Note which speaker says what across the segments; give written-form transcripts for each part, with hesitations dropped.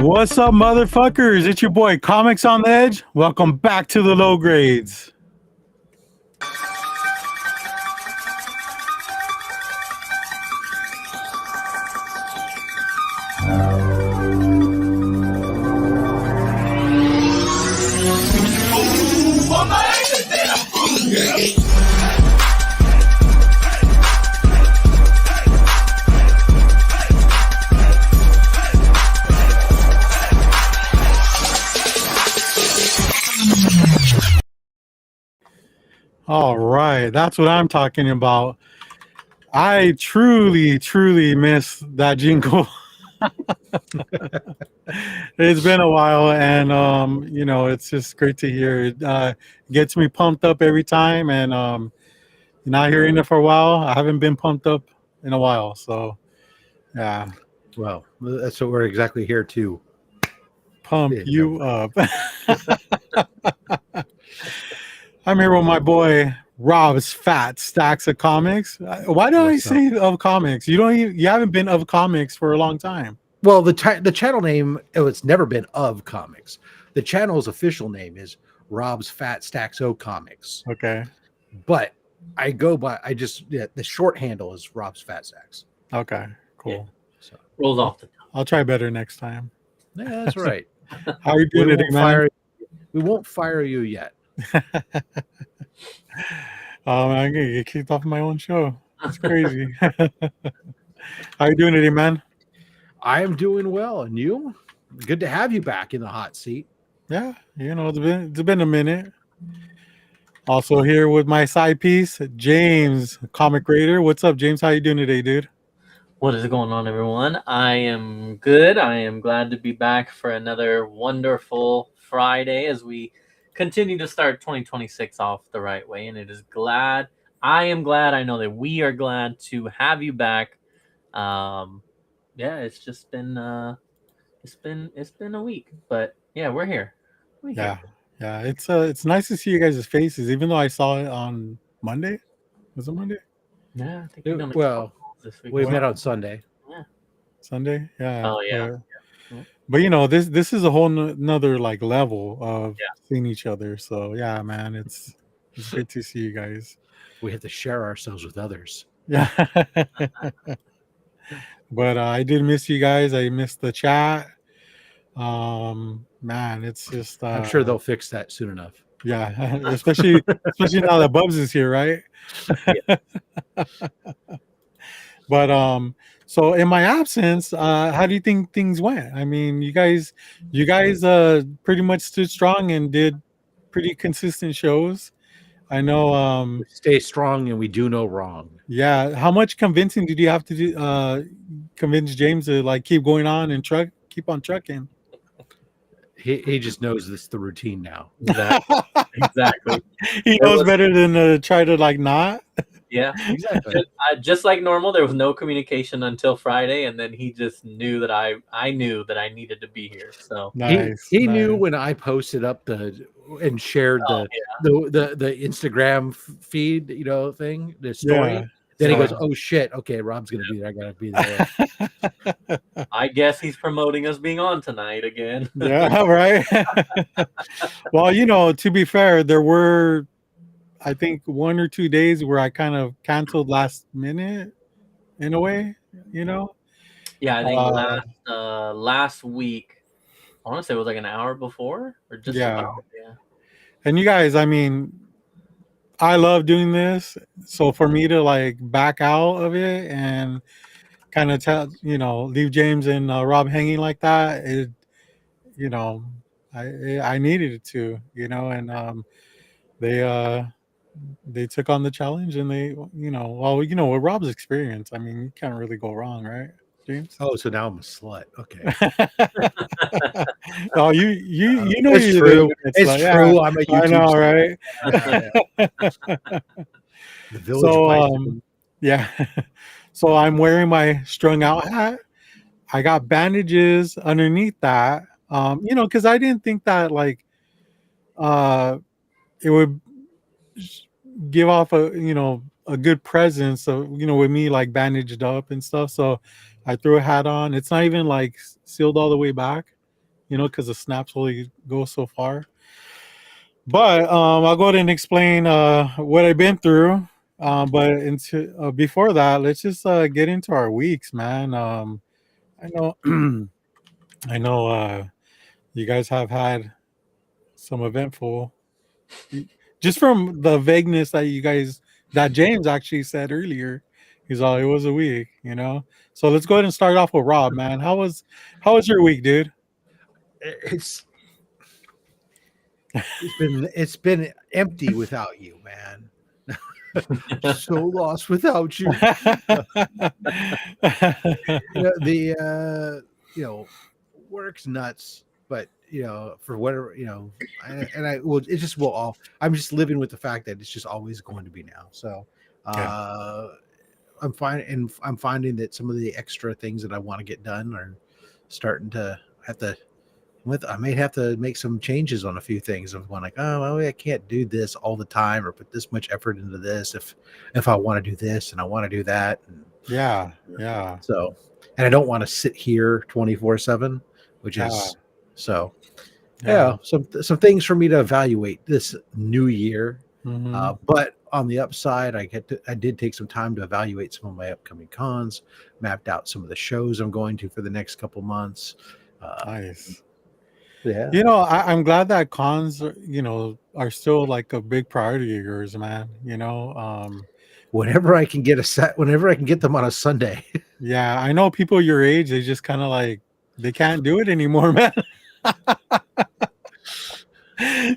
Speaker 1: What's up, motherfuckers? It's your boy Comics on the Edge. Welcome back to the low grades. All right, that's what I'm talking about. I truly miss that jingle. It's been a while, and it's just great to hear. It gets me pumped up every time, and not hearing it for a while. I haven't been pumped up in a while, so yeah.
Speaker 2: Well, that's what we're exactly here to
Speaker 1: Pump you up. I'm here with my boy Rob's Fat Stacks of Comics. Why do I say of comics? You haven't been of comics for a long time.
Speaker 2: Well, the channel name, it's never been of comics. The channel's official name is Rob's Fat Stacks O Comics.
Speaker 1: Okay.
Speaker 2: But I go by the short handle is Rob's Fat Stacks.
Speaker 1: Okay, cool.
Speaker 3: Yeah. So rolls off the tongue.
Speaker 1: I'll try better next time.
Speaker 2: Yeah, that's right.
Speaker 1: How are you doing today, man?
Speaker 2: We won't fire you yet.
Speaker 1: Oh man, I'm gonna get kicked off my own show. That's crazy. How are you doing today, man?
Speaker 2: I am doing well, and you? Good to have you back in the hot seat.
Speaker 1: Yeah, it's been a minute. Also here with my side piece, James, Comic Raider. What's up, James? How you doing today, dude?
Speaker 3: What is going on, everyone? I am good. I am glad to be back for another wonderful Friday as we continue to start 2026 off the right way. And I am glad. I know that we are glad to have you back. It's just been it's been a week, but yeah, we're here.
Speaker 1: Yeah, it's nice to see you guys' faces, even though I saw it on Monday. Was it Monday?
Speaker 3: Yeah, I think
Speaker 2: this week. We met on Sunday.
Speaker 3: Yeah,
Speaker 1: Sunday. Yeah.
Speaker 3: Oh yeah.
Speaker 1: But this is a whole nother like level of seeing each other. So yeah, man, it's great to see you guys.
Speaker 2: We have to share ourselves with others.
Speaker 1: Yeah. But I did miss you guys. I missed the chat. Man, it's just
Speaker 2: I'm sure they'll fix that soon enough.
Speaker 1: Yeah, especially now that Bubs is here, right?
Speaker 3: Yeah.
Speaker 1: But so in my absence, how do you think things went? I mean, you guys pretty much stood strong and did pretty consistent shows. I know
Speaker 2: we stay strong and we do no wrong.
Speaker 1: Yeah. How much convincing did you have to do convince James to like keep going on and keep on trucking?
Speaker 2: He just knows this the routine now.
Speaker 3: Exactly.
Speaker 1: He knows better than try to like not.
Speaker 3: Yeah, exactly. Just like normal, there was no communication until Friday, and then he just knew that I knew that I needed to be here. So
Speaker 2: he knew when I posted up and shared the Instagram feed, thing, the story. Yeah. Then he goes, "Oh shit! Okay, Rob's gonna be there. I gotta be there."
Speaker 3: I guess he's promoting us being on tonight again.
Speaker 1: Yeah, right. Well, to be fair, there were, I think, 1 or 2 days where I kind of canceled last minute, in a way.
Speaker 3: Yeah, I think last week, I want to say it was like an hour before, or just about. Yeah.
Speaker 1: And you guys, I mean, I love doing this, so for me to like back out of it and kind of leave James and Rob hanging like that, I needed it to, and they took on the challenge, and they, with Rob's experience, I mean, you can't really go wrong, right, James?
Speaker 2: Oh, so now I'm a slut. Okay.
Speaker 1: Oh, you know
Speaker 2: it's true. It's true.
Speaker 1: Yeah,
Speaker 2: I'm a YouTube
Speaker 1: I know, right?
Speaker 2: The village.
Speaker 1: Yeah. So I'm wearing my strung out hat. I got bandages underneath that. Because I didn't think that like it would give off a good presence of with me like bandaged up and stuff. So I threw a hat on. It's not even like sealed all the way back. because the snaps only go so far. But I'll go ahead and explain what I've been through. But into before that, let's just get into our weeks, man. I know, I know, you guys have had some eventful, just from the vagueness that James actually said earlier. He's all, it was a week. So let's go ahead and start off with Rob, man. How was your week, dude?
Speaker 2: It's it's been empty without you, man. So lost without you. Work's nuts, but for whatever it just will all. I'm just living with the fact that it's just always going to be now. So I'm finding that some of the extra things that I want to get done are starting to have to. I may have to make some changes on a few things. I'm going like, oh, well, I can't do this all the time or put this much effort into this if I want to do this and I want to do that. And,
Speaker 1: yeah.
Speaker 2: So, and I don't want to sit here 24/7, which is so. Yeah, some things for me to evaluate this new year.
Speaker 1: Mm-hmm.
Speaker 2: But on the upside, I did take some time to evaluate some of my upcoming cons, mapped out some of the shows I'm going to for the next couple months.
Speaker 1: Nice.
Speaker 2: Yeah.
Speaker 1: I'm glad that cons, are still like a big priority of yours, man.
Speaker 2: Whenever I can get whenever I can get them on a Sunday.
Speaker 1: Yeah, I know people your age, they just kind of like, they can't do it anymore, man.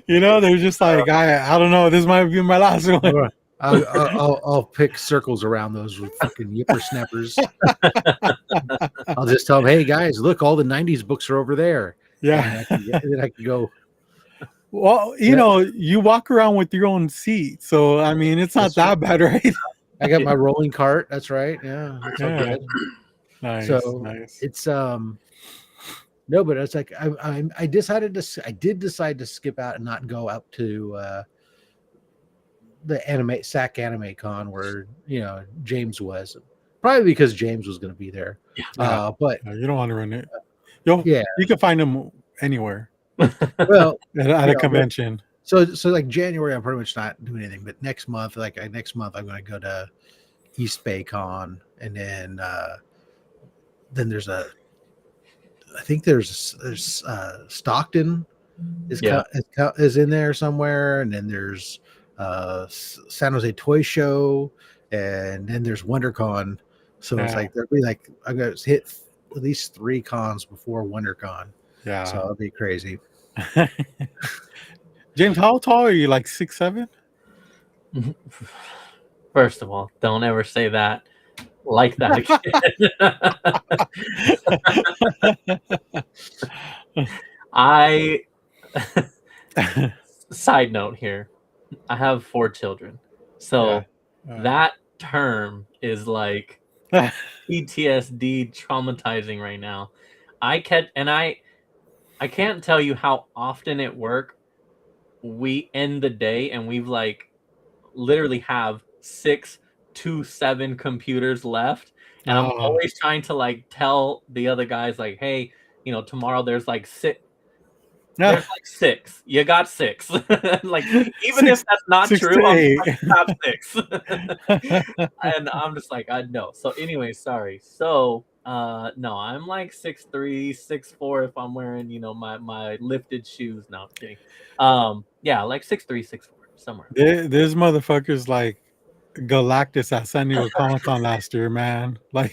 Speaker 1: They're just like, I don't know, this might be my last one.
Speaker 2: I'll pick circles around those with fucking yipper snappers. I'll just tell them, hey guys, look, all the 90s books are over there.
Speaker 1: Yeah.
Speaker 2: And then I can go.
Speaker 1: Well, you walk around with your own seat, so I mean, it's not that bad, right?
Speaker 2: I got my rolling cart. That's right. Yeah, that's all good.
Speaker 1: Nice.
Speaker 2: So
Speaker 1: nice.
Speaker 2: It's no, but it's like I did decide to skip out and not go out to the SAC Anime Con where James was, probably because James was going to be there. But
Speaker 1: you don't want to run it. You can find him anywhere.
Speaker 2: Well,
Speaker 1: at a convention.
Speaker 2: So like January, I'm pretty much not doing anything. But next month, I'm going to go to East Bay Con, and then there's I think there's Stockton is in there somewhere, and then there's San Jose Toy Show, and then there's WonderCon. So it's like there'll be like I'm gonna hit at least 3 cons before WonderCon.
Speaker 1: Yeah,
Speaker 2: so it'll be crazy.
Speaker 1: James, how tall are you? Like 6'7"?
Speaker 3: First of all, don't ever say that like that again. Side note here, I have 4 children, so that term is like PTSD traumatizing right now. I can't tell you how often at work we end the day and we've like literally have 6 to 7 computers left, and I'm always trying to like tell the other guys like, hey, tomorrow there's like 6. There's like 6. You got 6. Like even if that's not true, I'm top 6. And I'm just like, I know. So anyway, sorry. So no, I'm like 6'3", 6'4" if I'm wearing, my lifted shoes. No, I'm kidding. Yeah, like 6'3", 6'4", somewhere.
Speaker 1: This motherfucker's like Galactus at San Diego Comic-Con last year, man. Like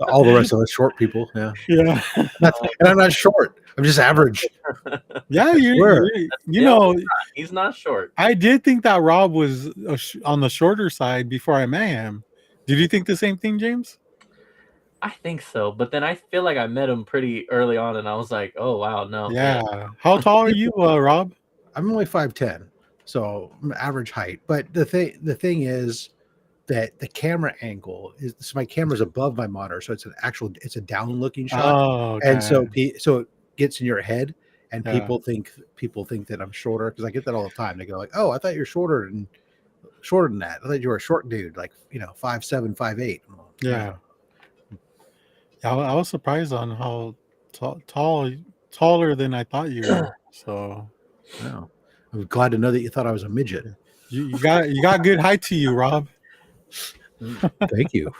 Speaker 2: all the rest of us short people. Yeah. And I'm not short. I'm just average.
Speaker 1: Yeah,
Speaker 3: he's not short.
Speaker 1: I did think that Rob was on the shorter side before I met him. Did you think the same thing, James?
Speaker 3: I think so, but then I feel like I met him pretty early on, and I was like, "Oh wow, no."
Speaker 1: Yeah. How tall are you, Rob?
Speaker 2: I'm only 5'10", so I'm average height. But the thing is that the camera angle is, so my camera's above my monitor, so it's a down looking shot.
Speaker 1: Oh, okay.
Speaker 2: And so it gets in your head, and people think that I'm shorter, because I get that all the time. They go like, "Oh, I thought you're shorter than that. I thought you were a short dude, like 5'7", 5'8".
Speaker 1: Yeah. I was surprised on how taller than I thought you were. So
Speaker 2: Wow. I'm glad to know that you thought I was a midget.
Speaker 1: you got good height to you, Rob.
Speaker 2: Thank you.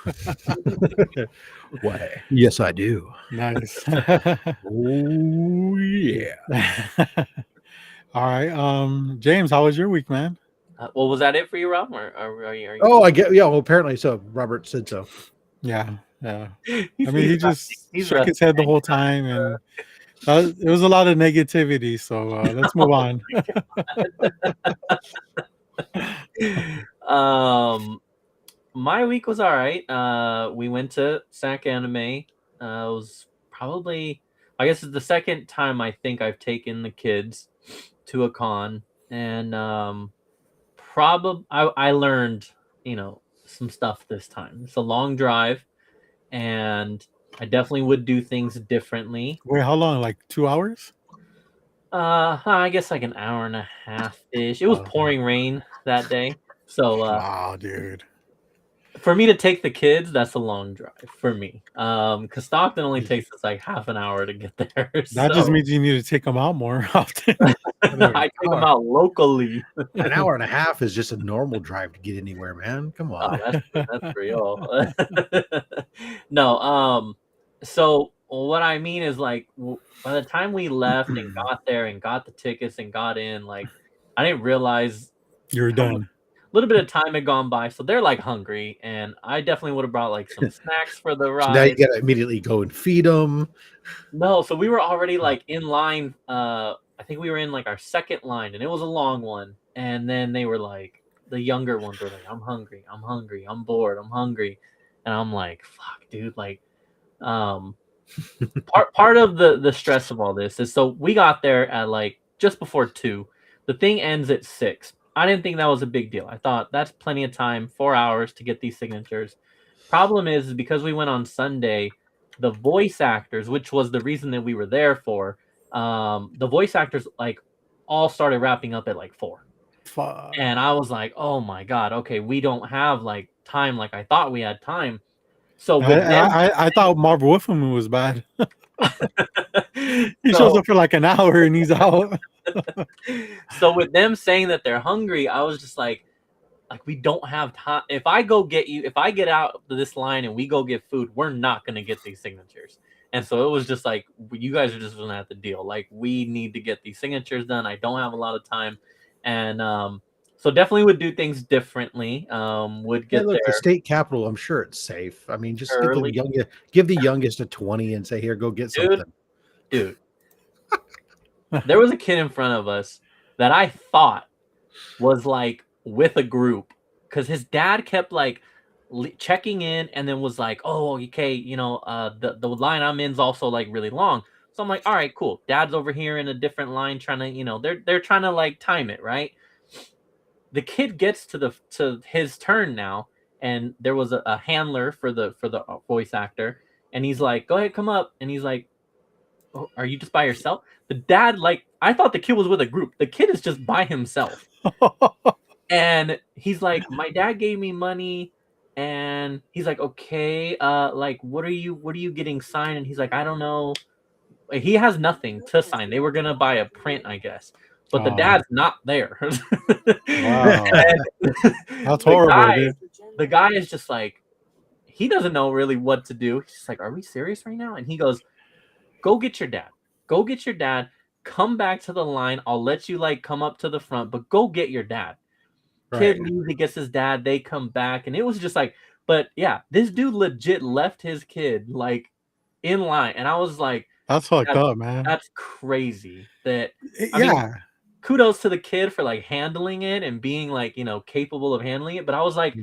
Speaker 2: Why? Yes, I do.
Speaker 1: Nice.
Speaker 2: Oh yeah.
Speaker 1: All right. James, how was your week, man?
Speaker 3: Well, was that it for you, Rob? Or are you?
Speaker 2: Oh, I get. Yeah. Well, apparently so. Robert said so.
Speaker 1: Yeah. I mean,
Speaker 3: He's
Speaker 1: he just shook his head the whole time, and it was a lot of negativity. So let's move on.
Speaker 3: My week was all right. We went to SAC Anime. It was probably, I guess, it's the second time I think I've taken the kids to a con, and I learned, some stuff this time. It's a long drive, and I definitely would do things differently.
Speaker 1: Wait, how long? Like 2 hours?
Speaker 3: I guess like an hour and a half ish. It was pouring rain that day, so
Speaker 1: wow, dude.
Speaker 3: for me to take the kids, that's a long drive for me. Because Stockton only takes us like half an hour to get there.
Speaker 1: That just means you need to take them out more often.
Speaker 3: I take them out locally.
Speaker 2: An hour and a half is just a normal drive to get anywhere, man. Come on.
Speaker 3: That's real. No, so what I mean is, like, by the time we left and got there and got the tickets and got in, like, I didn't realize
Speaker 1: You're done.
Speaker 3: A little bit of time had gone by, so they're like hungry, and I definitely would have brought like some snacks for the ride.
Speaker 2: So now you gotta immediately go and feed them.
Speaker 3: No, so we were already like in line. I think we were in like our second line, and it was a long one. And then they were like, the younger ones were like, "I'm hungry, I'm bored, I'm hungry," and I'm like, "Fuck, dude!" Like, part of the stress of all this is, so we got there at like just before 2. The thing ends at 6. I didn't think that was a big deal. I thought that's plenty of time, 4 hours to get these signatures. Problem is because we went on Sunday, the voice actors, which was the reason that we were there for, the voice actors like all started wrapping up at like 4.
Speaker 1: Fuck.
Speaker 3: And I was like, oh my God, okay, we don't have like time like I thought we had time. So
Speaker 1: I thought Marvel Wolfman was bad. He shows up for like an hour and he's out.
Speaker 3: So with them saying that they're hungry, I was just like we don't have time. If I get out of this line and we go get food, we're not gonna get these signatures. And so it was just like, you guys are just gonna have to deal. Like, we need to get these signatures done. I don't have a lot of time, and so definitely would do things differently. Would get there.
Speaker 2: The state capitol, I'm sure it's safe. I mean, just give the youngest a 20 and say, "Here, go get something."
Speaker 3: Dude, there was a kid in front of us that I thought was like with a group, because his dad kept like checking in and then was like, "Oh, okay, the line I'm in is also like really long." So I'm like, "All right, cool. Dad's over here in a different line trying to, they're trying to like time it, right?" The kid gets to his turn now, and there was a handler for the voice actor, and he's like, "Go ahead, come up." And he's like, "Oh, are you just by yourself?" The dad, like, I thought the kid was with a group. The kid is just by himself. And he's like, "My dad gave me money." And he's like, "Okay, like, what are you getting signed?" And he's like, "I don't know." He has nothing to sign. They were gonna buy a print, I guess. But the dad's not there.
Speaker 1: Wow. That's horrible, dude.
Speaker 3: The guy is just like, he doesn't know really what to do. He's just like, "Are we serious right now?" And he goes, "Go get your dad. Go get your dad. Come back to the line. I'll let you like come up to the front, but go get your dad." Kid leaves, he gets his dad. They come back, and it was just like, but yeah, this dude legit left his kid like in line, and I was like,
Speaker 1: "That's fucked up, man.
Speaker 3: That's crazy." I
Speaker 1: mean,
Speaker 3: kudos to the kid for like handling it and being like, capable of handling it. But I was like,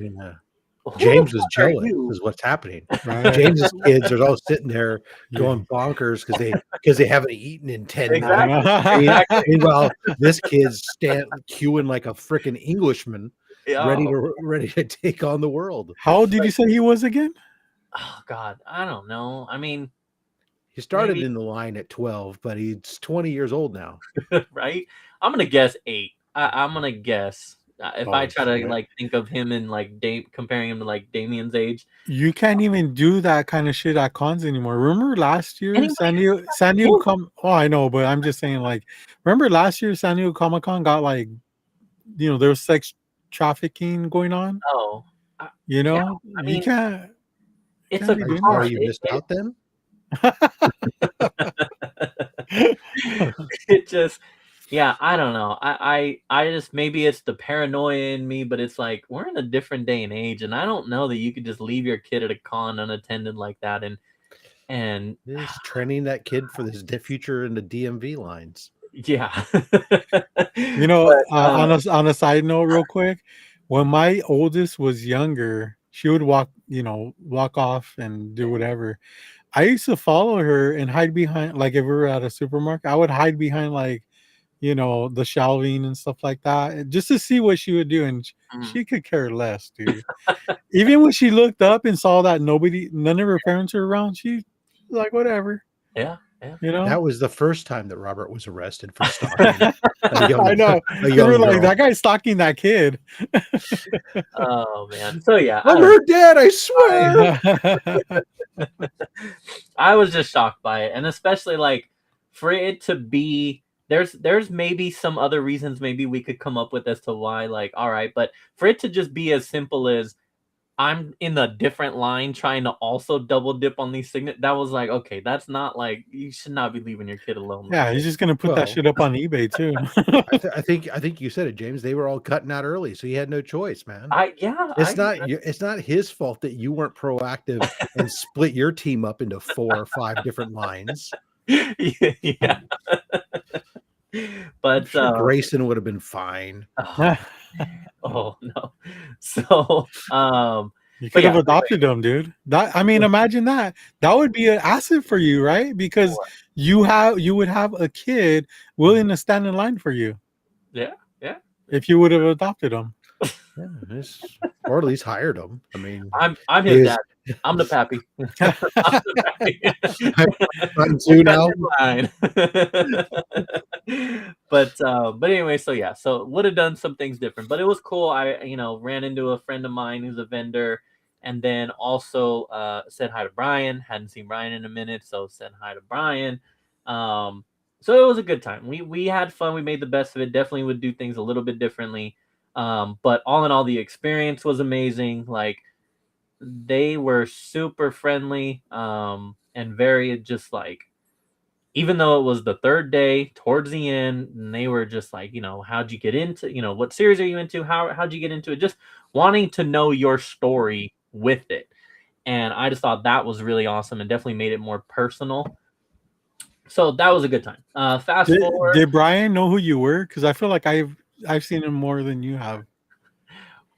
Speaker 2: James was jealous is what's happening.
Speaker 1: Right.
Speaker 2: James's kids are all sitting there going bonkers because they haven't eaten in 10 months. Meanwhile, this kid's queuing like a freaking Englishman, ready to take on the world.
Speaker 1: How old did you say he was again?
Speaker 3: Oh God, I don't know. I mean,
Speaker 2: he started in the line at 12, but he's 20 years old now.
Speaker 3: Right? I'm gonna guess 8. I'm gonna guess If
Speaker 2: Oh,
Speaker 3: I try to
Speaker 2: shit.
Speaker 3: like think of him and like comparing him to like Damien's age,
Speaker 1: You can't even do that kind of shit at cons anymore. Remember last year,
Speaker 3: Anyway,
Speaker 1: San Diego Comic. Oh, I know, but I'm just saying, like, remember last year, San Diego Comic Con got like, there was sex trafficking going on.
Speaker 3: oh,
Speaker 1: You know,
Speaker 3: I
Speaker 1: you
Speaker 3: mean,
Speaker 1: can't
Speaker 3: it's
Speaker 1: can't
Speaker 3: a
Speaker 1: be doing
Speaker 2: Sorry
Speaker 3: con.
Speaker 2: you missed out then.
Speaker 3: It just, yeah, I don't know. I just, maybe it's the paranoia in me, but it's like we're in a different day and age, and I don't know that you could just leave your kid at a con unattended like that, and
Speaker 2: He's training that kid for this future in the DMV lines.
Speaker 3: yeah.
Speaker 1: You know,
Speaker 3: But,
Speaker 1: on a side note, real quick, when my oldest was younger, she would walk off and do whatever. I used to follow her and hide behind, like if we were at a supermarket, I would hide behind like, the shelving and stuff like that, just to see what she would do, and she could care less, dude. Even when she looked up and saw that none of her parents were around, she was like, whatever,
Speaker 3: yeah.
Speaker 2: That was the first time that Robert was arrested for stalking a young,
Speaker 1: I know.
Speaker 2: a
Speaker 1: They
Speaker 2: young
Speaker 1: were
Speaker 2: girl.
Speaker 1: like, that guy's stalking that kid.
Speaker 3: Oh man. So yeah,
Speaker 2: I'm her dad, I swear.
Speaker 3: I was just shocked by it, and especially like for it to be there's maybe some other reasons maybe we could come up with as to why, like, all right, but for it to just be as simple as I'm in a different line trying to also double dip on these signets, that was like, okay, that's not, like, you should not be leaving your kid alone.
Speaker 1: Yeah, he's just gonna put that shit up on eBay too.
Speaker 2: I think you said it, James. They were all cutting out early, so he had no choice, man. It's not his fault that you weren't proactive and split your team up into 4 or 5 different lines.
Speaker 3: Yeah. But
Speaker 2: sure Grayson would have been fine.
Speaker 3: Oh no. So
Speaker 1: you could have adopted him, dude. Imagine that. That would be an asset for you, right? Because you would have a kid willing to stand in line for you.
Speaker 3: Yeah.
Speaker 1: If you would have adopted him.
Speaker 2: Yeah, or at least hired him. I mean,
Speaker 3: I'm his dad. I'm the pappy.
Speaker 2: I'm too now.
Speaker 3: But anyway, so yeah, so would have done some things different, but it was cool. I ran into a friend of mine who's a vendor, and then also said hi to Brian. Hadn't seen Brian in a minute, so said hi to Brian. So it was a good time. We had fun. We made the best of it. Definitely would do things a little bit differently. But all in all, the experience was amazing. Like, they were super friendly, and very just like, even though it was the third day towards the end, and they were just like, how'd you get into, what series are you into? How'd you get into it? Just wanting to know your story with it. And I just thought that was really awesome and definitely made it more personal. So that was a good time. Fast forward.
Speaker 1: Did Brian know who you were? Because I feel like I've seen him more than you have.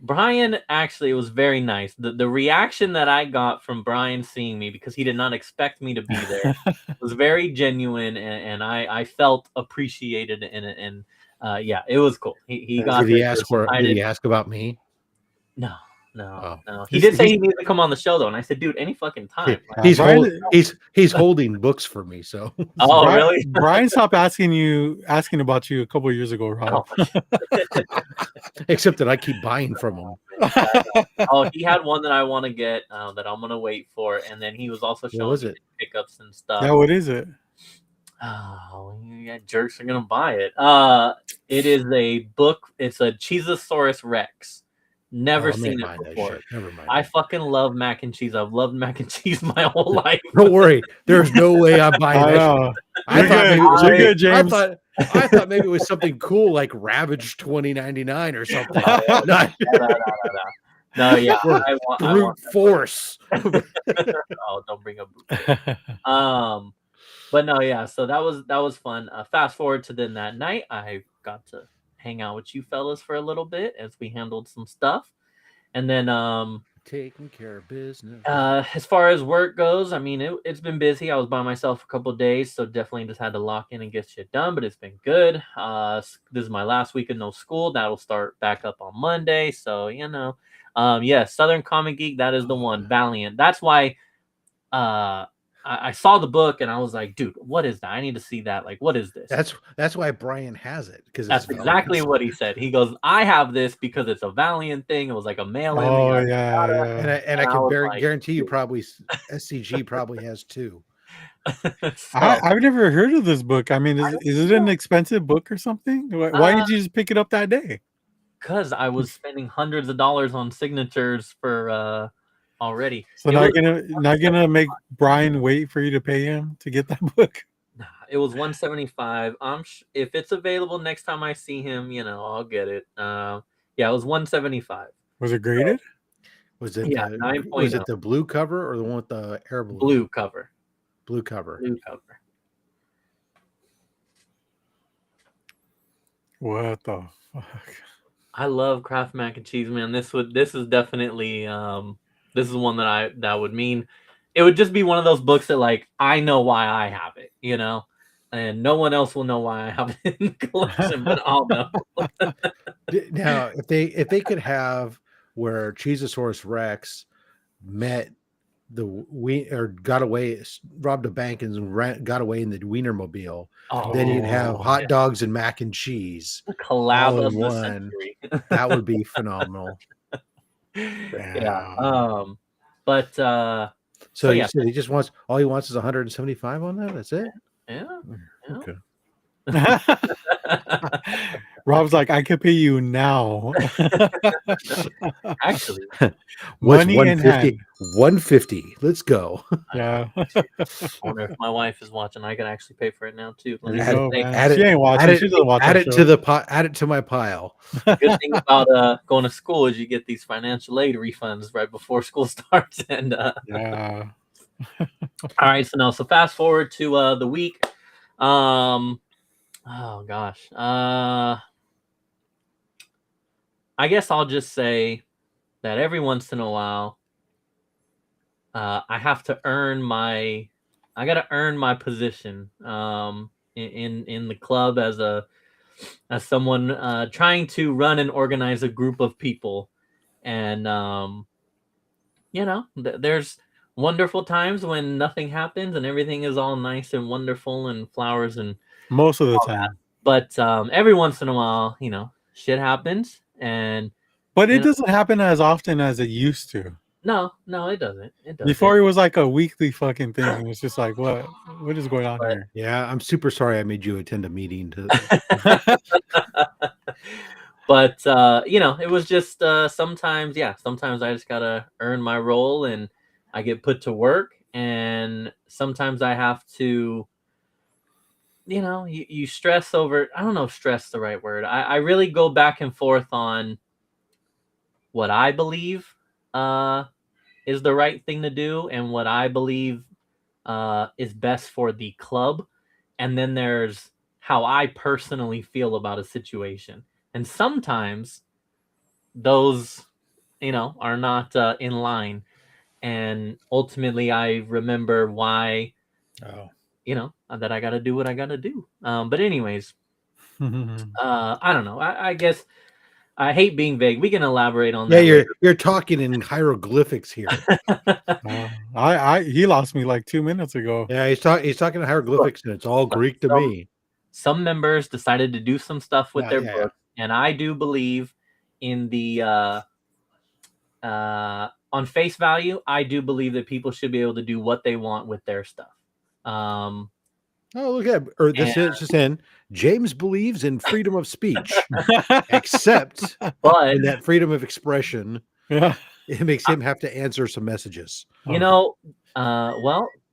Speaker 3: Brian actually was very nice. The reaction that I got from Brian seeing me, because he did not expect me to be there, was very genuine, and I felt appreciated in it. And yeah, it was cool. He got.
Speaker 2: Did he ask about me?
Speaker 3: No. He did say he needed to come on the show though, and I said, "Dude, any fucking time."
Speaker 2: He's holding books for me. So.
Speaker 3: Oh, really?
Speaker 1: Brian stopped asking about you a couple of years ago, Rob.
Speaker 2: Except that I keep buying from him.
Speaker 3: Oh, he had one that I want to get that I'm gonna wait for, and then he was also showing me pickups and stuff.
Speaker 1: Yeah, what is it?
Speaker 3: Oh, yeah, jerks are gonna buy it. It is a book. It's a Cheezosaurus Rex. Never seen it before.
Speaker 2: Never mind.
Speaker 3: I fucking love mac and cheese. I've loved mac and cheese my whole life.
Speaker 2: Don't worry. There's no way I'm buying that. I thought maybe it was something cool like Ravage 2099 or something.
Speaker 3: No, yeah.
Speaker 2: I want force.
Speaker 3: Oh, don't bring up but no, yeah. So that was fun. Fast forward to then that night, I got to hang out with you fellas for a little bit as we handled some stuff, and then
Speaker 2: taking care of business.
Speaker 3: As far as work goes, I mean, it's been busy. I was by myself a couple of days, so definitely just had to lock in and get shit done, but it's been good. This is my last week of no school. That'll start back up on Monday, so Southern Comic Geek, that is the one. Valiant. That's why I saw the book and I was like, dude, what is that? I need to see that. Like, what is this?
Speaker 2: That's why Brian has it, because
Speaker 3: That's exactly what he said. He goes, I have this because it's a Valiant thing. It was like a mail-in.
Speaker 1: Oh yeah.
Speaker 2: And I can
Speaker 3: was like,
Speaker 2: guarantee you probably SCG probably has too.
Speaker 3: So,
Speaker 1: I've never heard of this book. I mean, is it an expensive book or something? Why did you just pick it up that day?
Speaker 3: because I was spending hundreds of dollars on signatures for already.
Speaker 1: So not gonna make Brian wait for you to pay him to get that book.
Speaker 3: It was $175. If it's available next time I see him, I'll get it. Yeah, it was $175.
Speaker 1: Was it graded?
Speaker 2: Was it
Speaker 3: 9.0.
Speaker 2: Was it the blue cover or the one with the air balloon?
Speaker 3: Blue cover.
Speaker 2: Blue cover.
Speaker 3: Blue cover.
Speaker 1: What the fuck?
Speaker 3: I love Kraft mac and cheese, man. This is definitely this is one that would mean it would just be one of those books that like I know why I have it, and no one else will know why I have it in the collection, but I'll know.
Speaker 2: Now, if they could have where Cheezosaurus Rex met robbed a bank and got away in the Wienermobile, then you'd have hot dogs and mac and cheese
Speaker 3: Collab
Speaker 2: of the century. That would be phenomenal.
Speaker 3: Yeah. But
Speaker 2: so you said he wants 175 on that? That's it?
Speaker 3: Yeah.
Speaker 2: Okay.
Speaker 1: Rob's like, I could pay you now.
Speaker 3: Actually,
Speaker 2: what's 150? 150. Let's go.
Speaker 1: Yeah.
Speaker 3: I wonder if my wife is watching. I can actually pay for it now too.
Speaker 1: She ain't watching. She doesn't watch.
Speaker 2: Add it to my pile.
Speaker 3: The good thing about going to school is you get these financial aid refunds right before school starts. And
Speaker 1: yeah.
Speaker 3: All right. So fast forward to the week. Oh gosh. I guess I'll just say that every once in a while, I have to earn my position in the club as someone trying to run and organize a group of people, and there's wonderful times when nothing happens and everything is all nice and wonderful and flowers and
Speaker 1: most of the time.
Speaker 3: But every once in a while, shit happens.
Speaker 1: But it doesn't happen as often as it used to.
Speaker 3: No, it doesn't.
Speaker 1: Before it was like a weekly fucking thing. It was just like, what is going on here?
Speaker 2: Yeah, I'm super sorry I made you attend a meeting.
Speaker 3: But it was just sometimes I just gotta earn my role and I get put to work, and sometimes I have to. You stress over. I don't know if stress is the right word. I really go back and forth on what I believe is the right thing to do and what I believe is best for the club. And then there's how I personally feel about a situation. And sometimes those, are not in line. And ultimately, I remember why. That I got to do what I got to do. But anyways, I don't know. I guess I hate being vague. We can elaborate on that.
Speaker 2: Yeah, you're talking in hieroglyphics here.
Speaker 1: He lost me like 2 minutes ago.
Speaker 2: Yeah, he's talking in hieroglyphics, and it's all Greek to me.
Speaker 3: Some members decided to do some stuff with their book, and I do believe in the on face value. I do believe that people should be able to do what they want with their stuff.
Speaker 2: Look at this is just in. James believes in freedom of speech, except in that freedom of expression.
Speaker 1: Yeah,
Speaker 2: it makes him have to answer some messages.
Speaker 3: Well,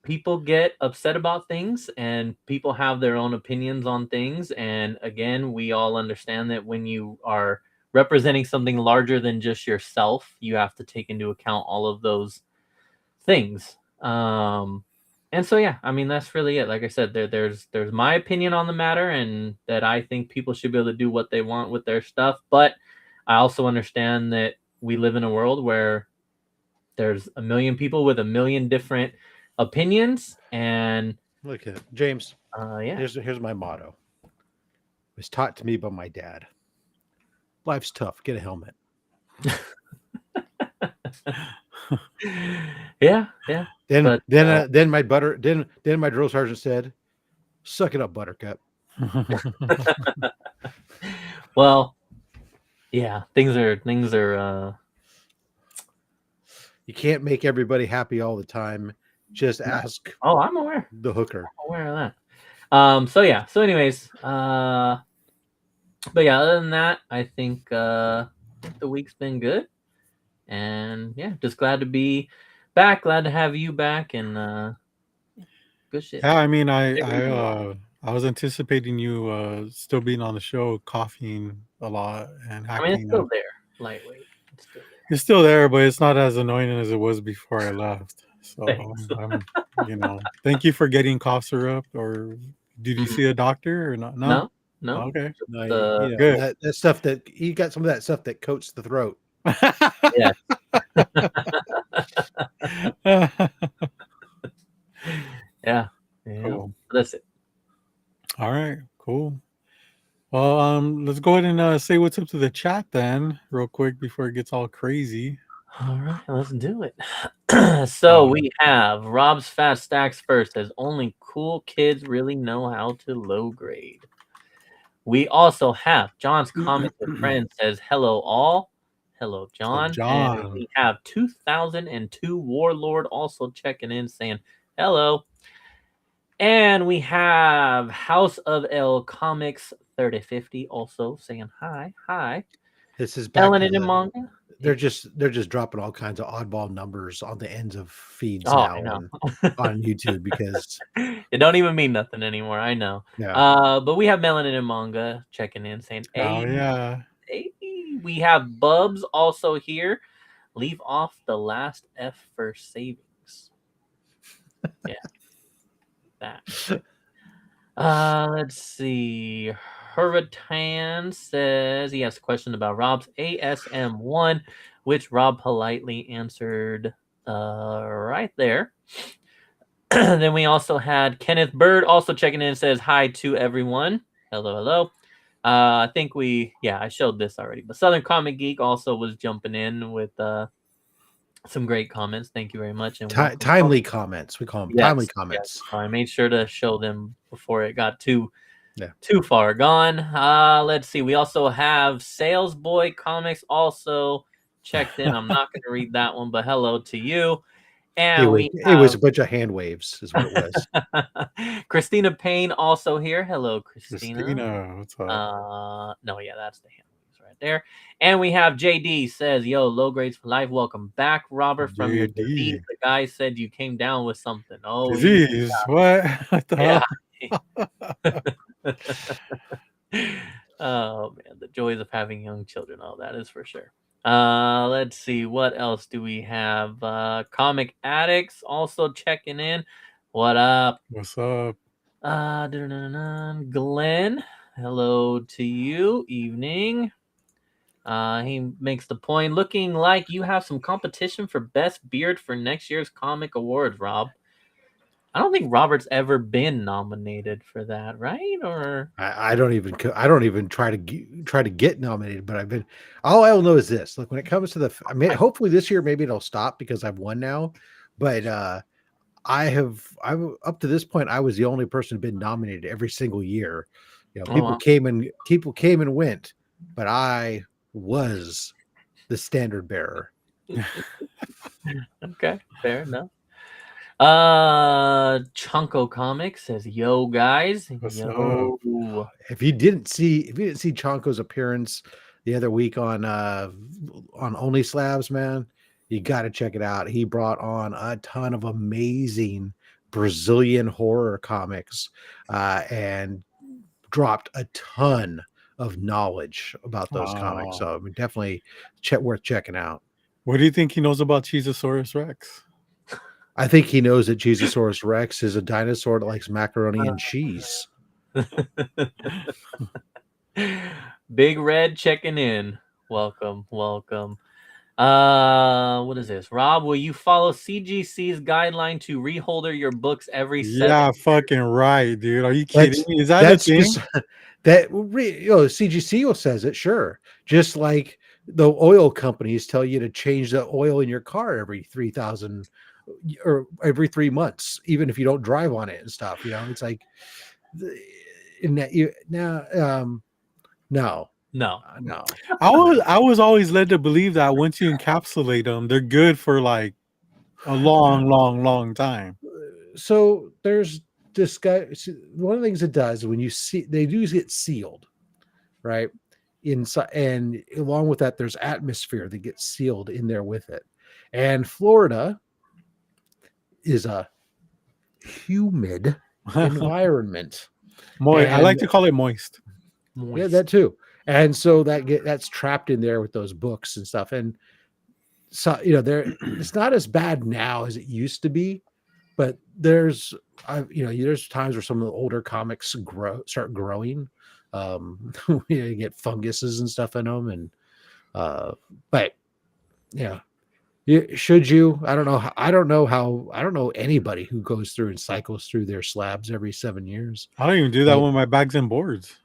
Speaker 3: people get upset about things, and people have their own opinions on things. And again, we all understand that when you are representing something larger than just yourself, you have to take into account all of those things. And so, yeah, I mean, that's really it. Like I said, there's my opinion on the matter, and that I think people should be able to do what they want with their stuff. But I also understand that we live in a world where there's a million people with a million different opinions. And
Speaker 2: look at James.
Speaker 3: Yeah.
Speaker 2: Here's my motto. It was taught to me by my dad. Life's tough. Get a helmet.
Speaker 3: Yeah.
Speaker 2: Then
Speaker 3: But,
Speaker 2: then my drill sergeant said, "Suck it up, Buttercup."
Speaker 3: well, yeah, things are
Speaker 2: You can't make everybody happy all the time. Just ask
Speaker 3: I'm aware.
Speaker 2: the hooker.
Speaker 3: I'm aware of that. So anyways, but yeah, other than that, I think the week's been good. And yeah, just glad to be back, glad to have you back, and good shit.
Speaker 1: Yeah, I mean, I was anticipating you still being on the show, coughing a lot and
Speaker 3: I mean, it's
Speaker 1: hacking
Speaker 3: still
Speaker 1: up.
Speaker 3: there, lightweight. It's still there.
Speaker 1: It's still there, but it's not as annoying as it was before I left. So
Speaker 3: Thanks.
Speaker 1: thank you for getting cough syrup. Or did you
Speaker 3: Mhm.
Speaker 1: see a doctor or not? No.
Speaker 3: No.
Speaker 1: Okay.
Speaker 2: No,
Speaker 3: The-
Speaker 1: Good.
Speaker 2: that stuff that you got some of that stuff that coats the throat.
Speaker 3: Yeah. Yeah.
Speaker 1: Cool.
Speaker 3: That's it.
Speaker 1: All right. Cool. Well, let's go ahead and say what's up to the chat then, real quick before it gets all crazy.
Speaker 3: All right, let's do it. So we have Rob's Fat Stacks first, says only cool kids really know how to low grade. We also have John's Comments with Friends, says hello all. Hello, John.
Speaker 1: John.
Speaker 3: And we have 2002 Warlord also checking in saying hello. And we have House of L Comics 3050 also saying hi.
Speaker 2: This is back
Speaker 3: Ellen
Speaker 2: to
Speaker 3: in the manga.
Speaker 2: they're just dropping all kinds of oddball numbers on the ends of feeds
Speaker 3: I
Speaker 2: now
Speaker 3: know.
Speaker 2: on YouTube because
Speaker 3: it don't even mean nothing anymore. I know.
Speaker 2: yeah.
Speaker 3: But we have Melanin and Manga checking in saying,
Speaker 1: Oh yeah.
Speaker 3: hey. We have Bubs also here. Leave off the last F for savings. Yeah. That. Let's see. Hurritan says he has a question about Rob's ASM1, which Rob politely answered right there. Then we also had Kenneth Bird also checking in and says hi to everyone. Hello. I think I showed this already, but Southern Comic Geek also was jumping in with some great comments. Thank you very much. And
Speaker 2: timely comments. We call them timely comments.
Speaker 3: Yes. I made sure to show them before it got too far gone. Let's see. We also have Sales Boy Comics also checked in. I'm not going to read that one, but hello to you. And
Speaker 2: it was a bunch of hand waves, is what it was.
Speaker 3: Christina Payne also here. Hello, Christina.
Speaker 1: What's up?
Speaker 3: No, yeah, that's the hand waves right there. And we have JD says, "Yo, low grades for life. Welcome back, Robert from your disease." The guy said you came down with something. Oh,
Speaker 1: disease? What? What the
Speaker 3: hell? Oh man, the joys of having young children. Oh, that is for sure. Let's see, what else do we have? Comic Addicts also checking in. What up?
Speaker 1: What's up?
Speaker 3: Glenn, hello to you. Evening. He makes the point, looking like you have some competition for best beard for next year's comic awards, Rob. I don't think Robert's ever been nominated for that, right? Or
Speaker 2: I don't even try to get nominated, but I've been. All I will know is this: look, when it comes to hopefully this year maybe it'll stop because I've won now. But I'm up to this point I was the only person who'd been nominated every single year. You know, people came and went, but I was the standard bearer.
Speaker 3: Okay, fair enough. Chunko Comics says, "Yo guys,
Speaker 1: What's
Speaker 3: yo."
Speaker 1: up?
Speaker 2: If you didn't see Chonko's appearance the other week on Only Slabs, man, you got to check it out. He brought on a ton of amazing Brazilian horror comics and dropped a ton of knowledge about those comics. So I mean, definitely worth checking out.
Speaker 1: What do you think he knows about Cheezosaurus Rex?
Speaker 2: I think he knows that Cheezosaurus Rex is a dinosaur that likes macaroni and cheese.
Speaker 3: Big Red checking in. Welcome. What is this? Rob, will you follow CGC's guideline to reholder your books every 7 years?
Speaker 1: Yeah, fucking right, dude. Are you kidding me? Is that a thing?
Speaker 2: CGC says it, sure. Just like the oil companies tell you to change the oil in your car every 3,000 or every 3 months, even if you don't drive on it and stuff. It's like, now, no,
Speaker 3: No.
Speaker 2: no.
Speaker 1: I was always led to believe that once you encapsulate them, they're good for like a long time.
Speaker 2: So there's this guy. One of the things it does when you see they do get sealed, right? Inside, and along with that, there's atmosphere that gets sealed in there with it. And Florida is a humid environment.
Speaker 1: Moist. I like to call it moist.
Speaker 2: Yeah, that too. And so that's trapped in there with those books and stuff. And so it's not as bad now as it used to be, but there's times where some of the older comics start growing. You get funguses and stuff in them, and but yeah. Should you? I don't know. I don't know anybody who goes through and cycles through their slabs every 7 years.
Speaker 1: I don't even do that with my bags and boards.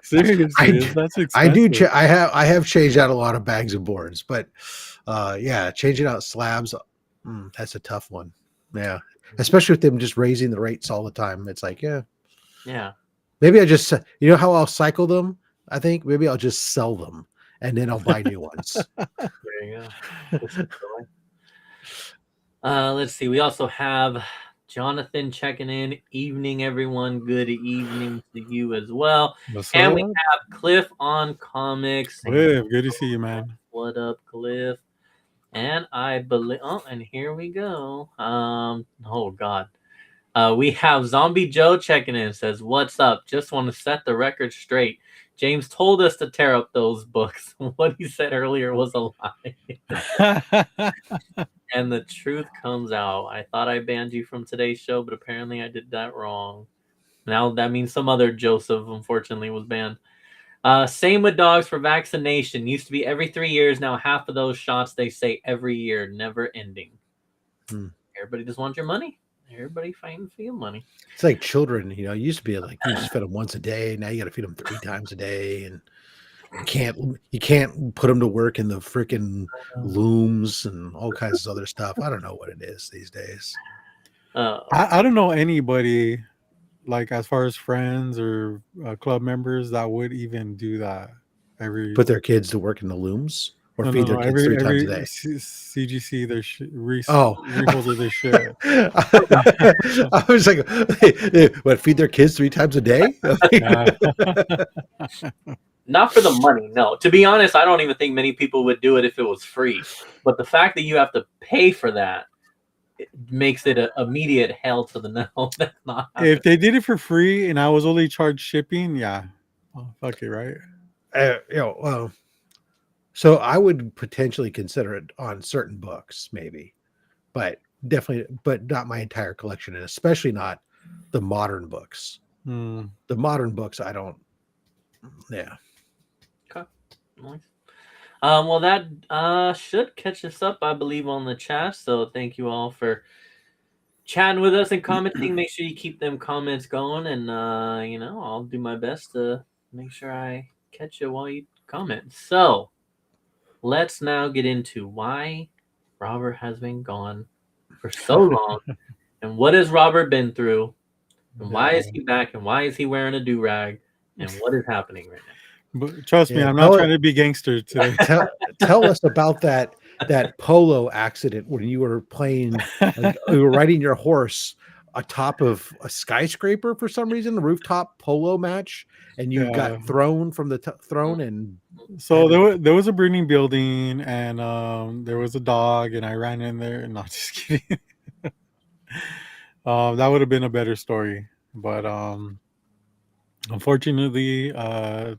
Speaker 1: Seriously, that's expensive.
Speaker 2: I do. I have changed out a lot of bags and boards, but yeah, changing out slabs, that's a tough one. Yeah, especially with them just raising the rates all the time. It's like, yeah. Maybe I just, how I'll cycle them. I think maybe I'll just sell them and then I'll buy new ones.
Speaker 3: There you go. Let's see. We also have Jonathan checking in. Evening, everyone. Good evening to you as well. And we have Cliff on comics.
Speaker 1: Cliff, good to see you, man.
Speaker 3: What up, Cliff? And I believe. Oh, and here we go. Oh God. We have Zombie Joe checking in. Says, "What's up? Just want to set the record straight. James told us to tear up those books. What he said earlier was a lie." And the truth comes out. I thought I banned you from today's show, but apparently I did that wrong. Now that means some other Joseph, unfortunately, was banned. Same with dogs for vaccination. Used to be every 3 years. Now half of those shots, they say every year, never ending. Everybody just wants your money. Everybody fighting for your money.
Speaker 2: It's like children, it used to be like you just fed them once a day. Now you got to feed them 3 times a day, and you can't put them to work in the freaking looms and all kinds of other stuff. I don't know what it is these days.
Speaker 1: I don't know anybody, like as far as friends or club members, that would even do that.
Speaker 2: Put their kids to work in the looms. Or feed their kids 3 times a day.
Speaker 1: CGC, their rehold their shit.
Speaker 2: I was like, what? Feed their kids 3 times a day?
Speaker 3: Not for the money, no. To be honest, I don't even think many people would do it if it was free. But the fact that you have to pay for that, it makes it an immediate hell to the no. That's not happening.
Speaker 1: If they did it for free and I was only charged shipping, yeah, fuck it, right?
Speaker 2: Well. So I would potentially consider it on certain books, maybe, but not my entire collection, and especially not the modern books. The modern books, I don't. Yeah.
Speaker 3: Okay. Nice. Well, that should catch us up, I believe, on the chat. So thank you all for chatting with us and commenting. Make sure you keep them comments going, and I'll do my best to make sure I catch you while you comment. So. Let's now get into why Robert has been gone for so long, and what has Robert been through, and why is he back, and why is he wearing a do-rag, and what is happening right now.
Speaker 1: But trust me, I'm not trying to be gangster today.
Speaker 2: Tell us about that polo accident when you were playing, you were riding your horse atop of a skyscraper for some reason, a rooftop polo match, and you got thrown from the throne. And
Speaker 1: so there was a burning building, and there was a dog, and I ran in there. And not just kidding. That would have been a better story, but unfortunately, I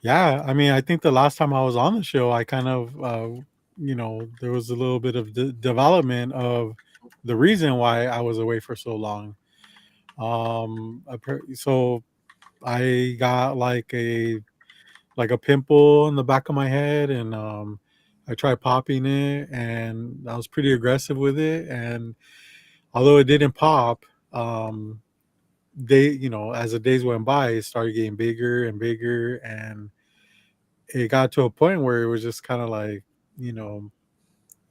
Speaker 1: mean, I think the last time I was on the show, I kind of there was a little bit of development of the reason why I was away for so long. So I got like a pimple in the back of my head, and I tried popping it, and I was pretty aggressive with it. And although it didn't pop, as the days went by, it started getting bigger and bigger, and it got to a point where it was just kind of like, a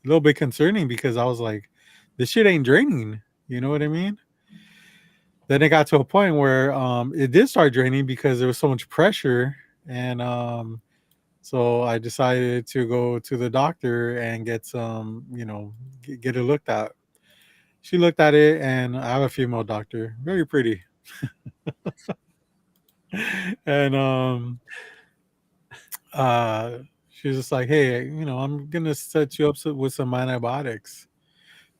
Speaker 1: little bit concerning because I was like, this shit ain't draining. You know what I mean? Then it got to a point where it did start draining because there was so much pressure. And so I decided to go to the doctor and get some, get it looked at. She looked at it, and I have a female doctor, very pretty. And uh, she was just like, hey, I'm going to set you up with some antibiotics.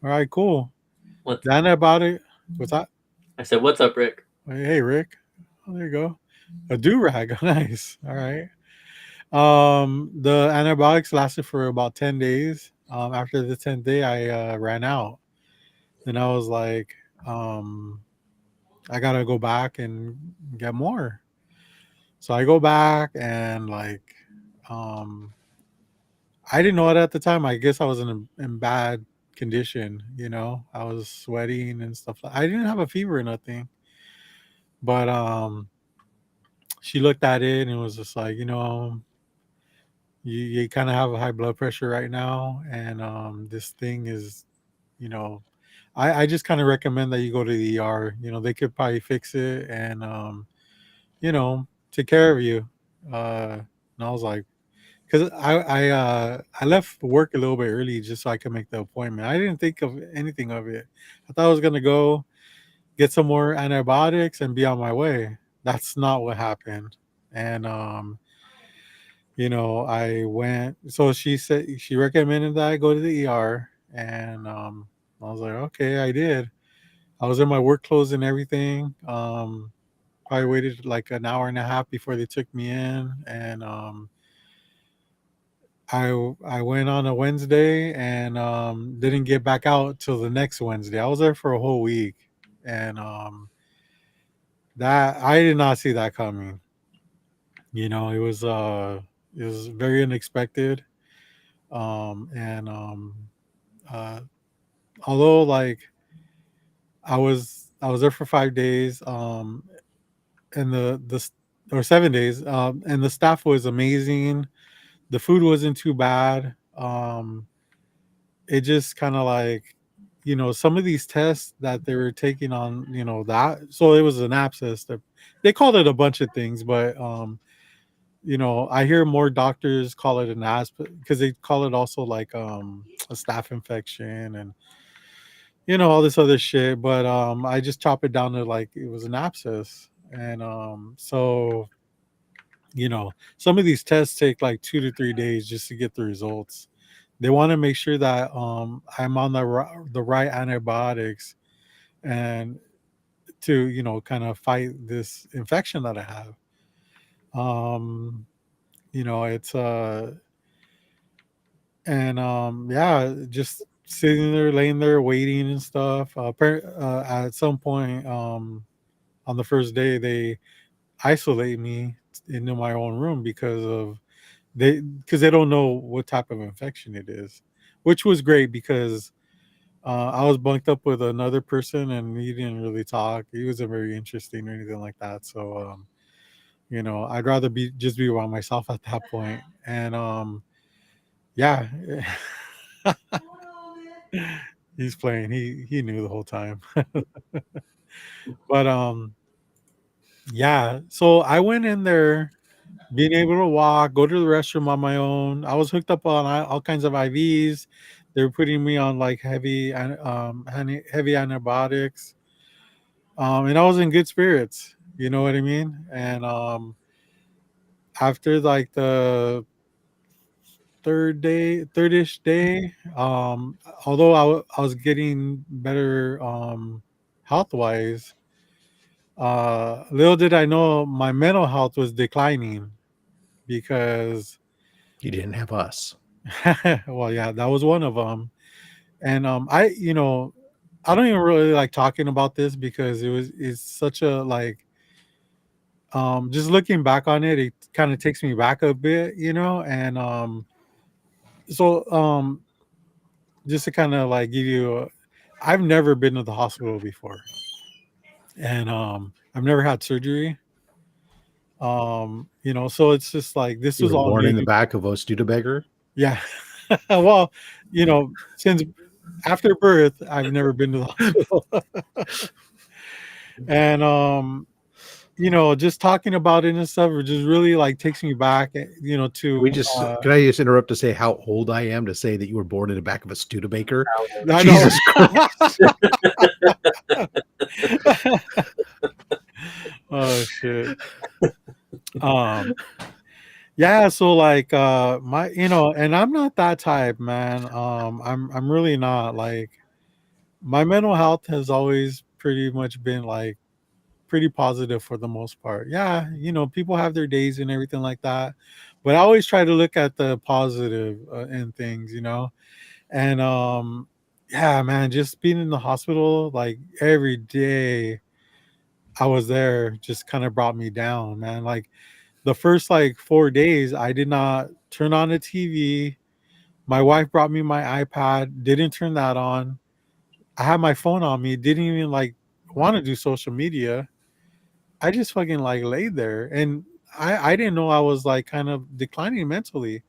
Speaker 1: All right, cool.
Speaker 3: What's
Speaker 1: The antibiotic, what's that?
Speaker 3: I said, "What's up, Rick?"
Speaker 1: Hey, Rick. Oh, there you go. A do-rag. Nice. All right. The antibiotics lasted for about 10 days. After the 10th day, I ran out. And I was like, I gotta go back and get more. So I go back and like, um, I didn't know it at the time. I guess I was in bad condition. I was sweating and stuff. I didn't have a fever or nothing, but she looked at it and was just like, you kind of have a high blood pressure right now, and this thing is, you know, I just kind of recommend that you go to the ER. They could probably fix it and take care of you. And I was like, because I left work a little bit early just so I could make the appointment. I didn't think of anything of it. I thought I was gonna go get some more antibiotics and be on my way. That's not what happened. And I went. So she said she recommended that I go to the ER, and I was like, okay, I did. I was in my work clothes and everything. Probably waited like an hour and a half before they took me in, and I went on a Wednesday and didn't get back out till the next Wednesday. I was there for a whole week, and that I did not see that coming. It was very unexpected. And uh, although like I was there for 5 days, and or 7 days, and the staff was amazing. The food wasn't too bad. It just kind of like, some of these tests that they were taking on, that, so it was an abscess. They called it a bunch of things, but I hear more doctors call it an asp because they call it also like a staph infection and all this other shit. But I just chop it down to like it was an abscess, and so some of these tests take like 2 to 3 days just to get the results. They want to make sure that I'm on the right antibiotics and to kind of fight this infection that I have. It's and yeah, just sitting there, laying there, waiting and stuff. At some point, on the first day, they isolate me into my own room because they don't know what type of infection it is, which was great because I was bunked up with another person and he didn't really talk. He wasn't very interesting or anything like that. So I'd rather be by myself at that point. And yeah, he's playing. He knew the whole time. But yeah, so I went in there being able to walk, go to the restroom on my own. I was hooked up on all kinds of IVs. They were putting me on like heavy antibiotics, and I was in good spirits. You know what I mean? And after like the thirdish day, although I was getting better health wise, little did I know my mental health was declining because
Speaker 2: You didn't have us.
Speaker 1: well, yeah, that was one of them. And I don't even really like talking about this because it's such a like just looking back on it, it kind of takes me back a bit, and so just to kind of like give you I've never been to the hospital before, and I've never had surgery. You know, so it's just like this
Speaker 2: You
Speaker 1: was
Speaker 2: were
Speaker 1: all
Speaker 2: born in the
Speaker 1: new.
Speaker 2: back of a Studebaker.
Speaker 1: Yeah. Well, you know, since after birth, I've never been to the hospital. And you know, just talking about it and stuff, it just really like takes me back, you know, to
Speaker 2: Can I just interrupt to say how old I am to say that you were born in the back of a Studebaker?
Speaker 1: I know.
Speaker 2: Jesus Christ.
Speaker 1: Oh shit. Um yeah, so like my, you know, and I'm not that type, man. I'm really not. Like my mental health has always pretty much been like pretty positive for the most part. Yeah, you know, people have their days and everything like that, but I always try to look at the positive in things, you know. And yeah, man, just being in the hospital like every day I was there just kind of brought me down, man. Like the first like 4 days, I did not turn on the TV. My wife brought me my iPad, didn't turn that on. I had my phone on me, didn't even like want to do social media. I just fucking like laid there, and I didn't know I was like kind of declining mentally.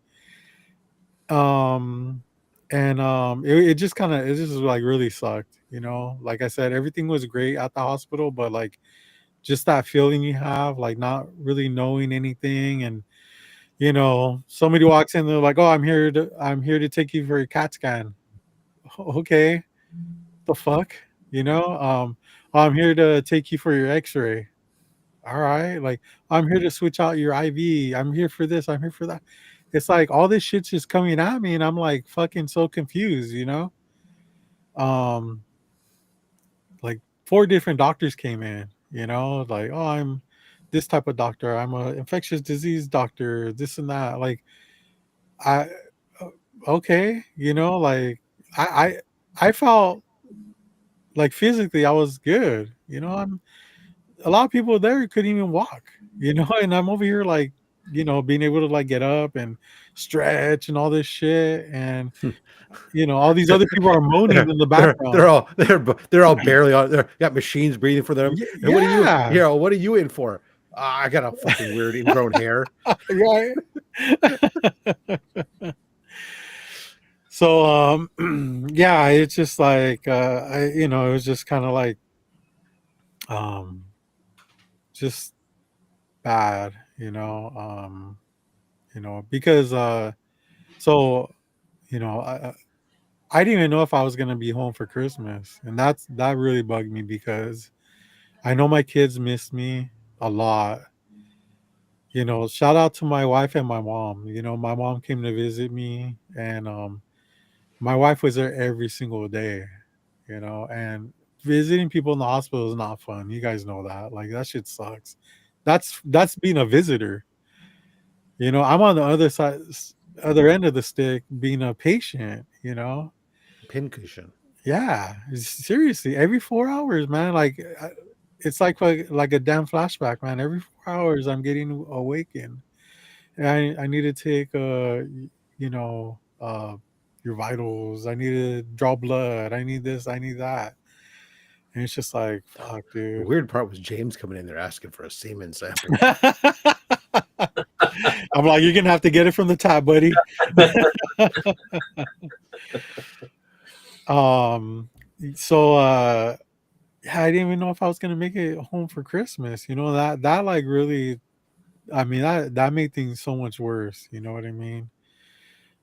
Speaker 1: Um and it just kind of, it just like really sucked, you know. Like I said, everything was great at the hospital, but like just that feeling you have like not really knowing anything. And you know, somebody walks in, they're like, "Oh, I'm here to take you for a CAT scan." Okay, the fuck, you know. I'm here to take you for your X-ray. All right, like I'm here to switch out your IV. I'm here for this. I'm here for that. It's like all this shit's just coming at me, and I'm like fucking so confused, you know. Um, like four different doctors came in, you know, like, oh, I'm this type of doctor. I'm a infectious disease doctor. This and that. Like I uh, okay, you know, like I felt like physically I was good. You know, I'm a lot of people there couldn't even walk, you know, and I'm over here like, you know, being able to like get up and stretch and all this shit. And you know, all these other people are moaning in the background.
Speaker 2: They're all barely on. They got machines breathing for them. And
Speaker 1: Yeah,
Speaker 2: what are you in for? I got a fucking weird ingrown hair.
Speaker 1: right. So yeah, it's just like you know, it was just kind of like um just bad, you know, because so you know, I didn't even know if I was gonna be home for Christmas, and that really bugged me because I know my kids miss me a lot. You know, shout out to my wife and my mom. You know, my mom came to visit me, and my wife was there every single day. You know, and visiting people in the hospital is not fun. You guys know that. Like that shit sucks. That's being a visitor. You know, I'm on the other side, other end of the stick, being a patient. You know,
Speaker 2: Pincushion.
Speaker 1: yeah, seriously, every 4 hours, man. Like it's like a damn flashback, man. Every 4 hours, I'm getting awakened, and I need to take you know, your vitals. I need to draw blood. I need this. I need that. And it's just like, fuck,
Speaker 2: The
Speaker 1: dude.
Speaker 2: weird part was James coming in there asking for a semen sample.
Speaker 1: I'm like, you're gonna have to get it from the top, buddy. um, so yeah, I didn't even know if I was gonna make it home for Christmas. You know, that like really, I mean, that made things so much worse. You know what I mean?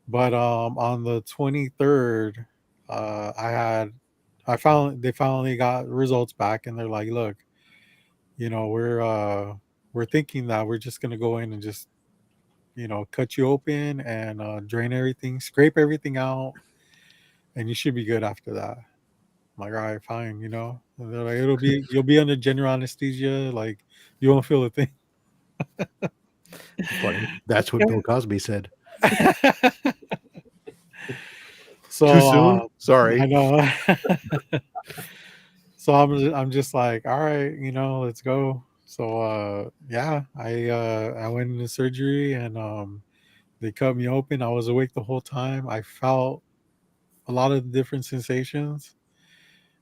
Speaker 1: But on the 23rd, I had I found they finally got results back, and they're like, look, you know, we're thinking that we're just gonna go in and just, you know, cut you open and drain everything, scrape everything out, and you should be good after that. I'm like, all right, fine, you know. And they're like, you'll be under general anesthesia, like you won't feel a thing.
Speaker 2: Funny. That's what Bill Cosby said. Too
Speaker 1: So
Speaker 2: soon?
Speaker 1: I
Speaker 2: Sorry.
Speaker 1: know. So I'm just like, all right, you know, let's go. So yeah, I went into surgery, and they cut me open. I was awake the whole time. I felt a lot of different sensations.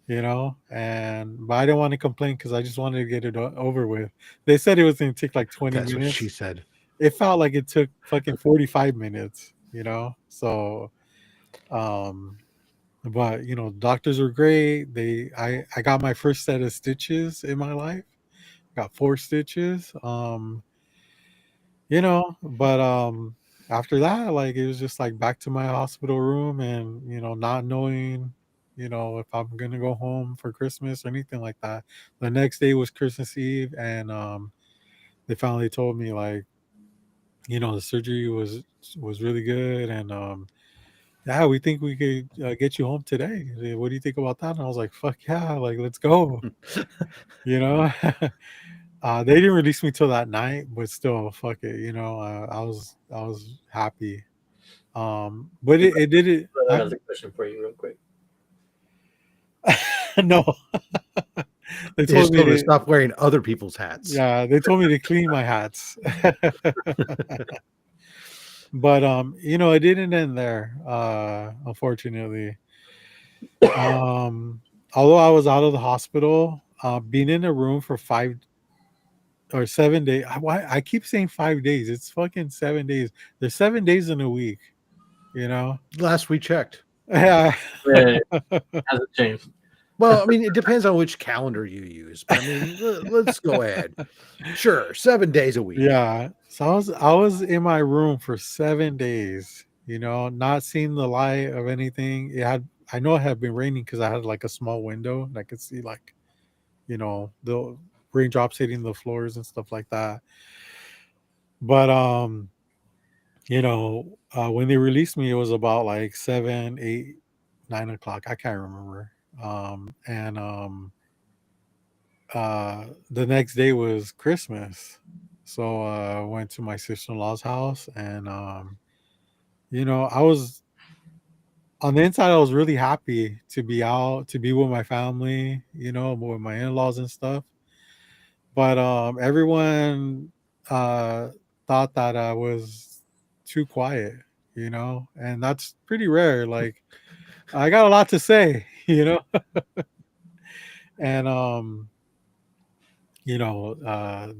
Speaker 1: but I didn't want to complain because I just wanted to get it over with. They said it was going to take like 20
Speaker 2: That's what
Speaker 1: minutes.
Speaker 2: she said.
Speaker 1: It felt like it took fucking 45 minutes, so but doctors were great. I got my first set of stitches in my life. Got 4 stitches. But after that, like, it was just like back to my hospital room, and not knowing if I'm gonna go home for Christmas or anything like that. The next day was Christmas Eve, and they finally told me, like, the surgery was really good, and yeah, we think we could get you home today. What do you think about that? And I was like, fuck yeah, like, let's go. you know They didn't release me till that night, but still, fuck it. I was happy. But it did it.
Speaker 3: I have a question for you, real quick.
Speaker 1: No,
Speaker 2: they told me to stop wearing other people's hats.
Speaker 1: Yeah, they told me to clean my hats. But it didn't end there. Unfortunately, although I was out of the hospital, being in a room for 5 or 7 days. I keep saying 5 days. It's fucking 7 days. There's 7 days in a week.
Speaker 2: Last we checked.
Speaker 1: Yeah.
Speaker 3: Hasn't changed.
Speaker 2: Well, I mean, it depends on which calendar you use. But I mean, let's go ahead. Sure, 7 days a week.
Speaker 1: Yeah. So I was in my room for 7 days. Not seeing the light of anything. I know it had been raining because I had like a small window and I could see, like, the raindrops hitting the floors and stuff like that. But when they released me, it was about like 7, 8, 9 o'clock. I can't remember. And the next day was Christmas. So I went to my sister-in-law's house, and I was on the inside, I was really happy to be out, to be with my family, with my in-laws and stuff. But everyone thought that I was too quiet, and that's pretty rare. Like, I got a lot to say, and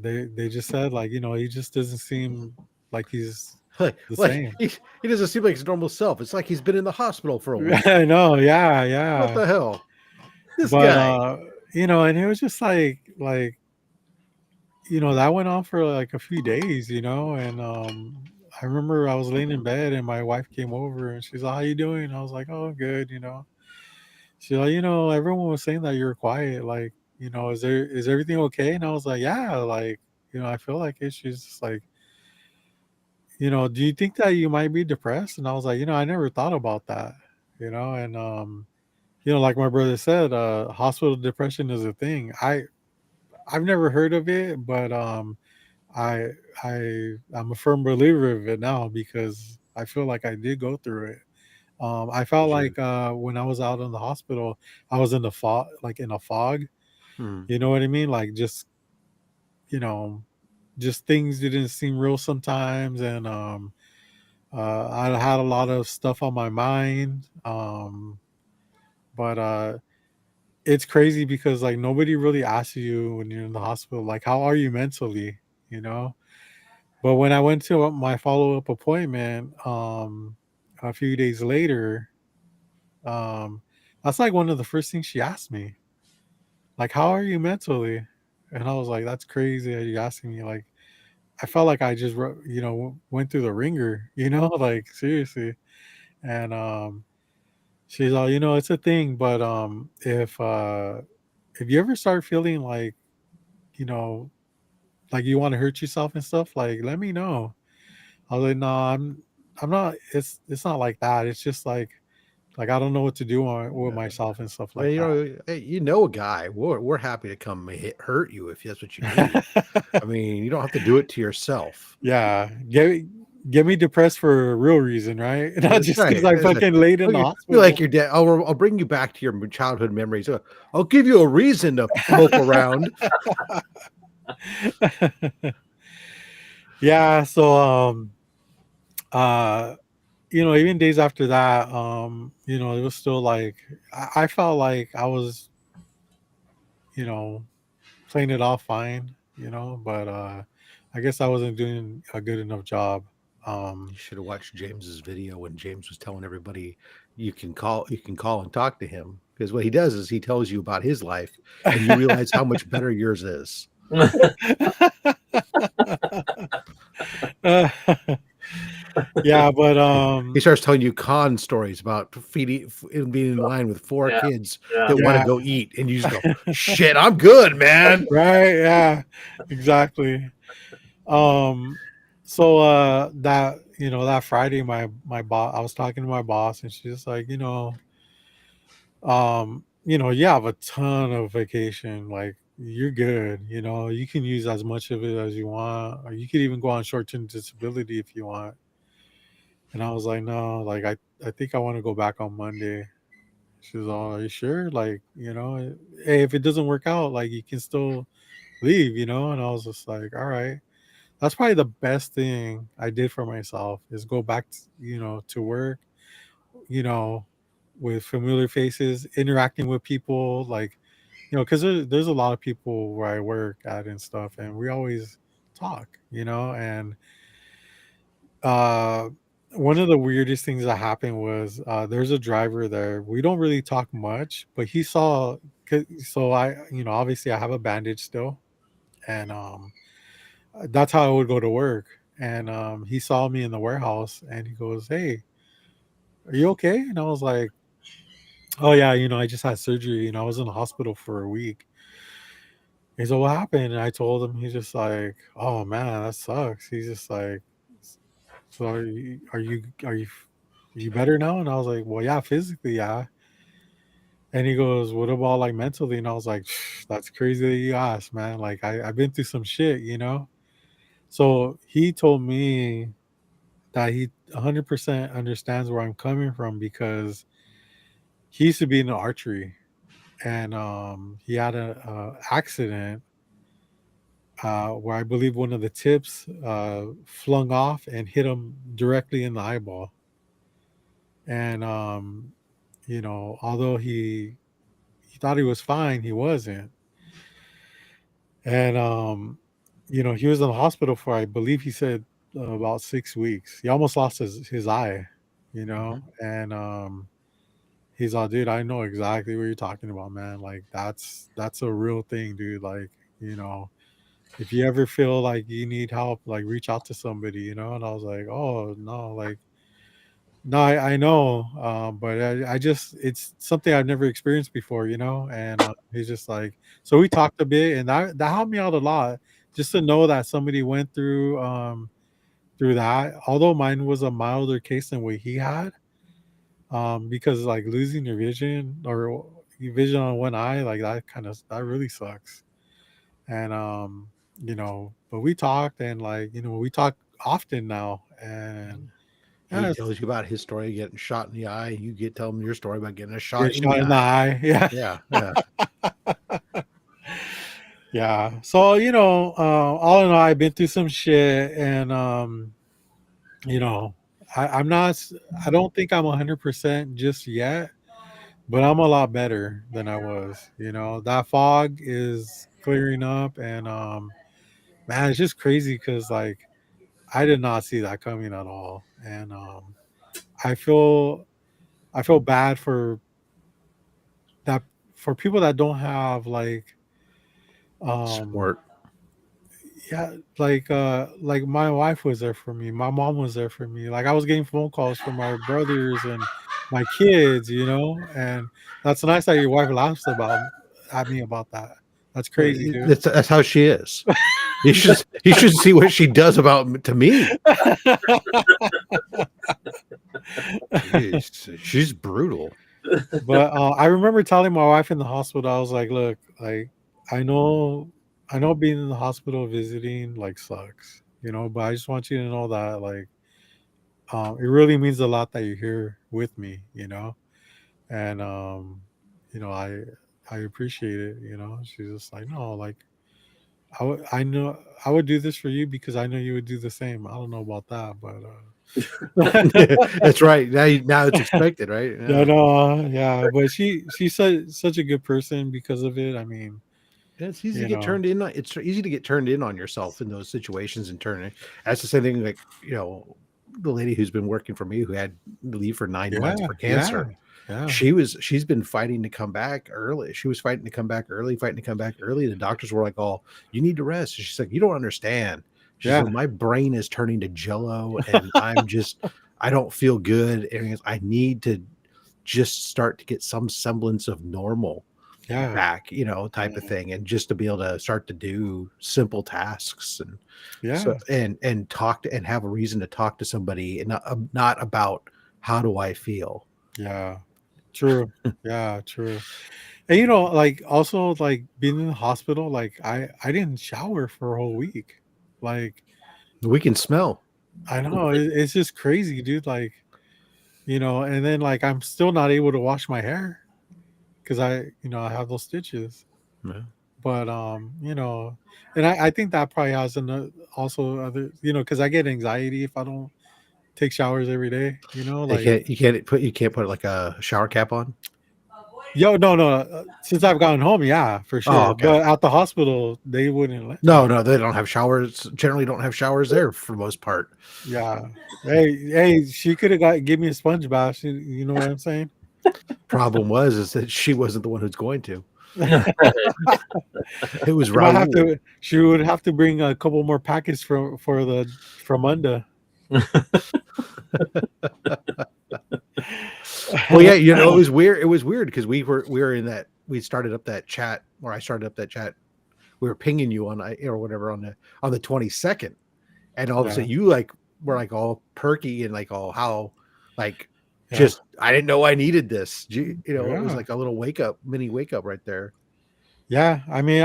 Speaker 1: they just said, like, he just doesn't seem like he's the same.
Speaker 2: He doesn't seem like his normal self. It's like he's been in the hospital for a week.
Speaker 1: I know, yeah.
Speaker 2: What the hell, this guy?
Speaker 1: And it was just like that went on for like a few days, and I remember I was laying in bed and my wife came over and she's like, "How you doing?" I was like, "Oh, good." She's like, "Everyone was saying that you're quiet. Like, is everything okay?" And I was like, "Yeah, like, I feel like it." She's just like, "Do you think that you might be depressed?" And I was like, "I never thought about that." And like my brother said, hospital depression is a thing. I've never heard of it, but I I'm a firm believer of it now because I feel like I did go through it. I felt like when I was out in the hospital, I was in the fog, like in a fog. You know what I mean? Like, just things didn't seem real sometimes, and I had a lot of stuff on my mind. But it's crazy because, like, nobody really asks you when you're in the hospital, like, how are you mentally, But when I went to my follow-up appointment, a few days later, that's like one of the first things she asked me, like, how are you mentally? And I was like, that's crazy that you asking me. Like, I felt like I just, went through the ringer, like, seriously. And she's like, it's a thing, but if you ever start feeling like, like you want to hurt yourself and stuff, like, let me know. I was like, no, I'm not. It's not like that. It's just like I don't know what to do with myself and stuff like that.
Speaker 2: Hey, a guy. We're happy to come hurt you if that's what you need. I mean, you don't have to do it to yourself.
Speaker 1: Yeah, get me depressed for a real reason, right? Not just because I fucking laid in the hospital.
Speaker 2: You're like your dad. I'll bring you back to your childhood memories. I'll give you a reason to mope around.
Speaker 1: Yeah. So even days after that, it was still like I felt like I was playing it off fine, but I guess I wasn't doing a good enough job.
Speaker 2: You should have watched James's video when James was telling everybody you can call and talk to him, because what he does is he tells you about his life and you realize how much better yours is.
Speaker 1: Yeah, but
Speaker 2: he starts telling you con stories about being in line with four kids that want to go eat, and you just go, shit, I'm good, man.
Speaker 1: Right? Yeah, exactly. So that Friday, my boss, I was talking to my boss, and she's like, you have a ton of vacation, like you're good, you can use as much of it as you want, or you could even go on short-term disability if you want. And I was like, no, like I think I want to go back on Monday. She was all, are you sure? Like, hey, if it doesn't work out, like you can still leave, and I was just like, all right. That's probably the best thing I did for myself is go back to work, you know, with familiar faces, interacting with people, like, because there's a lot of people where I work at and stuff, and we always talk, and uh, one of the weirdest things that happened was there's a driver there. We don't really talk much, but he saw, so obviously I have a bandage still, and that's how I would go to work. And he saw me in the warehouse, and he goes, "Hey, are you okay?" And I was like, "Oh yeah, I just had surgery. I was in the hospital for a week." He's like, "What happened?" And I told him. He's just like, "Oh man, that sucks." He's just like, "So are you better now?" And I was like, "Well, yeah, physically, yeah." And he goes, "What about like mentally?" And I was like, "That's crazy that you asked, man. Like I've been through some shit." So he told me that he 100% understands where I'm coming from, because he used to be in the archery, and he had a accident where I believe one of the tips flung off and hit him directly in the eyeball. And although he thought he was fine, he wasn't. And he was in the hospital for, I believe he said, about 6 weeks. He almost lost his eye, and he's all, dude, I know exactly what you're talking about, man. Like that's a real thing, dude. Like, if you ever feel like you need help, like reach out to somebody, And I was like, oh no, like no, I know, but I just, it's something I've never experienced before, And he's just like, so we talked a bit, and that helped me out a lot, just to know that somebody went through that. Although mine was a milder case than what he had, because like losing your vision, or your vision on one eye, like that really sucks. And but we talked, and like we talk often now, and
Speaker 2: he tells you about his story getting shot in the eye. You tell him your story about getting a shot
Speaker 1: in the eye.
Speaker 2: Yeah.
Speaker 1: Yeah. So all in all, I've been through some shit, and I'm not. I don't think I'm 100% just yet, but I'm a lot better than I was. That fog is clearing up, and man, it's just crazy because like I did not see that coming at all, and I feel bad for that, for people that don't have like
Speaker 2: support.
Speaker 1: Yeah, like my wife was there for me, my mom was there for me, like I was getting phone calls from my brothers and my kids, and that's nice that your wife laughs at me about that. That's crazy, dude.
Speaker 2: That's how she is. You should see what she does to me. She's brutal.
Speaker 1: But I remember telling my wife in the hospital, I was like, look, like I know being in the hospital visiting like sucks, but I just want you to know that like it really means a lot that you're here with me, and I appreciate it, She's just like, no, like I know I would do this for you because I know you would do the same. I don't know about that, but
Speaker 2: that's right. Now it's expected, right?
Speaker 1: Yeah, no, yeah, but she's such a good person because of it. I mean,
Speaker 2: It's easy to
Speaker 1: You
Speaker 2: get
Speaker 1: know,
Speaker 2: turned in. It's easy to get turned in on yourself in those situations and turn it. That's the same thing. Like, the lady who's been working for me who had to leave for 9 months
Speaker 1: yeah,
Speaker 2: for
Speaker 1: yeah,
Speaker 2: cancer.
Speaker 1: yeah,
Speaker 2: She's been fighting to come back early. She was fighting to come back early. The doctors were like, "Oh, you need to rest." And she's like, "You don't understand." She's
Speaker 1: yeah,
Speaker 2: like, "My brain is turning to jello, and I don't feel good. And I need to just start to get some semblance of normal
Speaker 1: yeah,
Speaker 2: back, type of thing, and just to be able to start to do simple tasks, and
Speaker 1: yeah,
Speaker 2: so and talk to and have a reason to talk to somebody, and not about how do I feel."
Speaker 1: yeah. True. Yeah, true. And like also like being in the hospital, like I didn't shower for a whole week. Like
Speaker 2: We can smell.
Speaker 1: I know it's just crazy, dude. Like and then like I'm still not able to wash my hair because I have those stitches.
Speaker 2: Yeah.
Speaker 1: But and I think that probably has also other because I get anxiety if I don't take showers every day. Like
Speaker 2: You can't put like a shower cap on.
Speaker 1: no, since I've gotten home, yeah, for
Speaker 2: Oh,
Speaker 1: sure.
Speaker 2: okay.
Speaker 1: But at the hospital, they wouldn't let me.
Speaker 2: No, they don't have showers. Generally, don't have showers there for the most part.
Speaker 1: Yeah. Hey, she could have give me a sponge bath. You know what I'm saying?
Speaker 2: Problem is that she wasn't the one who's going to. It was
Speaker 1: She might have
Speaker 2: Raul.
Speaker 1: to. She would have to bring a couple more packets from under.
Speaker 2: Well, yeah, it was weird. It was weird because we were in that. We started up that chat, or I started up that chat. We were pinging you on or whatever on the 22nd, and all of a
Speaker 1: Yeah,
Speaker 2: sudden you like were like all perky and like all how like
Speaker 1: yeah,
Speaker 2: just I didn't know I needed this. It was
Speaker 1: yeah,
Speaker 2: like a little mini wake up right there.
Speaker 1: yeah. I mean,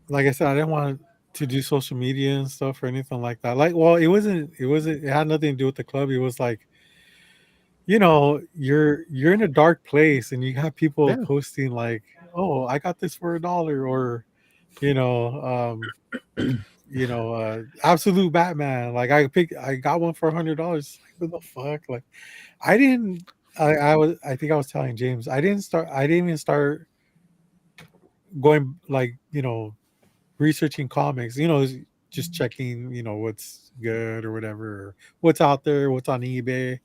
Speaker 1: like I said, I didn't want to do social media and stuff or anything like that. Like, well, it wasn't. It wasn't. It had nothing to do with the club. It was like you're in a dark place and you have people
Speaker 2: Yeah,
Speaker 1: posting like, "Oh, I got this for $1," or you know, um, absolute Batman. Like I got one for $100. Like, what the fuck? Like, I didn't. I think I was telling James. I didn't start. I didn't even start going like researching comics. Just checking. What's good or whatever. Or what's out there. What's on eBay.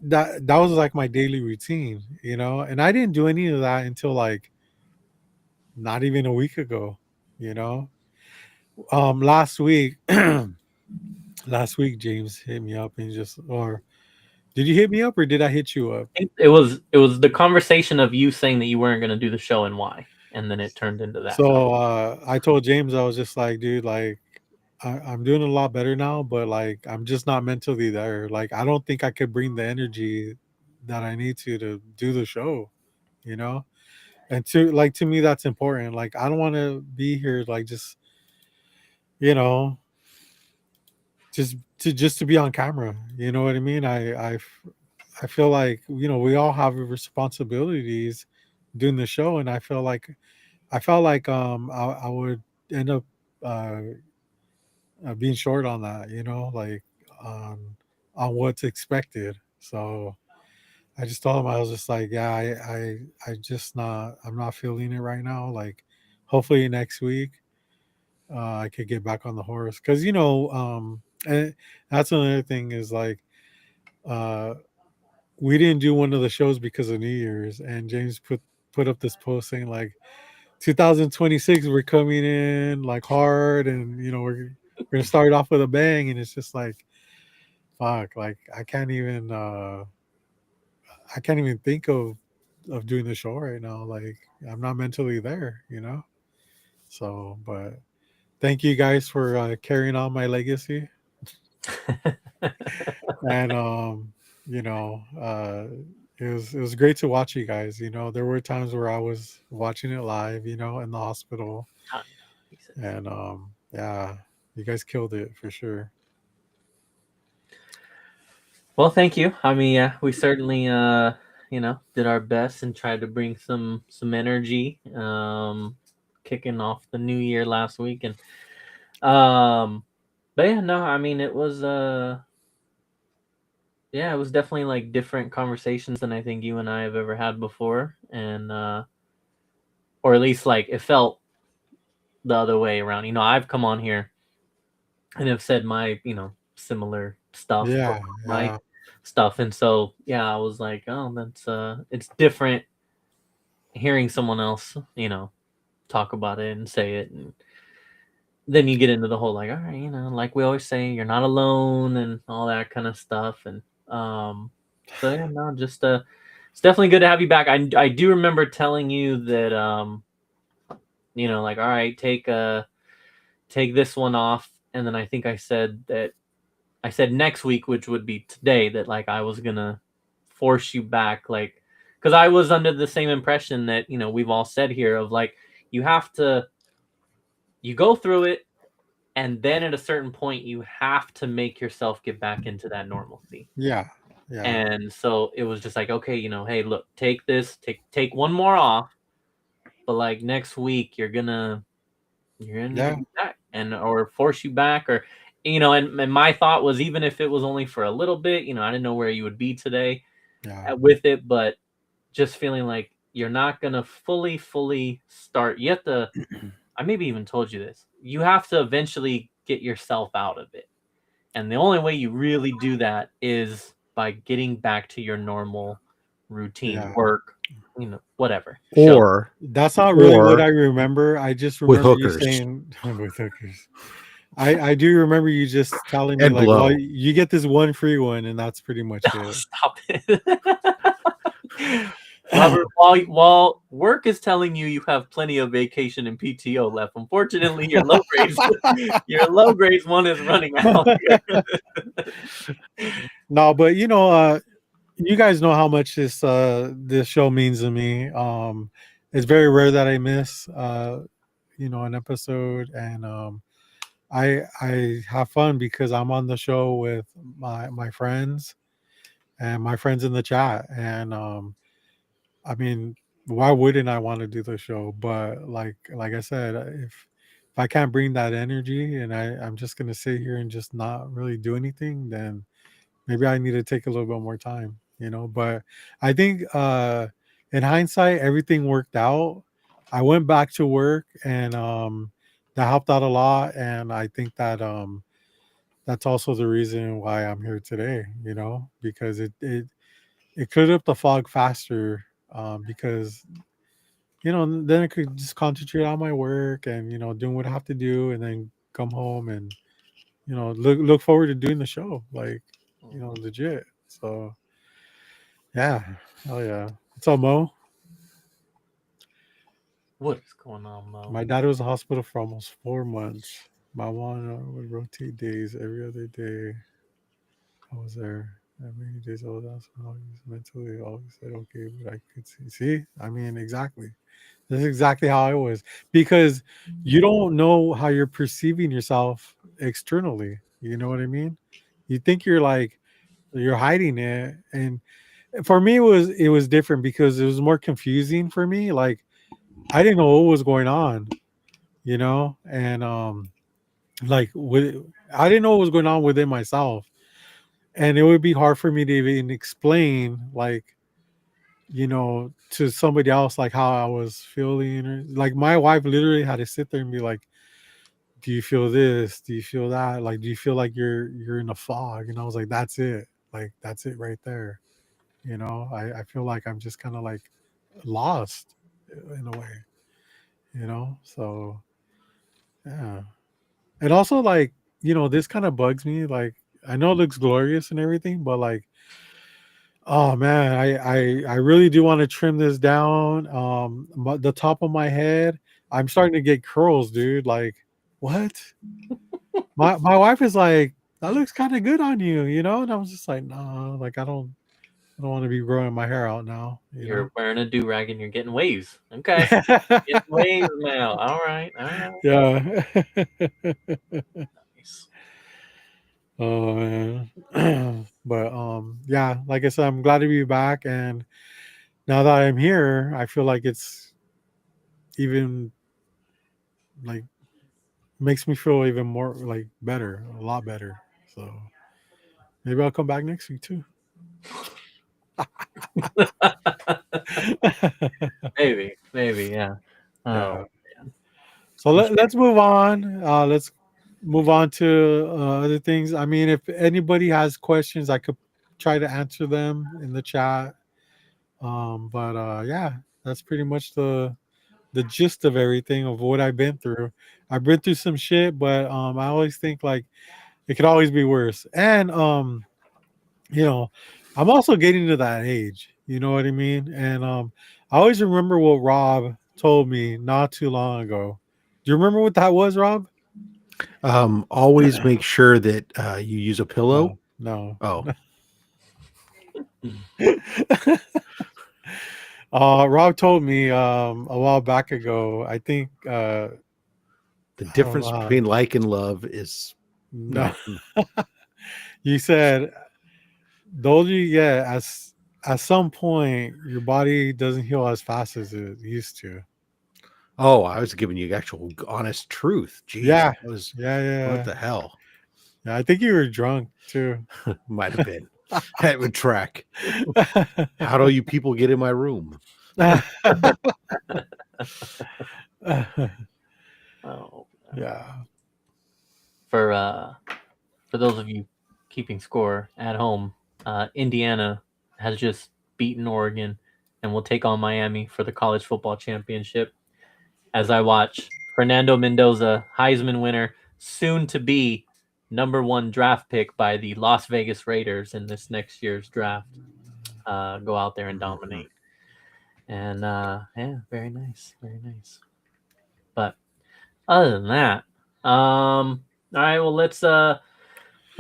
Speaker 1: That was like my daily routine. And I didn't do any of that until like not even a week ago. You know. Last week. Last week, James hit me up and or did you hit me up or did I hit you up?
Speaker 3: It was the conversation of you saying that you weren't going to do the show and why, and then it turned into that
Speaker 1: So
Speaker 3: conversation.
Speaker 1: I told James, I was just like, dude, like I'm doing a lot better now, but like I'm just not mentally there. Like I don't think I could bring the energy that I need to do the show, you know? And to me that's important. Like I don't want to be here like you know, just to be on camera. You know what I mean? I feel like we all have responsibilities doing the show, and I felt like I would end up uh, being short on that, like on what's expected. So I just told him I was just like, yeah, I'm not feeling it right now. Like, hopefully next week I could get back on the horse because and that's another thing is like uh we didn't do one of the shows because of New Year's, and James put up this post saying like 2026 we're coming in like hard, and we're gonna start off with a bang, and it's just like fuck, like I can't even think of doing the show right now. Like I'm not mentally there. So, but thank you guys for carrying on my legacy, and you know, it was great to watch you guys. There were times where I was watching it live, in the hospital,
Speaker 3: Time, he says.
Speaker 1: and yeah, you guys killed it for sure.
Speaker 3: Well, thank you. I mean, yeah, we certainly did our best and tried to bring some energy kicking off the new year last week. And but yeah, no, I mean it was yeah, it was definitely like different conversations than I think you and I have ever had before. And or at least like it felt the other way around. You know, I've come on here and have said my, you know, similar stuff,
Speaker 1: Yeah,
Speaker 3: my
Speaker 1: yeah,
Speaker 3: stuff, and so yeah, I was like, oh, that's it's different hearing someone else, you know, talk about it and say it, and then you get into the whole like, all right, you know, like we always say, you're not alone and all that kind of stuff, and so yeah, no, just it's definitely good to have you back. I do remember telling you that you know, like, all right, take this one off, and then I think I said that I said next week, which would be today, that like I was gonna force you back, like, because I was under the same impression that, you know, we've all said here of like you have to, you go through it, and then at a certain point you have to make yourself get back into that normalcy.
Speaker 1: yeah, yeah,
Speaker 3: And so it was just like, okay, you know, hey, look, take this, take one more off, but like next week you're gonna need to
Speaker 1: yeah,
Speaker 3: be back, and or force you back, or you know, and my thought was, even if it was only for a little bit, you know, I didn't know where you would be today
Speaker 1: yeah,
Speaker 3: with it, but just feeling like you're not gonna fully start. You have to. I maybe even told you this. You have to eventually get yourself out of it, and the only way you really do that is by getting back to your normal routine,
Speaker 1: yeah.
Speaker 3: work, you know, whatever. Show.
Speaker 2: Or
Speaker 1: That's not really what
Speaker 2: or
Speaker 1: I remember. I just
Speaker 2: with
Speaker 1: remember you
Speaker 2: hookers
Speaker 1: saying with hookers. I do remember you just telling me
Speaker 2: and
Speaker 1: like, well,
Speaker 2: blow.
Speaker 1: you get this one free one, and that's pretty much it.
Speaker 3: Stop it. Robert, while work is telling you you have plenty of vacation and PTO left, unfortunately your low grades one is running out.
Speaker 1: No, but you know, you guys know how much this show means to me. It's very rare that I miss you know, an episode, and I have fun because I'm on the show with my friends and my friends in the chat, and I mean, why wouldn't I want to do the show? But like I said, if I can't bring that energy, and I'm just gonna sit here and just not really do anything, then maybe I need to take a little bit more time, you know. But I think in hindsight, everything worked out. I went back to work, and that helped out a lot. And I think that that's also the reason why I'm here today, you know, because it cleared up the fog faster, because you know, then I could just concentrate on my work and, you know, doing what I have to do, and then come home and, you know, look forward to doing the show, like, you know, legit. So yeah, hell yeah. What's up, Mo?
Speaker 3: What is going on, Mo?
Speaker 1: My dad was in the hospital for almost 4 months. My mom would rotate days every other day. I was there. That many days I was out, mentally always said okay, but I could see. See, I mean, exactly. That's exactly how I was, because you don't know how you're perceiving yourself externally. You know what I mean? You think you're like you're hiding it, and for me it was different because it was more confusing for me. Like I didn't know what was going on, you know, and like I didn't know what was going on within myself, and it would be hard for me to even explain, like, you know, to somebody else, like how I was feeling. Or like my wife literally had to sit there and be like, do you feel this, do you feel that, like, do you feel like you're in a fog? And I was like, that's it, like that's it right there, you know. I feel like I'm just kind of like lost in a way, you know. So yeah. And also, like, you know, this kind of bugs me. Like, I know it looks glorious and everything, but like, oh man, I really do want to trim this down. The top of my head, I'm starting to get curls, dude. Like, what? My wife is like, that looks kind of good on you, you know? And I was just like, no, like I don't want to be growing my hair out now, you know?
Speaker 3: You're wearing a do-rag and you're getting waves. Okay. Getting waves now. All right. All right.
Speaker 1: Yeah.
Speaker 3: Nice.
Speaker 1: Oh man. But yeah, like I said, I'm glad to be back, and now that I'm here, I feel like it's even like makes me feel even more like better, a lot better. So maybe I'll come back next week too.
Speaker 3: Maybe, yeah.
Speaker 1: Yeah. So let's move on. Let's move on to other things. I mean, if anybody has questions, I could try to answer them in the chat. But yeah, that's pretty much the gist of everything of what I've been through. I've been through some shit, but I always think like it could always be worse. And you know, I'm also getting to that age. You know what I mean? And I always remember what Rob told me not too long ago. Do you remember what that was, Rob?
Speaker 2: Always make sure that you use a pillow.
Speaker 1: No.
Speaker 2: Oh,
Speaker 1: Rob told me a while back ago. I think
Speaker 2: the difference between like and love is
Speaker 1: no. You said the older you get, as at some point your body doesn't heal as fast as it used to.
Speaker 2: Oh, I was giving you actual honest truth. Jeez,
Speaker 1: Yeah.
Speaker 2: that was
Speaker 1: Yeah.
Speaker 2: what the hell?
Speaker 1: Yeah, I think you were drunk too.
Speaker 2: Might have been. That would track. How do you people get in my room?
Speaker 3: Oh,
Speaker 1: Yeah.
Speaker 3: For those of you keeping score at home, Indiana has just beaten Oregon and will take on Miami for the college football championship. As I watch Fernando Mendoza, Heisman winner, soon to be #1 draft pick by the Las Vegas Raiders in this next year's draft, go out there and dominate. And yeah, very nice, very nice. But other than that, all right, well let's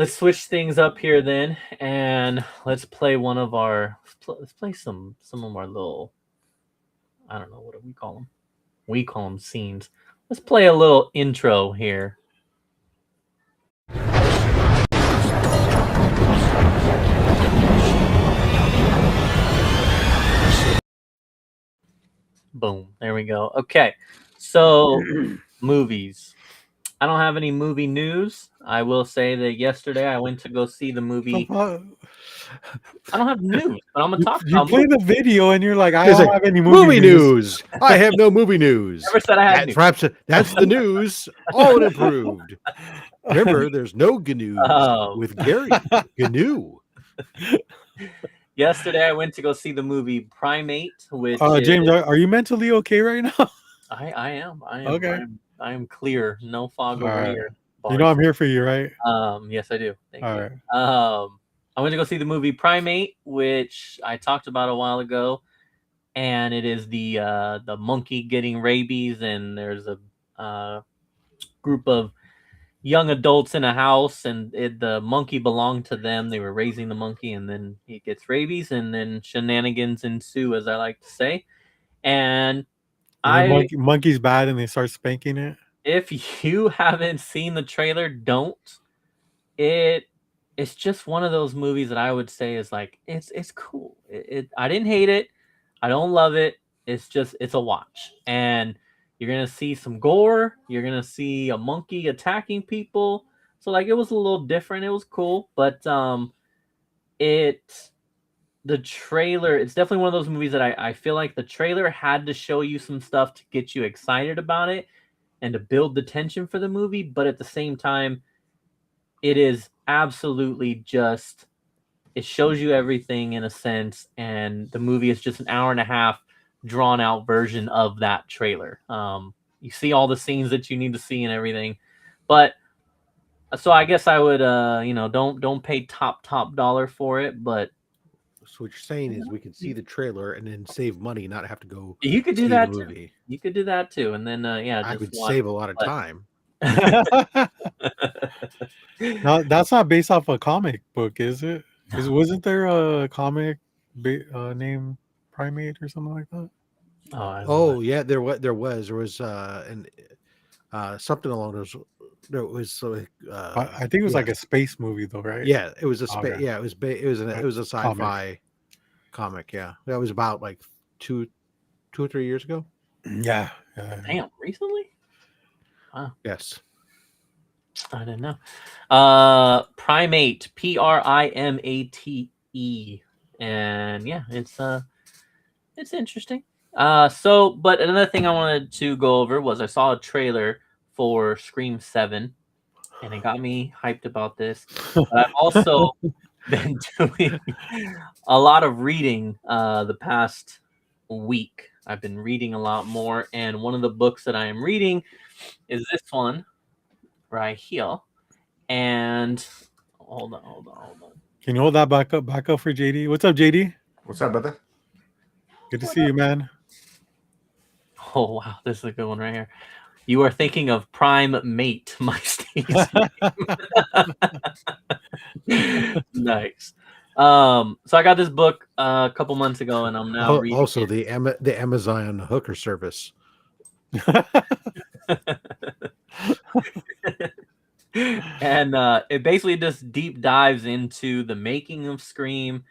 Speaker 3: switch things up here then, and let's play one of our let's play some of our little, I don't know, what do we call them? We call them scenes. Let's play a little intro here. Boom. There we go. Okay. So movies. I don't have any movie news. I will say that yesterday I went to go see the movie. I don't have news, but I'm gonna talk
Speaker 1: You
Speaker 3: about
Speaker 1: play
Speaker 3: movies.
Speaker 1: the video and you're like, I
Speaker 2: He's
Speaker 1: don't
Speaker 2: like,
Speaker 1: have any movie
Speaker 2: news. I have no movie news.
Speaker 3: Never said I had news.
Speaker 2: Perhaps that's the news. All improved. Remember, there's no GNU with Gary. GNU.
Speaker 3: Yesterday I went to go see the movie Primate, which
Speaker 1: James, are you mentally okay right now?
Speaker 3: I am.
Speaker 1: Okay.
Speaker 3: I am clear. No fog over
Speaker 1: right.
Speaker 3: here.
Speaker 1: You know I'm here for you, right?
Speaker 3: Yes, I do. Thank you.
Speaker 1: Right.
Speaker 3: I went to go see the movie Primate, which I talked about a while ago, and it is the monkey getting rabies, and there's a group of young adults in a house, and the monkey belonged to them. They were raising the monkey, and then he gets rabies, and then shenanigans ensue, as I like to say. And
Speaker 1: monkey's bad, and they start spanking it.
Speaker 3: If you haven't seen the trailer, don't. It's just one of those movies that I would say is like it's cool. I didn't hate it. I don't love it. It's a watch, and you're gonna see some gore. You're gonna see a monkey attacking people. So like it was a little different. It was cool, but the trailer. It's definitely one of those movies that I feel like the trailer had to show you some stuff to get you excited about it and to build the tension for the movie, but at the same time, it is absolutely just, it shows you everything in a sense, and the movie is just an hour and a half drawn out version of that trailer. You see all the scenes that you need to see and everything, but so I guess I would don't pay top dollar for it, but
Speaker 2: so what you're saying is we can see the trailer and then save money, not have to go.
Speaker 3: You could do
Speaker 2: see
Speaker 3: that
Speaker 2: the
Speaker 3: too.
Speaker 2: movie.
Speaker 3: You could do that too, and then
Speaker 2: I would save a lot of time.
Speaker 1: No, that's not based off a comic book, is it? Wasn't there a comic named Primate or something like that?
Speaker 2: Oh yeah, there was something along those. There was
Speaker 1: I think it was like a space movie though, right?
Speaker 2: Yeah, it was a space.
Speaker 1: Okay.
Speaker 2: Yeah, it was a sci-fi comic. Yeah, that was about like two or 3 years ago.
Speaker 1: Yeah.
Speaker 3: Damn, recently? Wow.
Speaker 2: Yes.
Speaker 3: I didn't know. Primate, Primate, and yeah, it's interesting. But another thing I wanted to go over was I saw a trailer for Scream 7, and it got me hyped about this. But I've also been doing a lot of reading the past week. I've been reading a lot more, and one of the books that I am reading is this one right here. And hold on.
Speaker 1: Can you hold that back up for JD? What's up, JD?
Speaker 4: What's up, brother?
Speaker 1: Good to see you, man.
Speaker 3: Oh wow, this is a good one right here. You are thinking of Prime Mate, my Steve's nice. So I got this book a couple months ago, and I'm now reading
Speaker 2: Also,
Speaker 3: it.
Speaker 2: the Amazon hooker service.
Speaker 3: And it basically just deep dives into the making of Scream,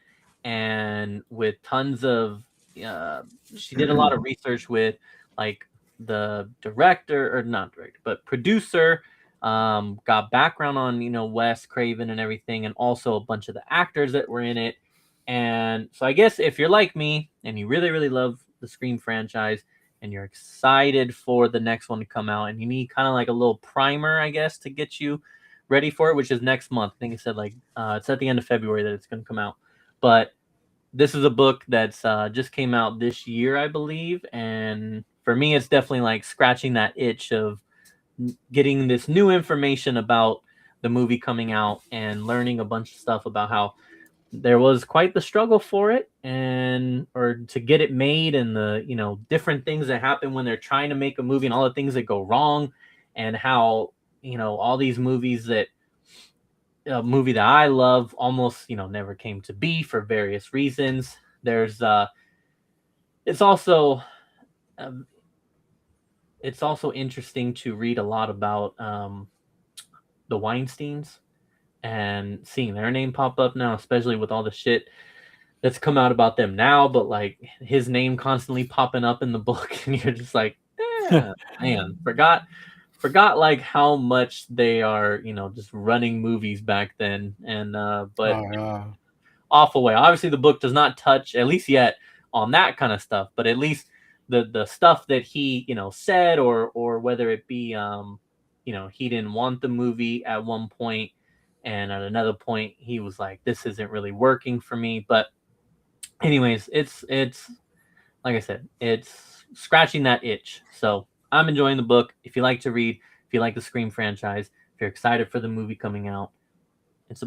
Speaker 3: and with tons of she did a lot of research with like the director, or not director, but producer, got background on Wes Craven and everything, and also a bunch of the actors that were in it. And so I guess if you're like me and you really really love the Scream franchise and you're excited for the next one to come out, and you need kind of like a little primer, I guess, to get you ready for it, which is next month. I think it said like it's at the end of February that it's going to come out. But this is a book that's just came out this year, I believe. And for me, it's definitely like scratching that itch of getting this new information about the movie coming out and learning a bunch of stuff about how there was quite the struggle for it or to get it made, and the different things that happen when they're trying to make a movie and all the things that go wrong, and how all these movies that a movie that I love almost never came to be for various reasons. There's it's also interesting to read a lot about the Weinsteins and seeing their name pop up now, especially with all the shit that's come out about them now, but like his name constantly popping up in the book, and you're just like, man, forgot like how much they are, just running movies back then. And awful way. Obviously the book does not touch, at least yet, on that kind of stuff, but at least the stuff that he said, or whether it be he didn't want the movie at one point, and at another point he was like, this isn't really working for me. But anyways, it's like I said, it's scratching that itch. So I'm enjoying the book. If you like to read, if you like the Scream franchise, if you're excited for the movie coming out, it's a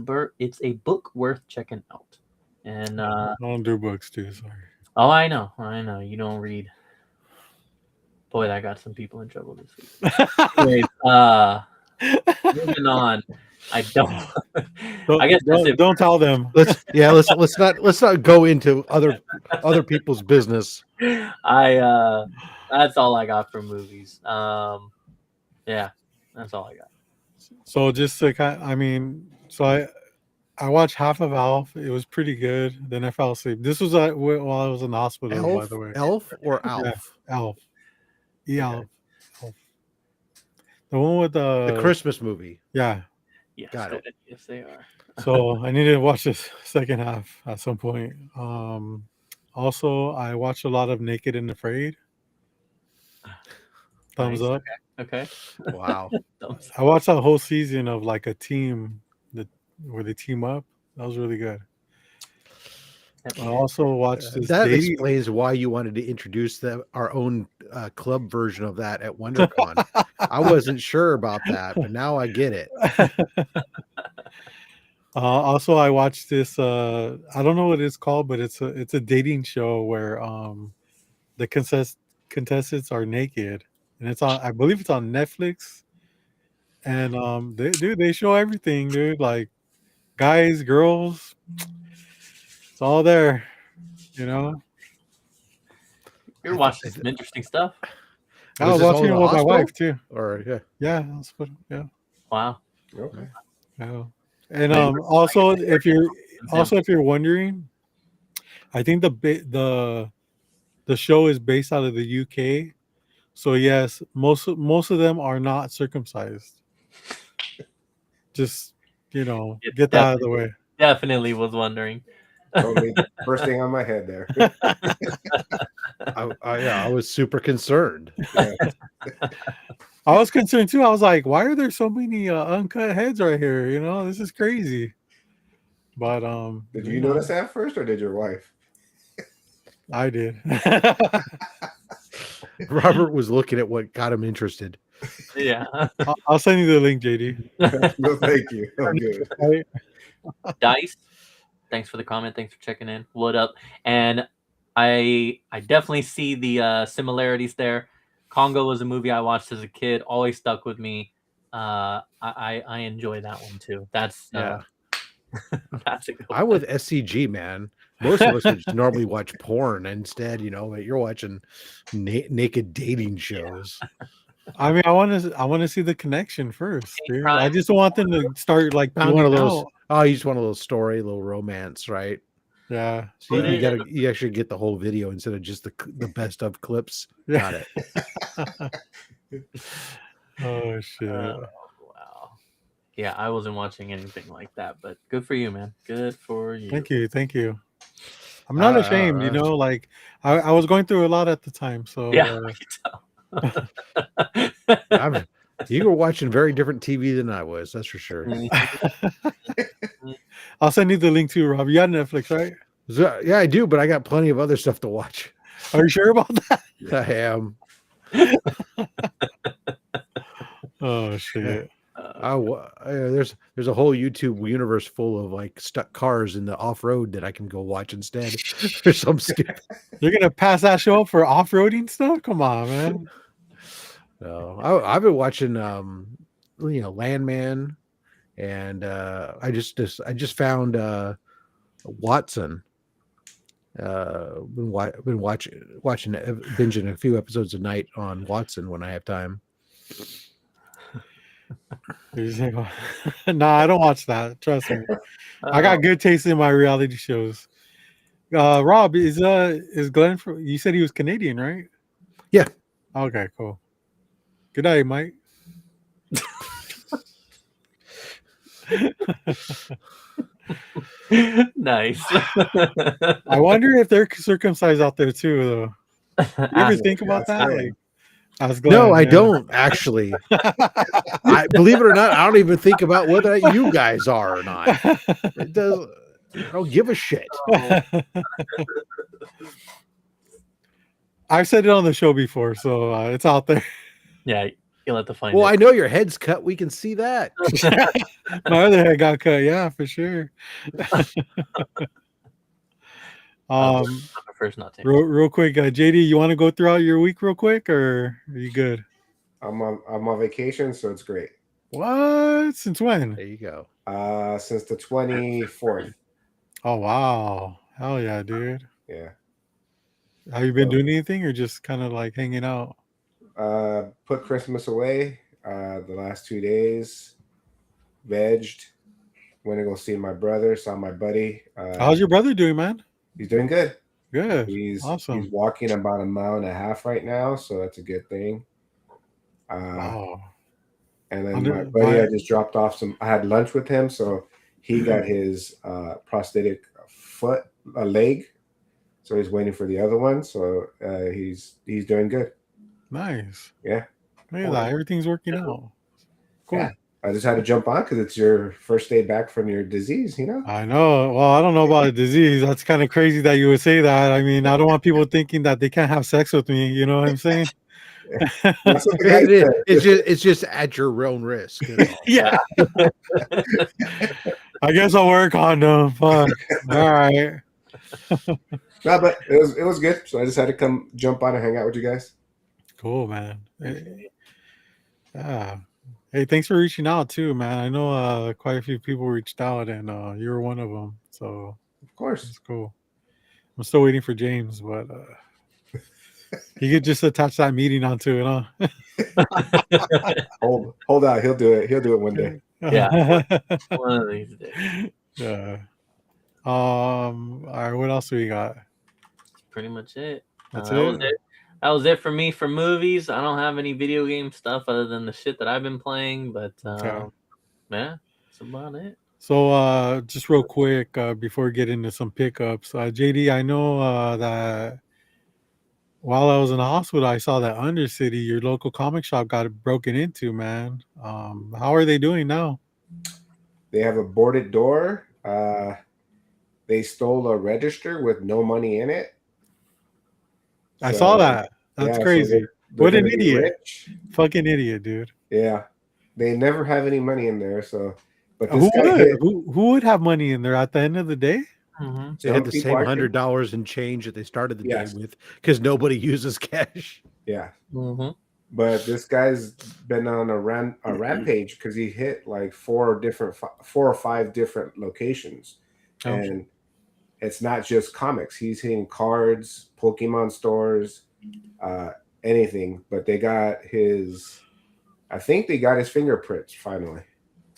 Speaker 3: book worth checking out. And
Speaker 1: I don't do books too, sorry.
Speaker 3: Oh, I know you don't read. Boy, that got some people in trouble this week. Anyways, moving on. I don't. I guess
Speaker 1: don't tell them.
Speaker 2: Let's not go into other people's business.
Speaker 3: That's all I got for movies. Yeah, that's all I got.
Speaker 1: So just to I watched half of Alf. It was pretty good. Then I fell asleep. This was while I was in the hospital, by the way.
Speaker 2: Elf or Alf?
Speaker 1: Yeah, Alf. Alf. The one with the
Speaker 2: Christmas movie.
Speaker 1: Yeah.
Speaker 3: Yes,
Speaker 2: got it.
Speaker 3: Yes, they are.
Speaker 1: So I needed to watch this second half at some point. Also, I watched a lot of Naked and Afraid. Thumbs up.
Speaker 3: Okay.
Speaker 2: Wow.
Speaker 1: I watched that whole season of like a team where they team up. That was really good. I also watched this.
Speaker 2: That explains why you wanted to introduce our own club version of that at WonderCon. I wasn't sure about that, but now I get it.
Speaker 1: Also, I watched this. I don't know what it's called, but it's a dating show where the contestants are naked, and it's on. I believe it's on Netflix. And they show everything, dude. Like guys, girls. It's all there,
Speaker 3: You're watching some interesting stuff.
Speaker 1: I was watching it with my wife too.
Speaker 2: Or
Speaker 1: yeah.
Speaker 3: Wow.
Speaker 4: Okay.
Speaker 1: Yeah. And also if you're wondering, I think the show is based out of the UK. So yes, most of them are not circumcised. Just get that out of the way.
Speaker 3: Definitely was wondering.
Speaker 4: Totally first thing on my head there.
Speaker 2: I was super concerned.
Speaker 4: Yeah.
Speaker 1: I was concerned too. I was like, why are there so many uncut heads right here? You know, this is crazy. But
Speaker 4: Did you notice that first, or did your wife?
Speaker 1: I did.
Speaker 2: Robert was looking at what got him interested.
Speaker 3: Yeah.
Speaker 1: I'll send you the link, JD.
Speaker 4: No, thank you. I'm good.
Speaker 3: Dice, thanks for the comment. Thanks for checking in. What up? And I definitely see the similarities there. Congo was a movie I watched as a kid. Always stuck with me. I enjoy that one too. That's
Speaker 2: Yeah.
Speaker 3: that's a good one.
Speaker 2: I'm with SCG, man. Most of us would just normally watch porn instead, but you're watching naked dating shows.
Speaker 1: I mean, I want to see the connection first, dude.
Speaker 3: Right.
Speaker 1: I just don't want them to start like
Speaker 2: You want
Speaker 1: pounding
Speaker 2: a little?
Speaker 1: out.
Speaker 2: Oh, you just want a little story, a little romance, right?
Speaker 1: Yeah.
Speaker 2: So you actually get the whole video instead of just the best of clips. Got it.
Speaker 1: Oh shit.
Speaker 3: Wow. Yeah, I wasn't watching anything like that, but good for you, man. Good for you.
Speaker 1: Thank you. I'm not ashamed, like I was going through a lot at the time, so
Speaker 3: Yeah, I can tell.
Speaker 2: You were watching very different TV than I was, that's for sure.
Speaker 1: I'll send you the link too, Rob. You got Netflix, right?
Speaker 2: Yeah, I do, but I got plenty of other stuff to watch.
Speaker 1: Are you sure about that?
Speaker 2: I am.
Speaker 1: Oh shit.
Speaker 2: There's a whole YouTube universe full of like stuck cars in the off-road that I can go watch instead. There's some skip.
Speaker 1: You're gonna pass that show up for off-roading stuff? Come on, man.
Speaker 2: No, I've been watching Landman, and I just found Watson. Been watching binging a few episodes a night on Watson when I have time.
Speaker 1: No, I don't watch that. Trust me. I got good taste in my reality shows. Rob, is Glenn you said he was Canadian, right?
Speaker 2: Yeah.
Speaker 1: Okay, cool. Good night, Mike.
Speaker 3: Nice.
Speaker 1: I wonder if they're circumcised out there too, though. You ever think about that?
Speaker 2: No, I don't actually. I believe it or not, I don't even think about whether you guys are or not. It does. I don't give a shit.
Speaker 1: I've said it on the show before, so it's out there.
Speaker 3: Yeah, you'll have to find
Speaker 2: Well,
Speaker 3: it.
Speaker 2: I know your head's cut. We can see that.
Speaker 1: My other head got cut. Yeah, for sure.
Speaker 3: First not to.
Speaker 1: Real quick, JD, you want to go throughout your week real quick, or are you good?
Speaker 4: I'm on vacation, so it's great.
Speaker 1: What? Since when?
Speaker 2: There you go.
Speaker 4: Since the 24th.
Speaker 1: Oh wow! Hell yeah, dude.
Speaker 4: Yeah.
Speaker 1: Have you been doing anything, or just kind of like hanging out?
Speaker 4: Put Christmas away. The last 2 days, vegged. Went to go see my brother. Saw my buddy.
Speaker 1: How's your brother doing, man?
Speaker 4: He's doing good.
Speaker 1: Good.
Speaker 4: He's
Speaker 1: awesome.
Speaker 4: He's walking about 1.5 miles right now, so that's a good thing.
Speaker 1: Wow.
Speaker 4: And then my buddy, I just dropped off I had lunch with him, so he got his prosthetic leg, so he's waiting for the other one. So he's doing good.
Speaker 1: Nice.
Speaker 4: Yeah.
Speaker 1: Look at that. Everything's working out. Cool.
Speaker 4: Yeah. I just had to jump on because it's your first day back from your disease,
Speaker 1: I know. Well, I don't know about a disease. That's kind of crazy that you would say that. I mean, I don't want people thinking that they can't have sex with me. You know what I'm saying?
Speaker 2: It's just at your own risk.
Speaker 1: Yeah. I guess I'll work on them. Fuck. All right.
Speaker 4: No, but it was good. So I just had to jump on and hang out with you guys.
Speaker 1: Cool, man. Yeah. Hey, thanks for reaching out too, man. I know quite a few people reached out, and you were one of them. So
Speaker 4: of course,
Speaker 1: it's cool. I'm still waiting for James, but he could just attach that meeting onto it, huh?
Speaker 4: hold out. He'll do it. He'll do it one day.
Speaker 3: Yeah, one of these days.
Speaker 1: Yeah. All right. What else do we got?
Speaker 3: That's pretty much it.
Speaker 1: That's it.
Speaker 3: That was it for me for movies. I don't have any video game stuff other than the shit that I've been playing, but yeah, that's about it.
Speaker 1: So just real quick before we get into some pickups, JD, I know that while I was in the hospital, I saw that Undercity, your local comic shop, got broken into. Man, how are they doing now?
Speaker 4: They have a boarded door. They stole a register with no money in it.
Speaker 1: I saw that. That's crazy.
Speaker 4: They're
Speaker 1: What an
Speaker 4: gonna be
Speaker 1: idiot!
Speaker 4: rich.
Speaker 1: Fucking idiot, dude.
Speaker 4: Yeah, they never have any money in there. So, but this
Speaker 1: Who
Speaker 4: guy
Speaker 1: would?
Speaker 4: hit.
Speaker 1: Who would have money in there at the end of the day?
Speaker 3: Mm-hmm.
Speaker 2: They had the same $100 in change that they started the day with because nobody uses cash.
Speaker 4: Yeah.
Speaker 3: Mm-hmm.
Speaker 4: But this guy's been on a rampage because he hit like 4 or 5 different locations, and it's not just comics. He's hitting cards, Pokemon stores, anything. But they got his. I think they got his fingerprints finally.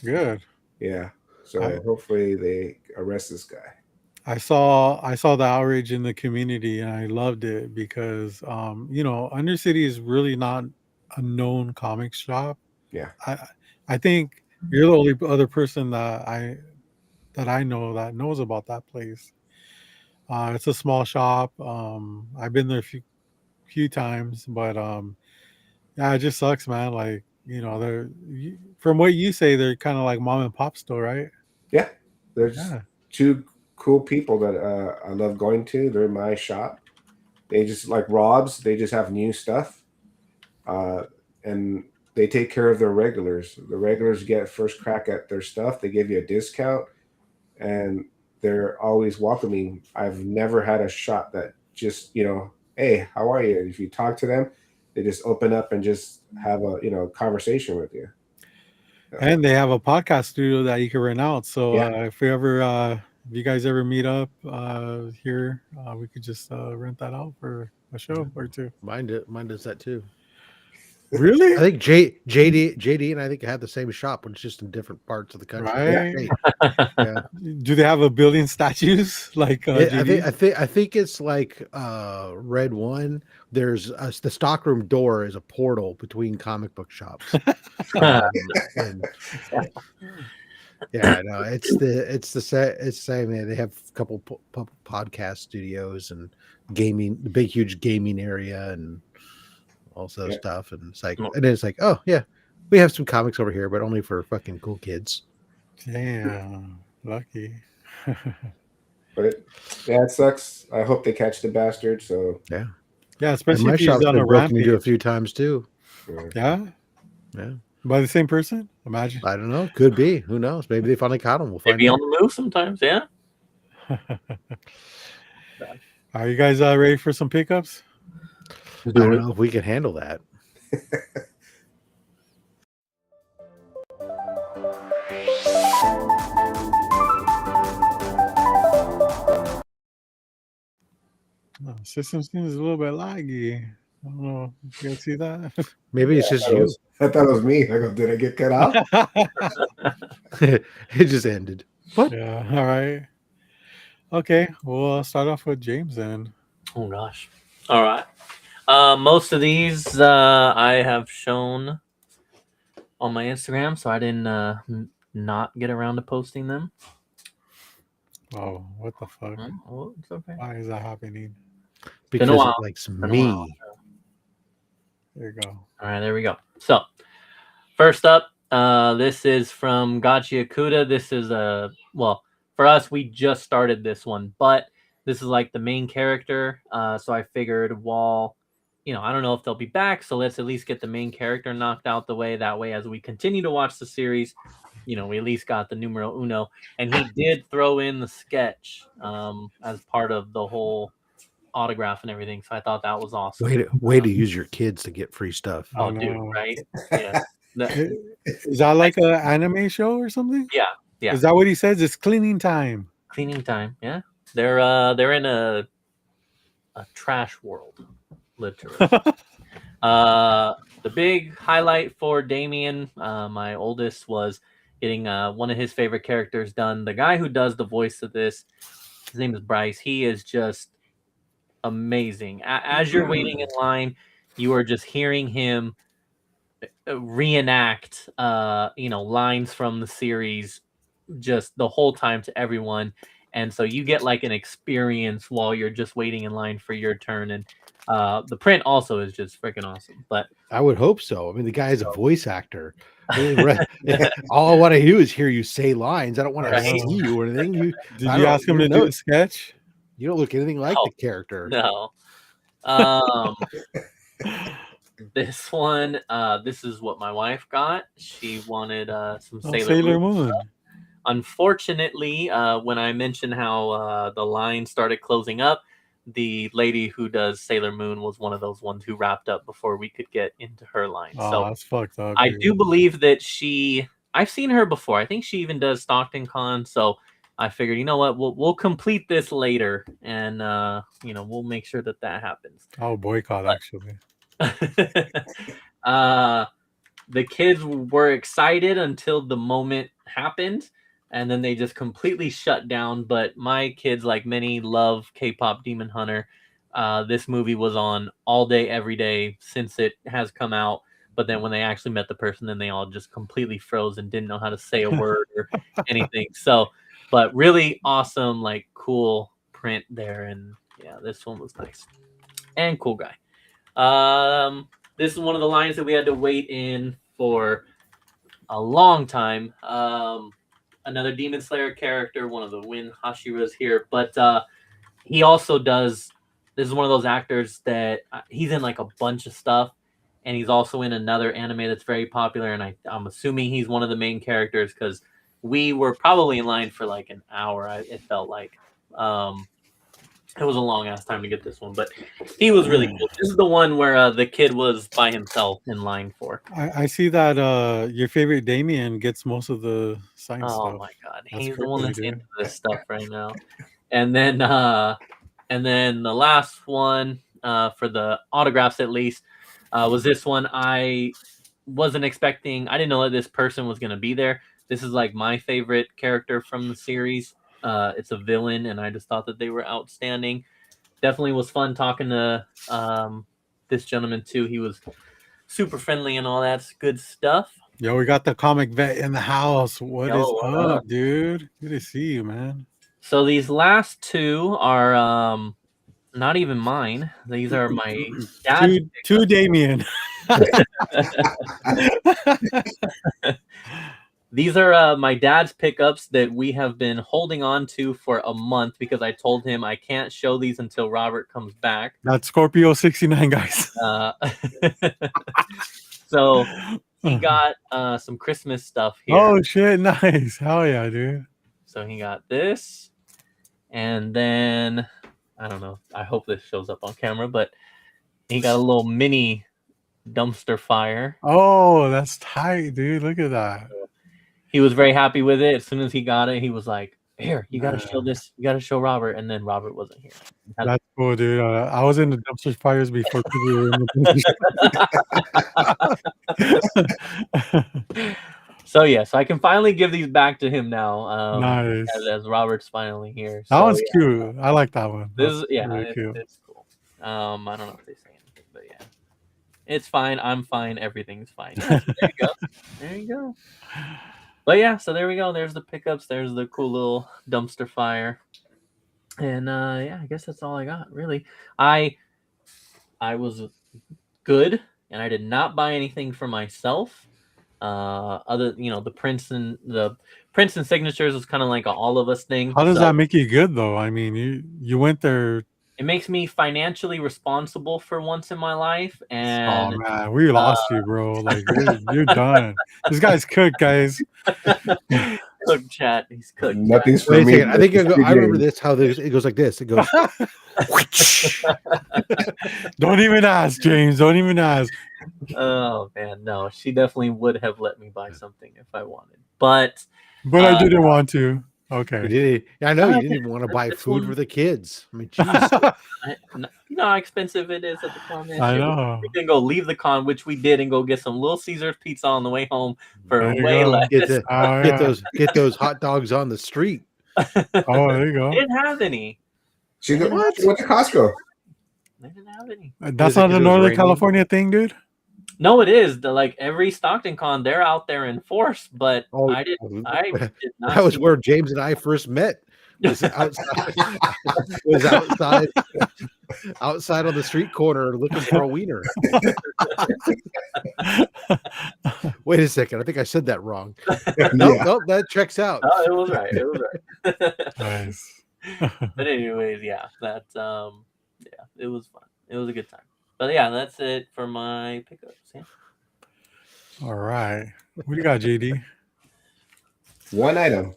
Speaker 1: Good.
Speaker 4: Yeah. So hopefully they arrest this guy.
Speaker 1: I saw the outrage in the community and I loved it because Undercity is really not a known comic shop.
Speaker 4: Yeah.
Speaker 1: I think you're the only other person that I know that knows about that place. It's a small shop. I've been there a few times, but yeah, it just sucks, man. Like, they're from what you say, they're kind of like mom and pop store, right?
Speaker 4: Yeah. There's 2 cool people that I love going to. They're in my shop. They just like Rob's. They just have new stuff, and they take care of their regulars. The regulars get first crack at their stuff. They give you a discount, and they're always welcoming. I've never had a shop that just hey, how are you? If you talk to them, they just open up and just have a conversation with you.
Speaker 1: And they have a podcast studio that you can rent out. So if you guys ever meet up here, we could just rent that out for a show or 2.
Speaker 2: Mine does that too.
Speaker 1: Really?
Speaker 2: I think JD and I think have the same shop, but it's just in different parts of the country.
Speaker 1: Right?
Speaker 2: Yeah.
Speaker 1: Do they have a billion statues like?
Speaker 2: I think it's like Red One. There's the stockroom door is a portal between comic book shops. And, yeah, no, it's the same. Man. They have a couple podcast studios and gaming, the big huge gaming area and also stuff. And it's like, oh yeah, we have some comics over here, but only for fucking cool kids.
Speaker 1: Damn, lucky.
Speaker 4: But it sucks. I hope they catch the bastard. So
Speaker 1: yeah, especially
Speaker 2: my
Speaker 1: if he's
Speaker 2: shop's
Speaker 1: on
Speaker 2: been
Speaker 1: a
Speaker 2: broken into a
Speaker 1: rampage.
Speaker 2: few times too.
Speaker 1: Yeah. By the same person? Imagine.
Speaker 2: I don't know. Could be. Who knows? Maybe they finally caught him. We'll find
Speaker 3: Maybe
Speaker 2: out.
Speaker 3: on the move sometimes. Yeah.
Speaker 1: Are you guys ready for some pickups?
Speaker 2: I don't know if we can handle that.
Speaker 1: System seems a little bit laggy. I don't know. You guys see that?
Speaker 2: Maybe it's just you.
Speaker 4: I thought it was me. I go, did I get cut off?
Speaker 2: It just ended. What?
Speaker 1: Yeah. All right. Okay. We'll start off with James then.
Speaker 3: Oh gosh. All right. Most of these I have shown on my Instagram, so I didn't not get around to posting them.
Speaker 1: Oh, what the fuck?
Speaker 3: Oh, it's okay.
Speaker 1: Why is that happening?
Speaker 2: Because it likes me.
Speaker 1: There you go.
Speaker 3: All right, there we go. So, first up, this is from Gachi Akuda. This is for us, we just started this one, but this is like the main character. So I figured, I don't know if they'll be back, so let's at least get the main character knocked out the way. That way, as we continue to watch the series, we at least got the numero uno. And he did throw in the sketch as part of the whole autograph and everything. So I thought that was awesome.
Speaker 2: Way to use your kids to get free stuff.
Speaker 3: Oh, dude, right? Yeah.
Speaker 1: Is that like an anime show or something?
Speaker 3: Yeah.
Speaker 1: Is that what he says? It's cleaning time.
Speaker 3: Cleaning time. Yeah. They're in a trash world, literally. The big highlight for Damien, my oldest, was getting one of his favorite characters done. The guy who does the voice of this, his name is Bryce. He is just amazing. As you're waiting in line, you are just hearing him reenact lines from the series just the whole time to everyone, and so you get like an experience while you're just waiting in line for your turn. And The print also is just freaking awesome. But
Speaker 2: I would hope so. I mean, the guy is a voice actor. All I want to do is hear you say lines. I don't want to
Speaker 3: Right.
Speaker 2: see you or anything.
Speaker 1: Did you ask him to do a sketch?
Speaker 2: You don't look anything like
Speaker 3: No.
Speaker 2: the character.
Speaker 3: No. This one, this is what my wife got. She wanted some Sailor Moon. Stuff. Unfortunately, when I mentioned how the line started closing up, the lady who does Sailor Moon was one of those ones who wrapped up before we could get into her line.
Speaker 1: Oh,
Speaker 3: so
Speaker 1: that's fucked up.
Speaker 3: I do believe that I've seen her before. I think she even does Stockton Con. So I figured, you know what, we'll complete this later, and we'll make sure that happens.
Speaker 1: Oh, boycott actually.
Speaker 3: The kids were excited until the moment happened, and then they just completely shut down. But my kids, like many, love K-pop Demon Hunter. This movie was on all day, every day since it has come out. But then when they actually met the person, then they all just completely froze and didn't know how to say a word or anything. So, but really awesome, like cool print there. And yeah, this one was nice and cool guy. This is one of the lines that we had to wait in for a long time. Another Demon Slayer character, one of the Win Hashiras here, but he also does. This is one of those actors that he's in like a bunch of stuff, and he's also in another anime that's very popular. And I'm assuming he's one of the main characters because we were probably in line for like an hour. It felt like. It was a long ass time to get this one, but he was really cool. This is the one where the kid was by himself in line for.
Speaker 1: I see that your favorite Damien gets most of the science stuff.
Speaker 3: Oh my god, he's the one that's into this stuff right now. And then the last one for the autographs, at least, was this one. I wasn't expecting. I didn't know that this person was gonna be there. This is like my favorite character from the series. It's a villain, and I just thought that they were outstanding. Definitely was fun talking to this gentleman too. He was super friendly and all that good stuff.
Speaker 1: Yo, we got the comic vet in the house. What is up, dude? Good to see you, man.
Speaker 3: So these last two are not even mine. These are my dad's.
Speaker 1: Two Damien.
Speaker 3: These are my dad's pickups that we have been holding on to for a month because I told him I can't show these until Robert comes back.
Speaker 1: That's Scorpio 69, guys.
Speaker 3: So he got some Christmas stuff here.
Speaker 1: Oh, shit. Nice. Hell yeah, dude.
Speaker 3: So he got this. And then, I don't know. I hope this shows up on camera, but he got a little mini dumpster fire.
Speaker 1: Oh, that's tight, dude. Look at that.
Speaker 3: He was very happy with it. As soon as he got it, he was like, "Here, you got to show this. You got to show Robert." And then Robert wasn't here.
Speaker 1: That's cool, dude. I was in the dumpster fires before people were in the
Speaker 3: So yeah, so I can finally give these back to him now.
Speaker 1: Nice.
Speaker 3: As Robert's finally here.
Speaker 1: That one's cute. I like that one.
Speaker 3: This is really cute. It's cool. I don't know if they say anything, but yeah, it's fine. I'm fine. Everything's fine. Yeah, so there you go. There you go. But yeah, so there we go. There's the pickups. There's the cool little dumpster fire. And yeah, I guess that's all I got, really. I was good, and I did not buy anything for myself. The prints and signatures was kind of like an all of us thing.
Speaker 1: How does that make you good, though? I mean, you went there.
Speaker 3: It makes me financially responsible for once in my life. And
Speaker 1: oh man, we lost you, bro. Like you're done. This guy's cooked, guys.
Speaker 3: Cooked, chat. He's cooked.
Speaker 4: Nothing's for me.
Speaker 2: I think I remember this. How it goes like this. It goes.
Speaker 1: Don't even ask, James. Don't even ask.
Speaker 3: Oh man, no. She definitely would have let me buy something if I wanted, but
Speaker 1: I didn't want to. Okay.
Speaker 2: I know you didn't even want to buy food for the kids. I mean, jeez.
Speaker 3: You know how expensive it is at the con.
Speaker 1: I know.
Speaker 3: We can go leave the con, which we did, and go get some Little Caesars pizza on the way home for way less.
Speaker 2: Get those hot dogs on the street.
Speaker 1: Oh, there you go.
Speaker 3: They didn't have any.
Speaker 4: She went to Costco.
Speaker 3: They didn't have any.
Speaker 1: That's not a Northern California thing, dude.
Speaker 3: No, it is. Like every Stockton con, they're out there in force, but I did not.
Speaker 2: That was where James and I first met. Was outside. outside on the street corner looking for a wiener. Wait a second. I think I said that wrong. Nope, that checks out.
Speaker 3: Oh, it was right. It was right.
Speaker 1: Nice.
Speaker 3: But anyways, yeah, it was fun. It was a good time. But yeah, that's it for my pickups. Yeah.
Speaker 1: All right. What do you got, JD?
Speaker 4: One item.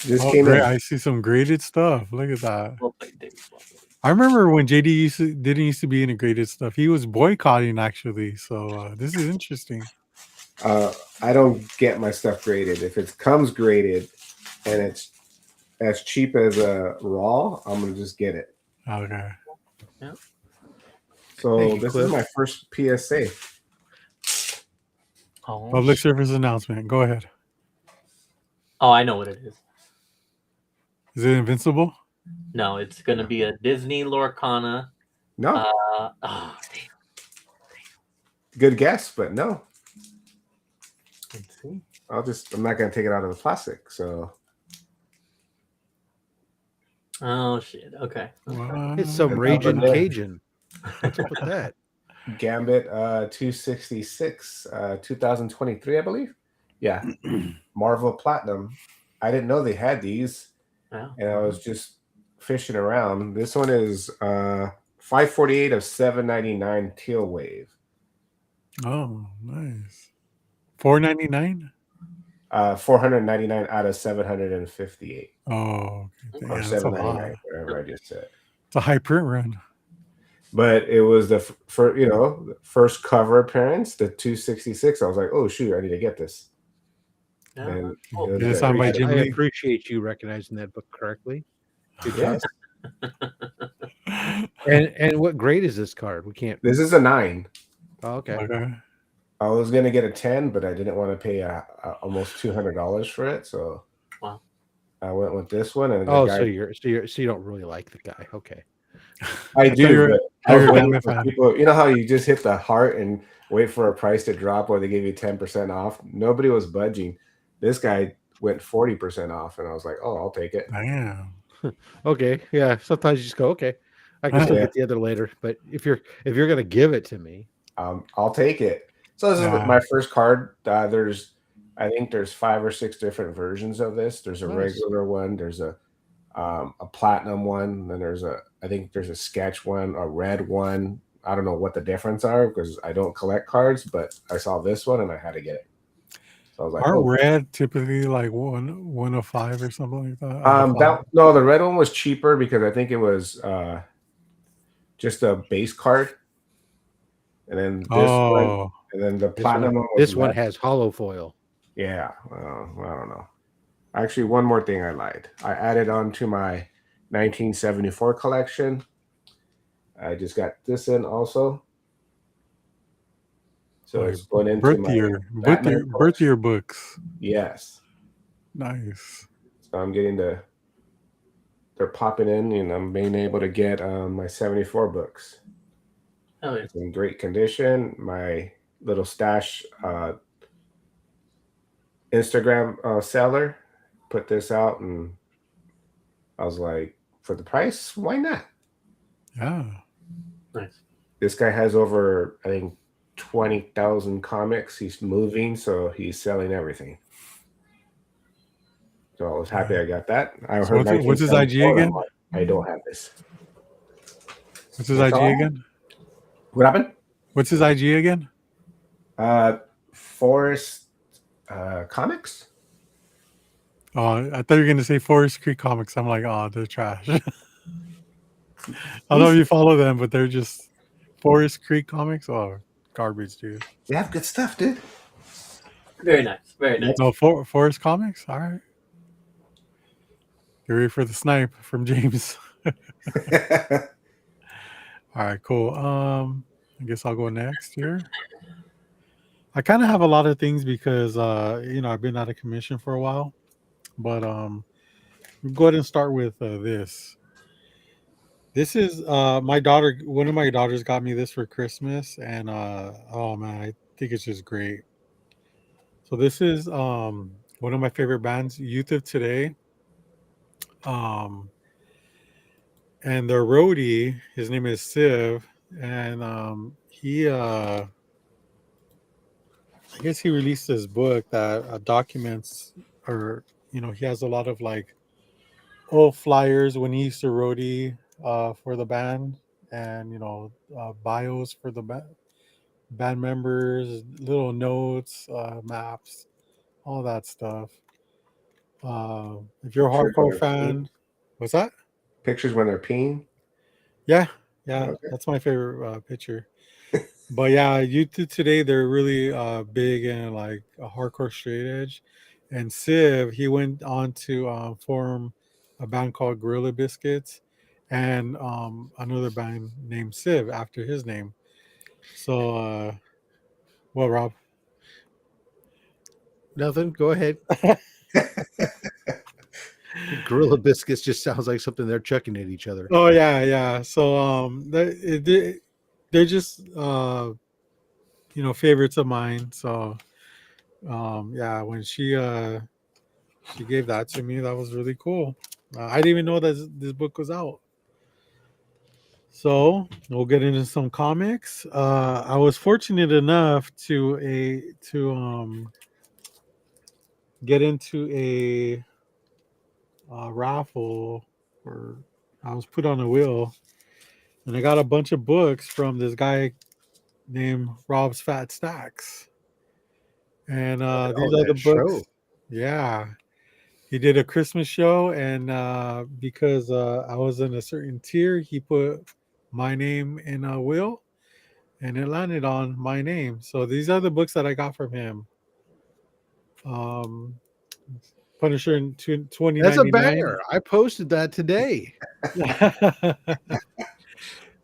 Speaker 4: This
Speaker 1: Oh,
Speaker 4: came
Speaker 1: great.
Speaker 4: in.
Speaker 1: I see some graded stuff. Look at that.
Speaker 3: Well played, Dave. Well played.
Speaker 1: I remember when JD didn't used to be into graded stuff. He was boycotting actually. So this is interesting.
Speaker 4: I don't get my stuff graded. If it comes graded and it's as cheap as a raw, I'm gonna just get it.
Speaker 1: Okay.
Speaker 3: Yeah.
Speaker 4: So
Speaker 2: Thank you,
Speaker 4: this
Speaker 2: Cliff.
Speaker 4: is my first PSA.
Speaker 3: Oh,
Speaker 1: Public service announcement. Go ahead.
Speaker 3: oh, I know what it is.
Speaker 1: Is it Invincible?
Speaker 3: No, it's going to be a Disney Lorcana.
Speaker 4: No,
Speaker 3: Oh, damn.
Speaker 4: good guess, but no.
Speaker 3: Let's see.
Speaker 4: I'm not gonna take it out of the plastic. So
Speaker 3: Oh, shit. Okay.
Speaker 2: It's some
Speaker 4: Good
Speaker 2: raging
Speaker 4: job,
Speaker 2: Cajun. What's up with that?
Speaker 4: Gambit 266 2023, I believe. Yeah. Marvel Platinum. I didn't know they had these,
Speaker 3: Wow.
Speaker 4: and I was just fishing around. This one is 548 of 799 Teal Wave.
Speaker 1: Oh, nice. $4.99.
Speaker 4: 499 out of 758.
Speaker 1: Oh, okay.
Speaker 4: Or
Speaker 1: Yeah, that's a lot.
Speaker 4: 799, whatever I just said.
Speaker 1: It's a high print run.
Speaker 4: But it was the first cover appearance, the 266. I was like, oh shoot, I need to get this.
Speaker 3: Yeah,
Speaker 4: And
Speaker 3: that's cool.
Speaker 4: it
Speaker 1: Is
Speaker 4: was
Speaker 1: it signed by
Speaker 4: very-
Speaker 1: Jim
Speaker 2: I
Speaker 1: Lee?
Speaker 2: appreciate you recognizing that book correctly. Good
Speaker 4: Yes.
Speaker 2: job. And what grade is this card? We can't.
Speaker 4: This is a 9.
Speaker 2: Oh, okay.
Speaker 1: Okay.
Speaker 4: I was gonna get a 10, but I didn't want to pay almost $200 for it, so
Speaker 3: Wow.
Speaker 4: I went with this one. And the
Speaker 2: Oh,
Speaker 4: guy,
Speaker 2: so you don't really like the guy. Okay.
Speaker 4: I
Speaker 1: thought
Speaker 4: do.
Speaker 1: you were-
Speaker 4: But
Speaker 1: I
Speaker 4: I was
Speaker 1: heard
Speaker 4: waiting
Speaker 1: Batman
Speaker 4: for
Speaker 1: fan.
Speaker 4: people. You know how you just hit the heart and wait for a price to drop, or they give you 10% off. Nobody was budging. This guy went 40% off, and I was like, "Oh, I'll take it."
Speaker 1: Damn.
Speaker 2: Okay. Yeah. Sometimes you just go, okay. I can still
Speaker 4: Yeah.
Speaker 2: get the other later. But if you're gonna give it to me,
Speaker 4: I'll take it. So this
Speaker 1: Yeah.
Speaker 4: is my first card. I think there's 5 or 6 different versions of this. There's a
Speaker 2: Nice.
Speaker 4: regular one. There's a platinum one. Then I think there's a sketch one, a red one. I don't know what the difference are because I don't collect cards, but I saw this one and I had to get it. So I was like,
Speaker 1: Aren't
Speaker 4: oh.
Speaker 1: red typically like 105 or something like that?
Speaker 4: No, the red one was cheaper because I think it was just a base card. And then this one, and then the platinum one.
Speaker 2: This one has hollow foil.
Speaker 4: Yeah, I don't know. Actually, one more thing I lied. I added on to my 1974 collection. I just got this in also. So it's going into
Speaker 1: birth
Speaker 4: my
Speaker 1: year,
Speaker 4: Batman
Speaker 1: birth year books.
Speaker 4: Yes.
Speaker 1: Nice.
Speaker 4: So I'm getting they're popping in, and I'm being able to get my 74 books.
Speaker 3: Oh, yeah.
Speaker 4: It's in great condition. My little stash Instagram seller put this out, and I was like, for the price, why not?
Speaker 1: Yeah.
Speaker 3: Nice.
Speaker 4: This guy has over, I think, 20,000 comics. He's moving, so he's selling everything. So I was happy I got that. I
Speaker 1: So
Speaker 4: heard
Speaker 1: what's his IG
Speaker 4: 1974,
Speaker 1: again?
Speaker 4: I'm like, I don't have this.
Speaker 1: What's his IG again?
Speaker 4: What happened?
Speaker 1: What's his IG again?
Speaker 4: Forest Comics.
Speaker 1: Oh, I thought you were going to say Forest Creek Comics. I'm like, oh, they're trash. I don't know if you follow them, but they're just Forest Creek Comics. Oh, garbage, dude.
Speaker 4: They have good stuff, dude.
Speaker 3: Very nice. Very nice.
Speaker 1: No, Forest Comics? All right. Get ready for the snipe from James. All right, cool. I guess I'll go next here. I kind of have a lot of things because I've been out of commission for a while. But we'll go ahead and start with this. This is my daughter. One of my daughters got me this for Christmas, and oh man, I think it's just great. So this is one of my favorite bands, Youth of Today. and their roadie, his name is Civ, and he I guess he released this book that documents, or he has a lot of like old flyers when he used to roadie for the band, and bios for the band members, little notes, maps, all that stuff. If you're a
Speaker 4: Pictures when
Speaker 1: hardcore
Speaker 4: they're peeing?
Speaker 1: fan, what's that?
Speaker 4: Pictures when they're peeing.
Speaker 1: Yeah,
Speaker 4: Okay.
Speaker 1: that's my favorite picture. But yeah, YouTube today, they're really big in like a hardcore straight edge. And Civ, he went on to form a band called Gorilla Biscuits, and another band named Civ after his name. So, well, Rob.
Speaker 2: Nothing. Go ahead. Gorilla Biscuits just sounds like something they're chucking at each other.
Speaker 1: Oh yeah. So they're just favorites of mine. So yeah, when she gave that to me, that was really cool. I didn't even know that this book was out. So we'll get into some comics. I was fortunate enough to get into a raffle, or I was put on a wheel, and I got a bunch of books from this guy named Rob's Fat Stacks. And these are the books.
Speaker 2: Show.
Speaker 1: Yeah. He did a Christmas show, and because I was in a certain tier, he put my name in a wheel, and it landed on my name. So these are the books that I got from him. Punisher in 2099.
Speaker 2: That's a banger. I posted that today.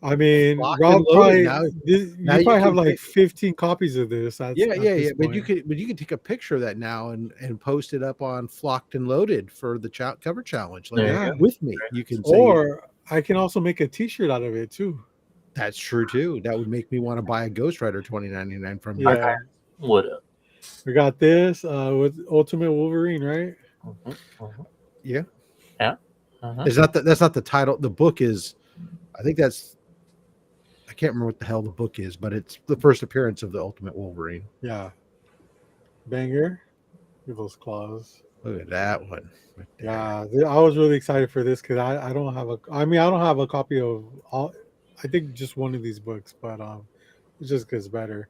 Speaker 1: I mean,
Speaker 2: Locked
Speaker 1: Rob
Speaker 2: and loaded.
Speaker 1: you
Speaker 2: now you
Speaker 1: probably
Speaker 2: can
Speaker 1: have like
Speaker 2: take-
Speaker 1: 15 copies of this.
Speaker 2: Yeah. But you can take a picture of that now and post it up on Flocked and Loaded for the cover challenge. Like,
Speaker 1: Yeah.
Speaker 2: with me, you can say,
Speaker 1: Or I can also make a T-shirt out of it too.
Speaker 2: that's true too. That would make me want to buy a Ghost Rider 2099 from you.
Speaker 1: Yeah.
Speaker 3: Would have.
Speaker 1: We got this with Ultimate Wolverine, right?
Speaker 2: Yeah.
Speaker 3: Yeah.
Speaker 2: That's not the title. The book is, I think that's, I can't remember what the hell the book is, but it's the first appearance of the Ultimate Wolverine.
Speaker 1: Yeah. Banger. Look at those claws.
Speaker 2: Look at that one. Right there.
Speaker 1: Yeah, I was really excited for this because I don't have I don't have a copy of all. I think just one of these books, but it just gets better.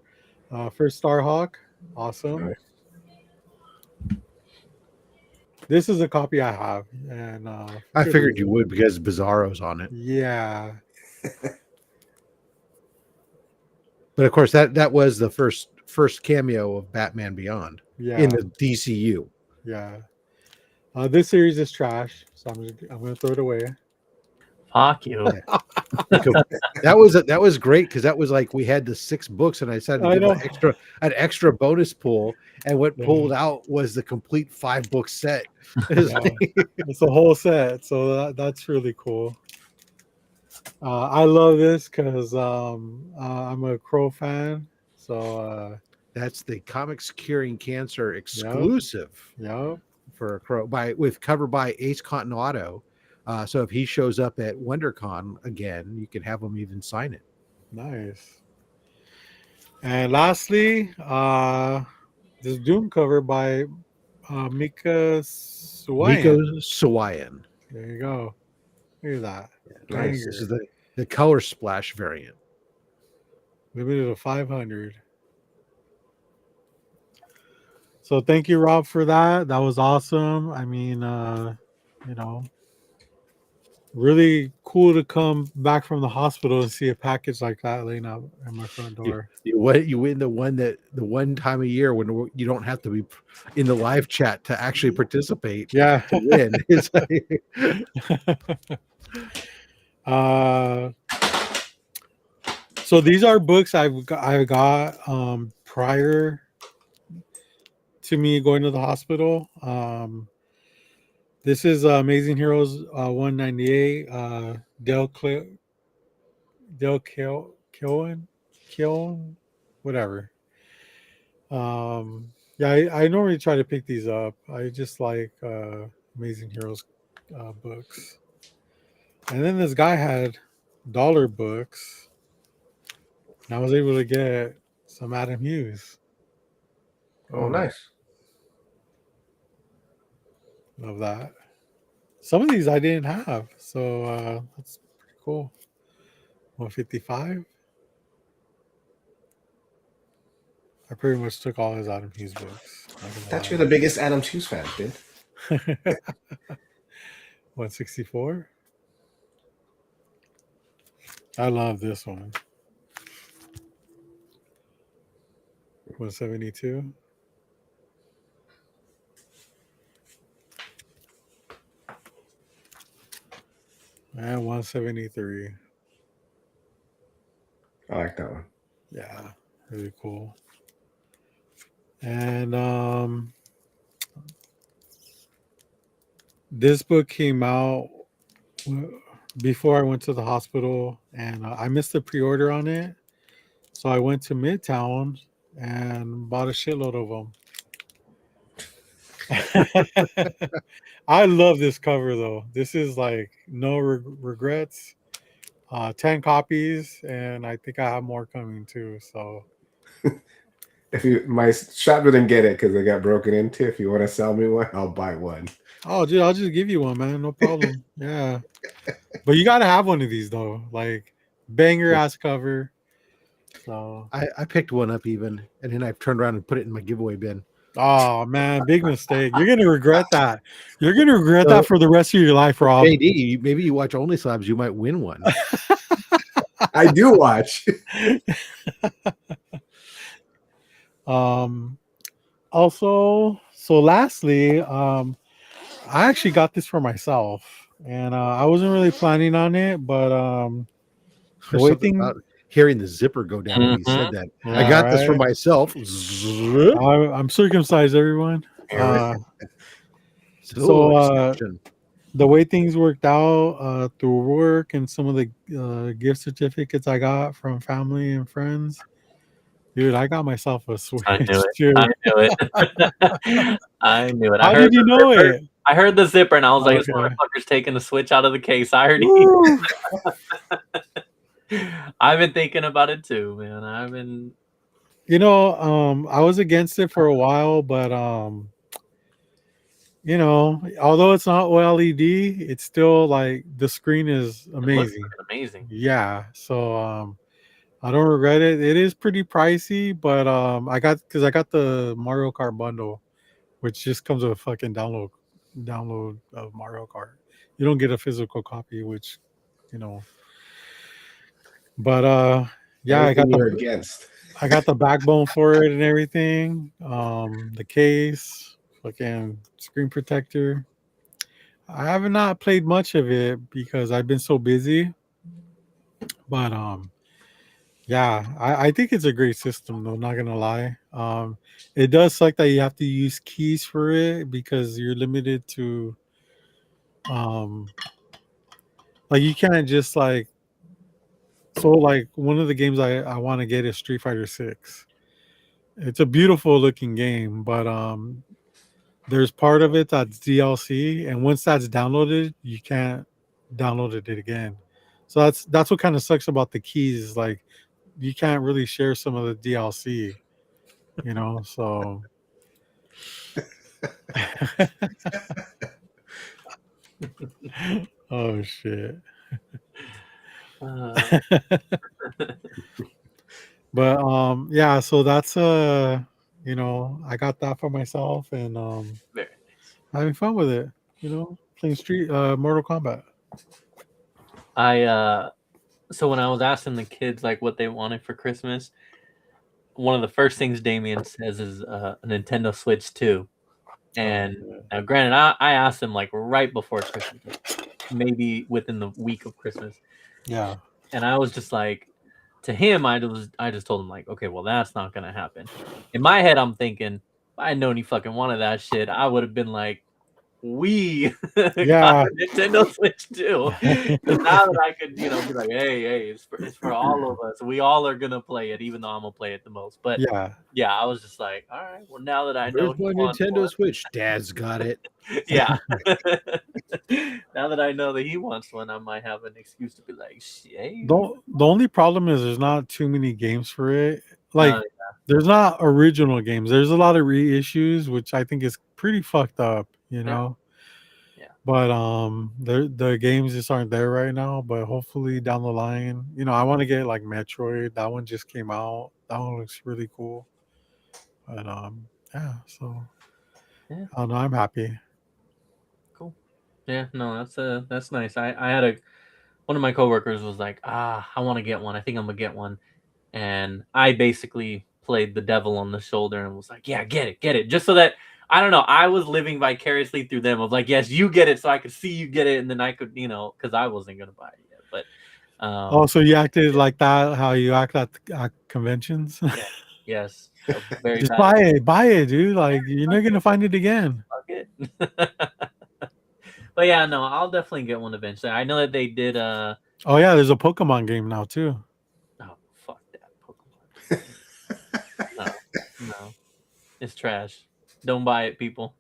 Speaker 1: First Starhawk, awesome.
Speaker 4: Nice.
Speaker 1: This is a copy I have, and
Speaker 2: I figured you would because Bizarro's on it.
Speaker 1: Yeah.
Speaker 2: But of course, that was the first cameo of Batman Beyond in the DCU.
Speaker 1: Yeah. This series is trash, so I'm gonna throw it away.
Speaker 3: Fuck you.
Speaker 2: That was great because that was like we had the 6 books, and I decided to give an extra bonus pool, and what pulled out was the complete 5-book set.
Speaker 1: It's a whole set, so that's really cool. I love this because I'm a Crow fan, so
Speaker 2: that's the Comics Curing Cancer exclusive.
Speaker 1: Yeah.
Speaker 2: For a Crow cover by Ace Continental. So if he shows up at WonderCon again, you can have him even sign it.
Speaker 1: Nice. And lastly, this Doom cover by Mika
Speaker 2: Sawayan.
Speaker 1: There you go. Look at that.
Speaker 4: Nice.
Speaker 2: This is the color splash variant.
Speaker 1: Limited to 500. So thank you, Rob, for that. That was awesome. I mean, really cool to come back from the hospital and see a package like that laying out at my front door.
Speaker 2: You win the one time a year when you don't have to be in the live chat to actually participate.
Speaker 1: Yeah.
Speaker 2: To win. It's
Speaker 1: so these are books I got prior to me going to the hospital. This is Amazing Heroes 198. Dale Killen, whatever. Yeah, I normally try to pick these up. I just like Amazing Heroes books. And then this guy had dollar books, and I was able to get some Adam Hughes.
Speaker 4: Oh, nice.
Speaker 1: Love that. Some of these I didn't have, so that's pretty cool. 155. I pretty much took all his Adam Hughes books.
Speaker 4: Thought you're the biggest Adam Hughes fan, dude.
Speaker 1: 164. I love this one. 172. And 173.
Speaker 4: I like that one.
Speaker 1: Yeah, really cool. And this book came out before I went to the hospital, and I missed the pre-order on it. So I went to Midtown and bought a shitload of them. I love this cover though. This is like no regrets. 10 copies, and I think I have more coming too. So
Speaker 4: if my shop didn't get it because they got broken into, if you want to sell me one, I'll buy one.
Speaker 1: Oh, dude, I'll just give you one, man. No problem. Yeah, but you gotta have one of these though. Like banger ass cover. So
Speaker 2: I picked one up even, and then I've turned around and put it in my giveaway bin.
Speaker 1: Oh man, big mistake. You're gonna regret that. You're gonna regret that for the rest of your life, Rob.
Speaker 2: JD, maybe you watch Only Slabs, you might win one.
Speaker 4: I do watch.
Speaker 1: Also, so lastly, I actually got this for myself, and I wasn't really planning on it, but the way things.
Speaker 2: Hearing the zipper go down when he said that.
Speaker 1: Yeah,
Speaker 2: I got this for myself.
Speaker 1: I'm circumcised, everyone. The way things worked out through work and some of the gift certificates I got from family and friends, dude, I got myself a Switch.
Speaker 3: I knew it. I knew it. I knew it.
Speaker 1: How did you know it?
Speaker 3: I heard the zipper and I was like, this motherfucker's taking the Switch out of the case. I already. I've been thinking about it too, man.
Speaker 1: I was against it for a while, but although it's not OLED, it's still like the screen is amazing.
Speaker 3: Amazing.
Speaker 1: Yeah. So I don't regret it. It is pretty pricey, but I got the Mario Kart bundle, which just comes with a fucking download of Mario Kart. You don't get a physical copy, which but yeah, I got the backbone for it and everything. The case, fucking screen protector. I have not played much of it because I've been so busy. But yeah, I think it's a great system though, not gonna lie. It does suck that you have to use keys for it because you're limited to like you can't just like. So like one of the games I want to get is Street Fighter 6. It's a beautiful looking game, but there's part of it that's DLC, and once that's downloaded, you can't download it again. So that's what kind of sucks about the keys, is like you can't really share some of the DLC, so oh shit. But yeah, so that's I got that for myself, and
Speaker 3: very nice.
Speaker 1: having fun with it, playing Mortal Kombat.
Speaker 3: So when I was asking the kids like what they wanted for Christmas, one of the first things Damien says is a Nintendo Switch 2. And now granted, I asked him like right before Christmas, maybe within the week of Christmas.
Speaker 1: Yeah.
Speaker 3: And I was just like, to him, I just told him like, okay, well, that's not gonna happen. In my head, I'm thinking, if I had known he fucking wanted that shit, I would have been like, we
Speaker 1: Yeah.
Speaker 3: got a Nintendo Switch too. Because now that I could, be like, hey, it's for all of us. We all are gonna play it, even though I'm gonna play it the most. But
Speaker 1: Yeah.
Speaker 3: I was just like, all right, well, now that I know
Speaker 2: Where's
Speaker 3: he
Speaker 2: my
Speaker 3: wants
Speaker 2: Nintendo
Speaker 3: one,
Speaker 2: Switch? Dad's got it.
Speaker 3: yeah. Now that I know that he wants one, I might have an excuse to be like, shit.
Speaker 1: The only problem is there's not too many games for it. Like,
Speaker 3: Yeah.
Speaker 1: there's not original games. There's a lot of reissues, which I think is pretty fucked up,
Speaker 3: Yeah.
Speaker 1: But the games just aren't there right now. But hopefully down the line, I want to get like Metroid. That one just came out. That one looks really cool. But yeah. So
Speaker 3: Yeah.
Speaker 1: I don't know. I'm happy.
Speaker 3: Cool. Yeah. No, that's nice. I had one of my coworkers was like, I want to get one. I think I'm gonna get one. And I basically played the devil on the shoulder and was like, yeah, get it. Just so that, I don't know, I was living vicariously through them of like, yes, you get it so I could see you get it. And then I could, because I wasn't going to buy it yet. But
Speaker 1: So you acted like that, how you act at conventions?
Speaker 3: Yeah, yes. Very
Speaker 1: Just
Speaker 3: bad.
Speaker 1: buy it, dude. Like, you're not going to find it again.
Speaker 3: Fuck it. But yeah, no, I'll definitely get one eventually. I know that they did.
Speaker 1: Oh, yeah, there's a Pokemon game now, too.
Speaker 3: Oh, fuck that Pokemon. No. It's trash. Don't buy it, people.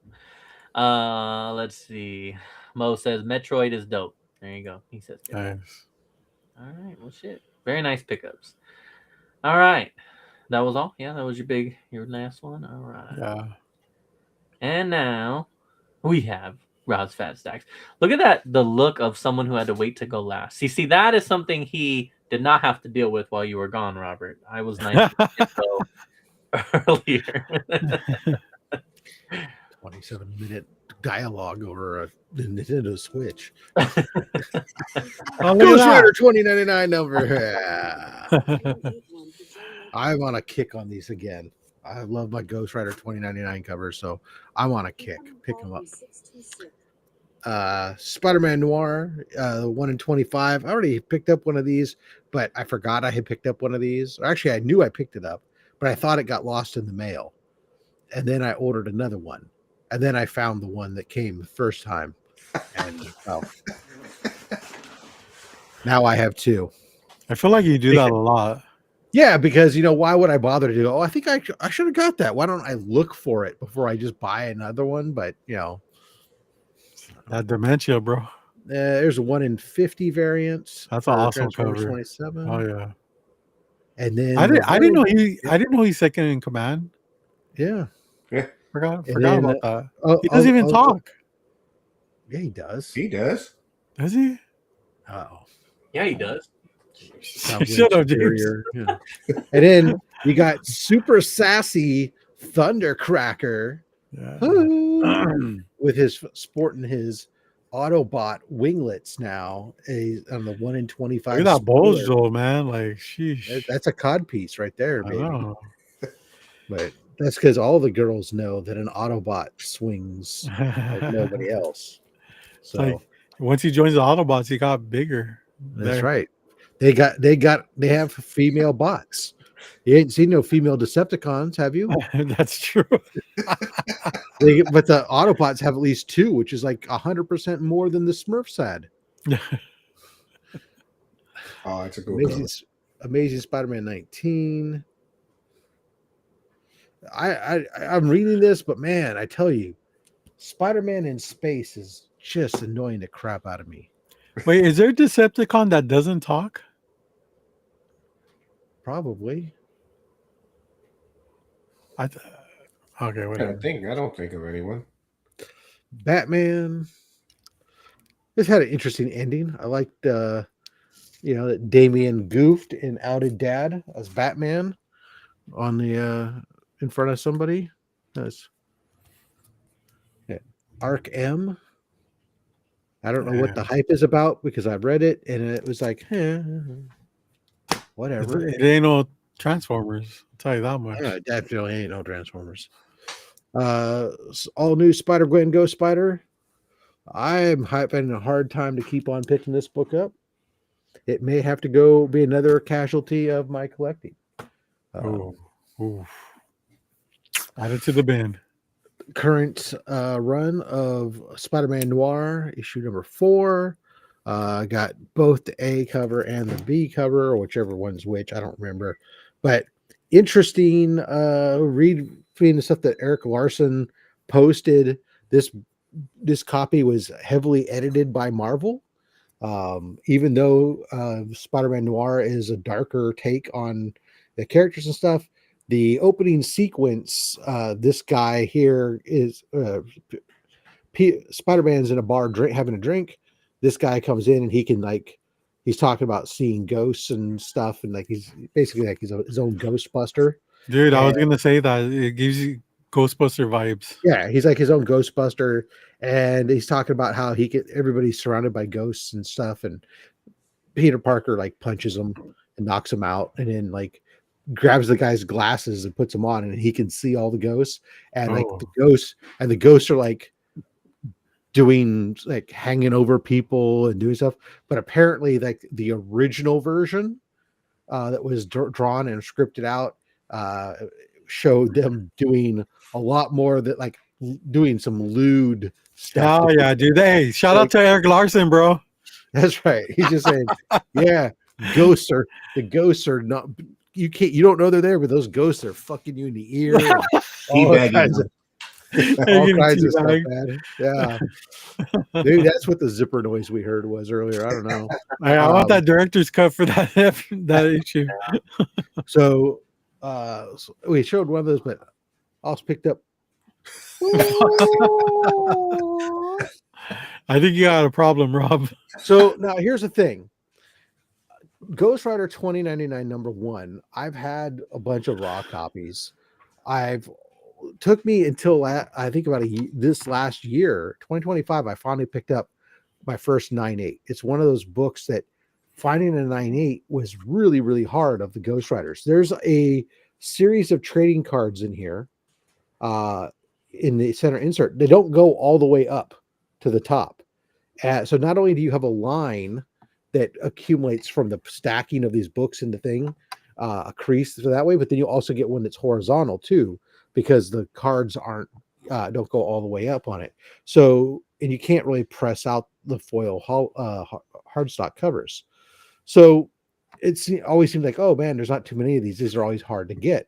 Speaker 3: Let's see. Mo says Metroid is dope. There you go. He says good.
Speaker 1: Nice.
Speaker 3: All right. Well, shit. Very nice pickups. All right. That was all. Yeah, that was your last one. All right.
Speaker 1: Yeah.
Speaker 3: And now we have Rob's Fat Stacks. Look at that. The look of someone who had to wait to go last. See, that is something he did not have to deal with while you were gone, Robert. I was nice to go earlier.
Speaker 2: 27-minute dialogue over a Nintendo Switch.
Speaker 1: Oh,
Speaker 2: Ghost Rider 2099 number. I'm on a kick on these again. I love my Ghost Rider 2099 covers, so I'm on a kick. Pick them up. Spider-Man Noir, 1 in 25. I already picked up one of these, but I forgot I had picked up one of these. Actually, I knew I picked it up, but I thought it got lost in the mail. And then I ordered another one. And then I found the one that came the first time. And now I have two.
Speaker 1: I feel like you do that a lot.
Speaker 2: Yeah, because, why would I bother to do? Oh, I think I should have got that. Why don't I look for it before I just buy another one? But,
Speaker 1: That dementia, bro.
Speaker 2: There's a 1 in 50 variants.
Speaker 1: That's an awesome cover.
Speaker 2: 27.
Speaker 1: Oh, yeah.
Speaker 2: And then
Speaker 1: I didn't know he's second in command.
Speaker 2: Yeah.
Speaker 1: Forgot about that. He doesn't even talk.
Speaker 2: Yeah, he does.
Speaker 4: He does.
Speaker 1: Does he?
Speaker 2: Oh.
Speaker 3: Yeah, he does.
Speaker 1: Shut up, James.
Speaker 2: Yeah. And then you got super sassy Thundercracker with his sporting his Autobot winglets now. On the 1 in 25.
Speaker 1: Look at that Bojo, man. Like, sheesh.
Speaker 2: That's a cod piece right there, baby.
Speaker 1: I know.
Speaker 2: But that's because all the girls know that an Autobot swings like nobody else. So
Speaker 1: like, once he joins the Autobots, he got bigger.
Speaker 2: That's right. They have female bots. You ain't seen no female Decepticons, have you?
Speaker 1: That's true.
Speaker 2: But the Autobots have at least 2, which is like 100% more than the Smurfs had.
Speaker 4: Oh, it's a cool
Speaker 2: Amazing Spider-Man 19. I'm reading this, but man, I tell you, Spider-Man in space is just annoying the crap out of me.
Speaker 1: Wait, is there a Decepticon that doesn't talk?
Speaker 2: Probably.
Speaker 1: Okay, whatever.
Speaker 4: I don't think of anyone.
Speaker 2: Batman. This had an interesting ending. I liked that Damian goofed and outed Dad as Batman on the in front of somebody. That's Arc M. I don't know what the hype is about because I read it and it was like, whatever.
Speaker 1: It ain't no Transformers. I'll tell you that much.
Speaker 2: Yeah, definitely ain't no Transformers. All new Spider-Gwen Ghost Spider. I'm having a hard time to keep on picking this book up. It may have to be another casualty of my collecting.
Speaker 1: Add it to the bin.
Speaker 2: current run of Spider-Man Noir, issue number 4. Got both the A cover and the B cover, or whichever one's which. I don't remember. But interesting reading the stuff that Eric Larson posted. This copy was heavily edited by Marvel. Even though Spider-Man Noir is a darker take on the characters and stuff, the opening sequence, this guy here is Spider-Man's in a bar having a drink. This guy comes in and he's talking about seeing ghosts and stuff, and like he's basically like he's his own Ghostbuster.
Speaker 1: Dude, I was gonna say that it gives you Ghostbuster vibes.
Speaker 2: Yeah, he's like his own Ghostbuster, and he's talking about how everybody's surrounded by ghosts and stuff, and Peter Parker like punches him and knocks him out, and then like grabs the guy's glasses and puts them on, and he can see all the ghosts, and like the ghosts are like doing like hanging over people and doing stuff. But apparently, like the original version that was drawn and scripted out showed them doing a lot more that like doing some lewd stuff.
Speaker 1: Oh yeah, dude. Hey, shout out to Eric Larson, bro.
Speaker 2: That's right. He's just saying, yeah, the ghosts are not, you don't know they're there, but those ghosts are fucking you in the ear. All kinds of stuff, man. Yeah. Maybe that's what the zipper noise we heard was earlier. I don't know.
Speaker 1: I want that director's cut for that issue.
Speaker 2: So we showed one of those, but I also picked up.
Speaker 1: I think you got a problem, Rob.
Speaker 2: So now here's the thing. Ghost Rider 2099 #1. I've had a bunch of raw copies. Took me until I think about this last year, 2025. I finally picked up my first 9.8. It's one of those books that finding a 9.8 was really, really hard of the Ghost Riders. There's a series of trading cards in here, in the center insert. They don't go all the way up to the top. So not only do you have a line that accumulates from the stacking of these books in the thing, a crease that way, but then you also get one that's horizontal too, because the cards don't go all the way up on it. So, and you can't really press out the foil hardstock covers. So always seems like, oh man, there's not too many of these. These are always hard to get.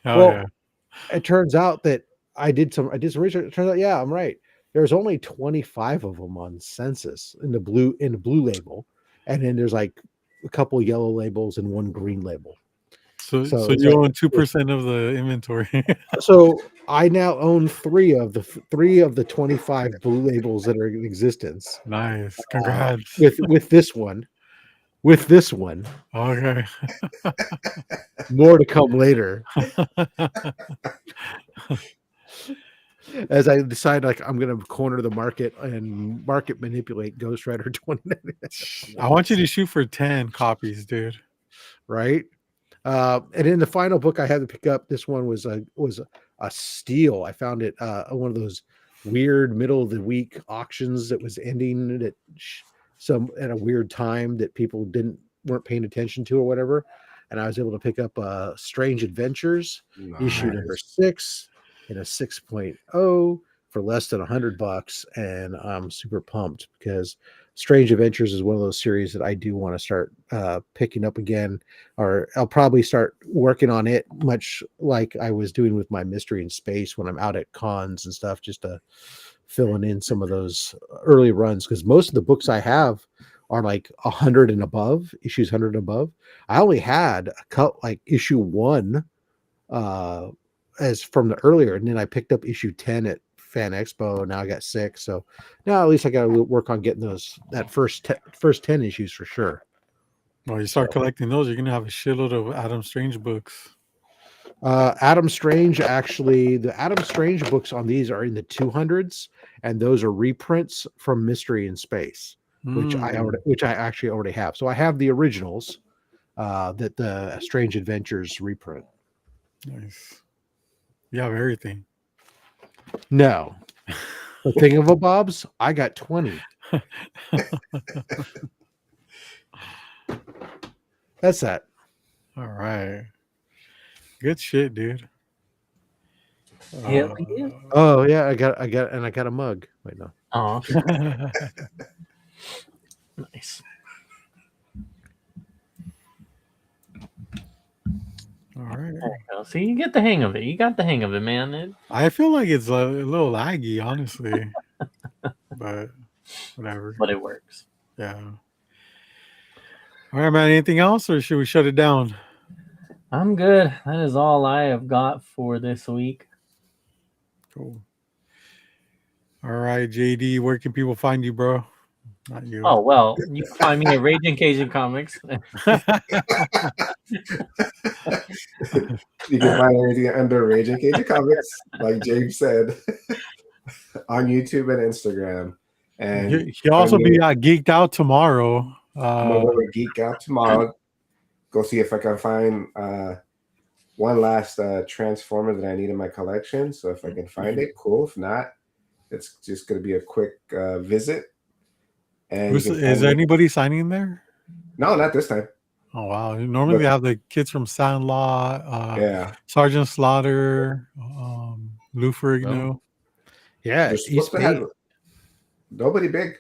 Speaker 2: It turns out that I did some research. It turns out, yeah, I'm right. There's only 25 of them on Census in the blue label, and then there's like a couple of yellow labels and one green label.
Speaker 1: So you own 2% of the inventory. So
Speaker 2: I now own 3 of the 25 blue labels that are in existence.
Speaker 1: Nice, congrats.
Speaker 2: With this one.
Speaker 1: Okay.
Speaker 2: More to come later. As I decide, like, I'm going to corner the market and market manipulate Ghost Rider 2099.
Speaker 1: I want you to shoot for 10 copies, dude.
Speaker 2: Right. And in the final book I had to pick up, this one was a steal. I found it one of those weird middle of the week auctions that was ending at a weird time that people weren't paying attention to or whatever. And I was able to pick up Strange Adventures, issue number 6 in a 6.0 for less than $100, and I'm super pumped because Strange Adventures is one of those series that I do want to start picking up again, or I'll probably start working on it, much like I was doing with my Mystery in Space when I'm out at cons and stuff, just to filling in some of those early runs, because most of the books I have are like 100 and above, issues 100 and above. I only had like issue 1 as from the earlier, and then I picked up issue 10 at Fan Expo. Now I got 6, so now at least I got to work on getting that first 10 issues for sure.
Speaker 1: Well, you start collecting those, you're gonna have a shitload of Adam Strange books.
Speaker 2: Adam Strange, actually, the Adam Strange books on these are in the 200s, and those are reprints from Mystery in Space, which I actually already have. So I have the originals that the Strange Adventures reprint.
Speaker 1: Nice. You have everything.
Speaker 2: No. The thingamabobs, I got 20. That's that.
Speaker 1: All right. Good shit, dude.
Speaker 3: Hell yeah.
Speaker 2: Oh yeah, I got a mug. Wait, no.
Speaker 3: Oh, nice.
Speaker 1: All right.
Speaker 3: There you go. See, you get the hang of it. You got the hang of it, man.
Speaker 1: I feel like it's a little laggy, honestly, but whatever.
Speaker 3: But it works.
Speaker 1: Yeah. All right, man. Anything else, or should we shut it down?
Speaker 3: I'm good. That is all I have got for this week.
Speaker 1: Cool. All right, JD, where can people find you, bro? Not you.
Speaker 3: Oh, well, you can find me at Raging Cajun Comics.
Speaker 4: You can find everything under Raging Cajun Comics, like James said, on YouTube and Instagram. And
Speaker 1: he'll also be geeked out tomorrow.
Speaker 4: I'm gonna go to Geek Out tomorrow. Go see if I can find one last Transformer that I need in my collection. So if I can find it, cool. If not, it's just gonna be a quick visit. And
Speaker 1: is anybody signing there?
Speaker 4: No, not this time.
Speaker 1: Oh wow! Normally they have the kids from Sandlot,
Speaker 4: yeah,
Speaker 1: Sergeant Slaughter, Lou Ferrigno.
Speaker 2: Yeah,
Speaker 4: nobody big,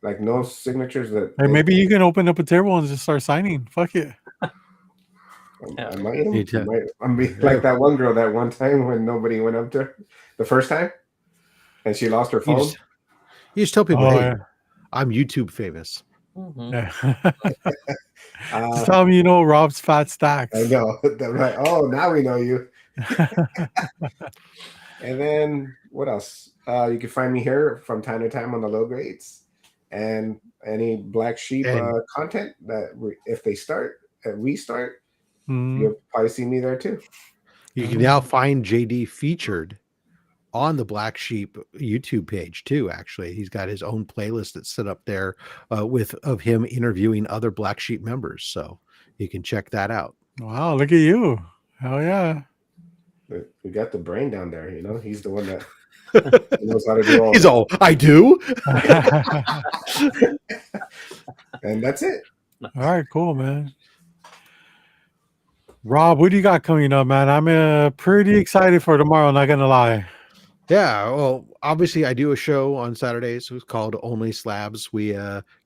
Speaker 4: like no signatures that.
Speaker 1: Hey, maybe you can open up a table and just start signing. Fuck it.
Speaker 4: I might like that one girl that one time when nobody went up to her the first time, and she lost her phone.
Speaker 2: You just tell people, hey, I'm YouTube famous.
Speaker 3: Mm-hmm.
Speaker 1: Just tell me Rob's Fat Stacks.
Speaker 4: I know. Right. Oh, now we know you. And then what else? You can find me here from time to time on the low grades, and any Black Sheep content that if they restart, you'll probably see me there too.
Speaker 2: You can now find JD featured on the Black Sheep YouTube page too. Actually, he's got his own playlist that's set up there of him interviewing other Black Sheep members, so you can check that out.
Speaker 1: Wow, look at you! Hell yeah!
Speaker 4: We got the brain down there. He's the one that knows how to do all.
Speaker 2: He's all I do,
Speaker 4: and that's it.
Speaker 1: All right, cool, man. Rob, what do you got coming up, man? I'm pretty excited for tomorrow. Not gonna lie.
Speaker 2: Yeah, well, obviously I do a show on Saturdays. It's called Only Slabs. We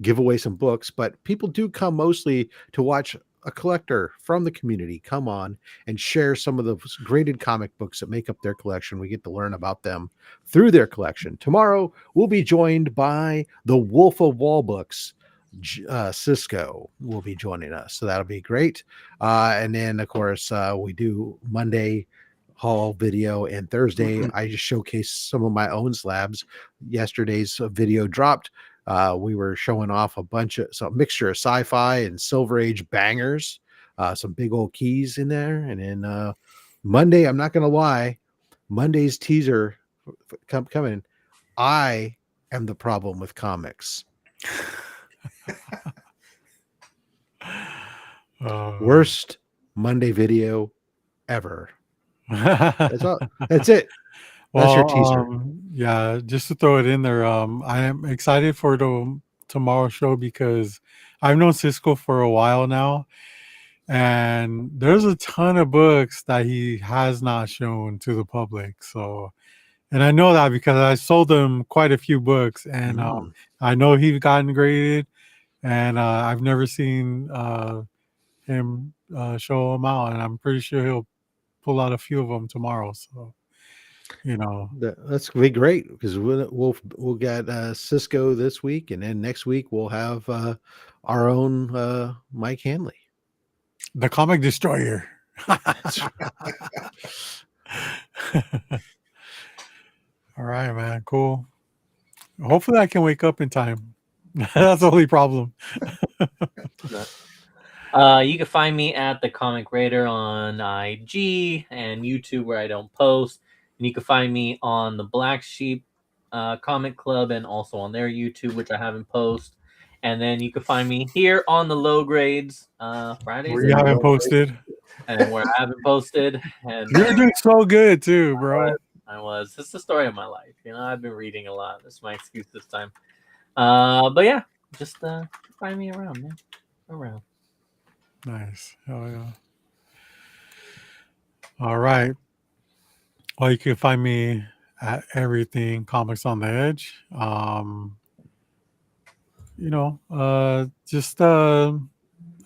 Speaker 2: give away some books, but people do come mostly to watch a collector from the community come on and share some of the graded comic books that make up their collection. We get to learn about them through their collection. Tomorrow, we'll be joined by the Wolf of Wall Books. Cisco will be joining us, so that'll be great. And then, of course, we do Monday haul video, and Thursday I just showcase some of my own slabs. Yesterday's video dropped. We were showing off some mixture of sci-fi and Silver Age bangers, some big old keys in there. And then Monday, I'm not gonna lie, Monday's teaser coming. I am the problem with comics. Worst Monday video ever. That's all. That's it. That's your teaser.
Speaker 1: Yeah, just to throw it in there, I am excited for the tomorrow show because I've known Cisco for a while now, and there's a ton of books that he has not shown to the public. So, and I know that because I sold him quite a few books, and I know he's gotten graded, and I've never seen him show them out, and I'm pretty sure he'll pull out a few of them tomorrow. So,
Speaker 2: that's gonna be great because we'll get Cisco this week, and then next week we'll have our own Mike Hanley,
Speaker 1: the Comic Destroyer. All right, man. Cool. Hopefully I can wake up in time. That's the only problem.
Speaker 3: You can find me at the Comic Raider on IG and YouTube where I don't post. And you can find me on the Black Sheep Comic Club and also on their YouTube, which I haven't posted. And then you can find me here on the Low Grades Fridays.
Speaker 1: Where you haven't posted.
Speaker 3: And where I haven't posted. And
Speaker 1: you're doing so good too, bro.
Speaker 3: I was. It's the story of my life. I've been reading a lot. That's my excuse this time. But yeah, just find me around, man. Around.
Speaker 1: Nice. Oh yeah. All right. Well, you can find me at everything Comics on the Edge. Just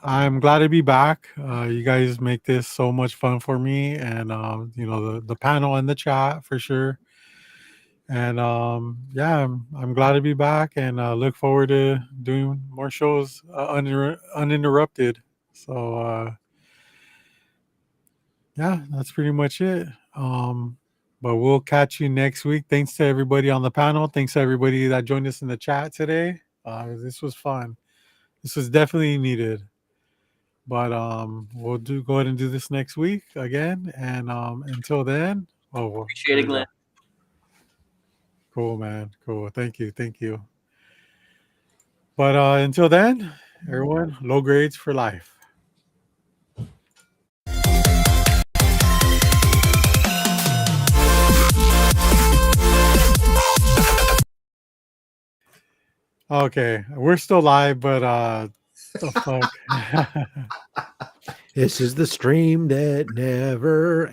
Speaker 1: I'm glad to be back. You guys make this so much fun for me, and the panel and the chat for sure. And yeah, I'm glad to be back, and look forward to doing more shows uninterrupted. So yeah, that's pretty much it. But we'll catch you next week. Thanks to everybody on the panel. Thanks to everybody that joined us in the chat today. This was fun. This was definitely needed. But we'll go ahead and do this next week again. And until then,
Speaker 3: Appreciate it, Glenn.
Speaker 1: Cool, man. Cool. Thank you. But until then, everyone, low grades for life. Okay, we're still live, but the fuck.
Speaker 2: This is the stream that never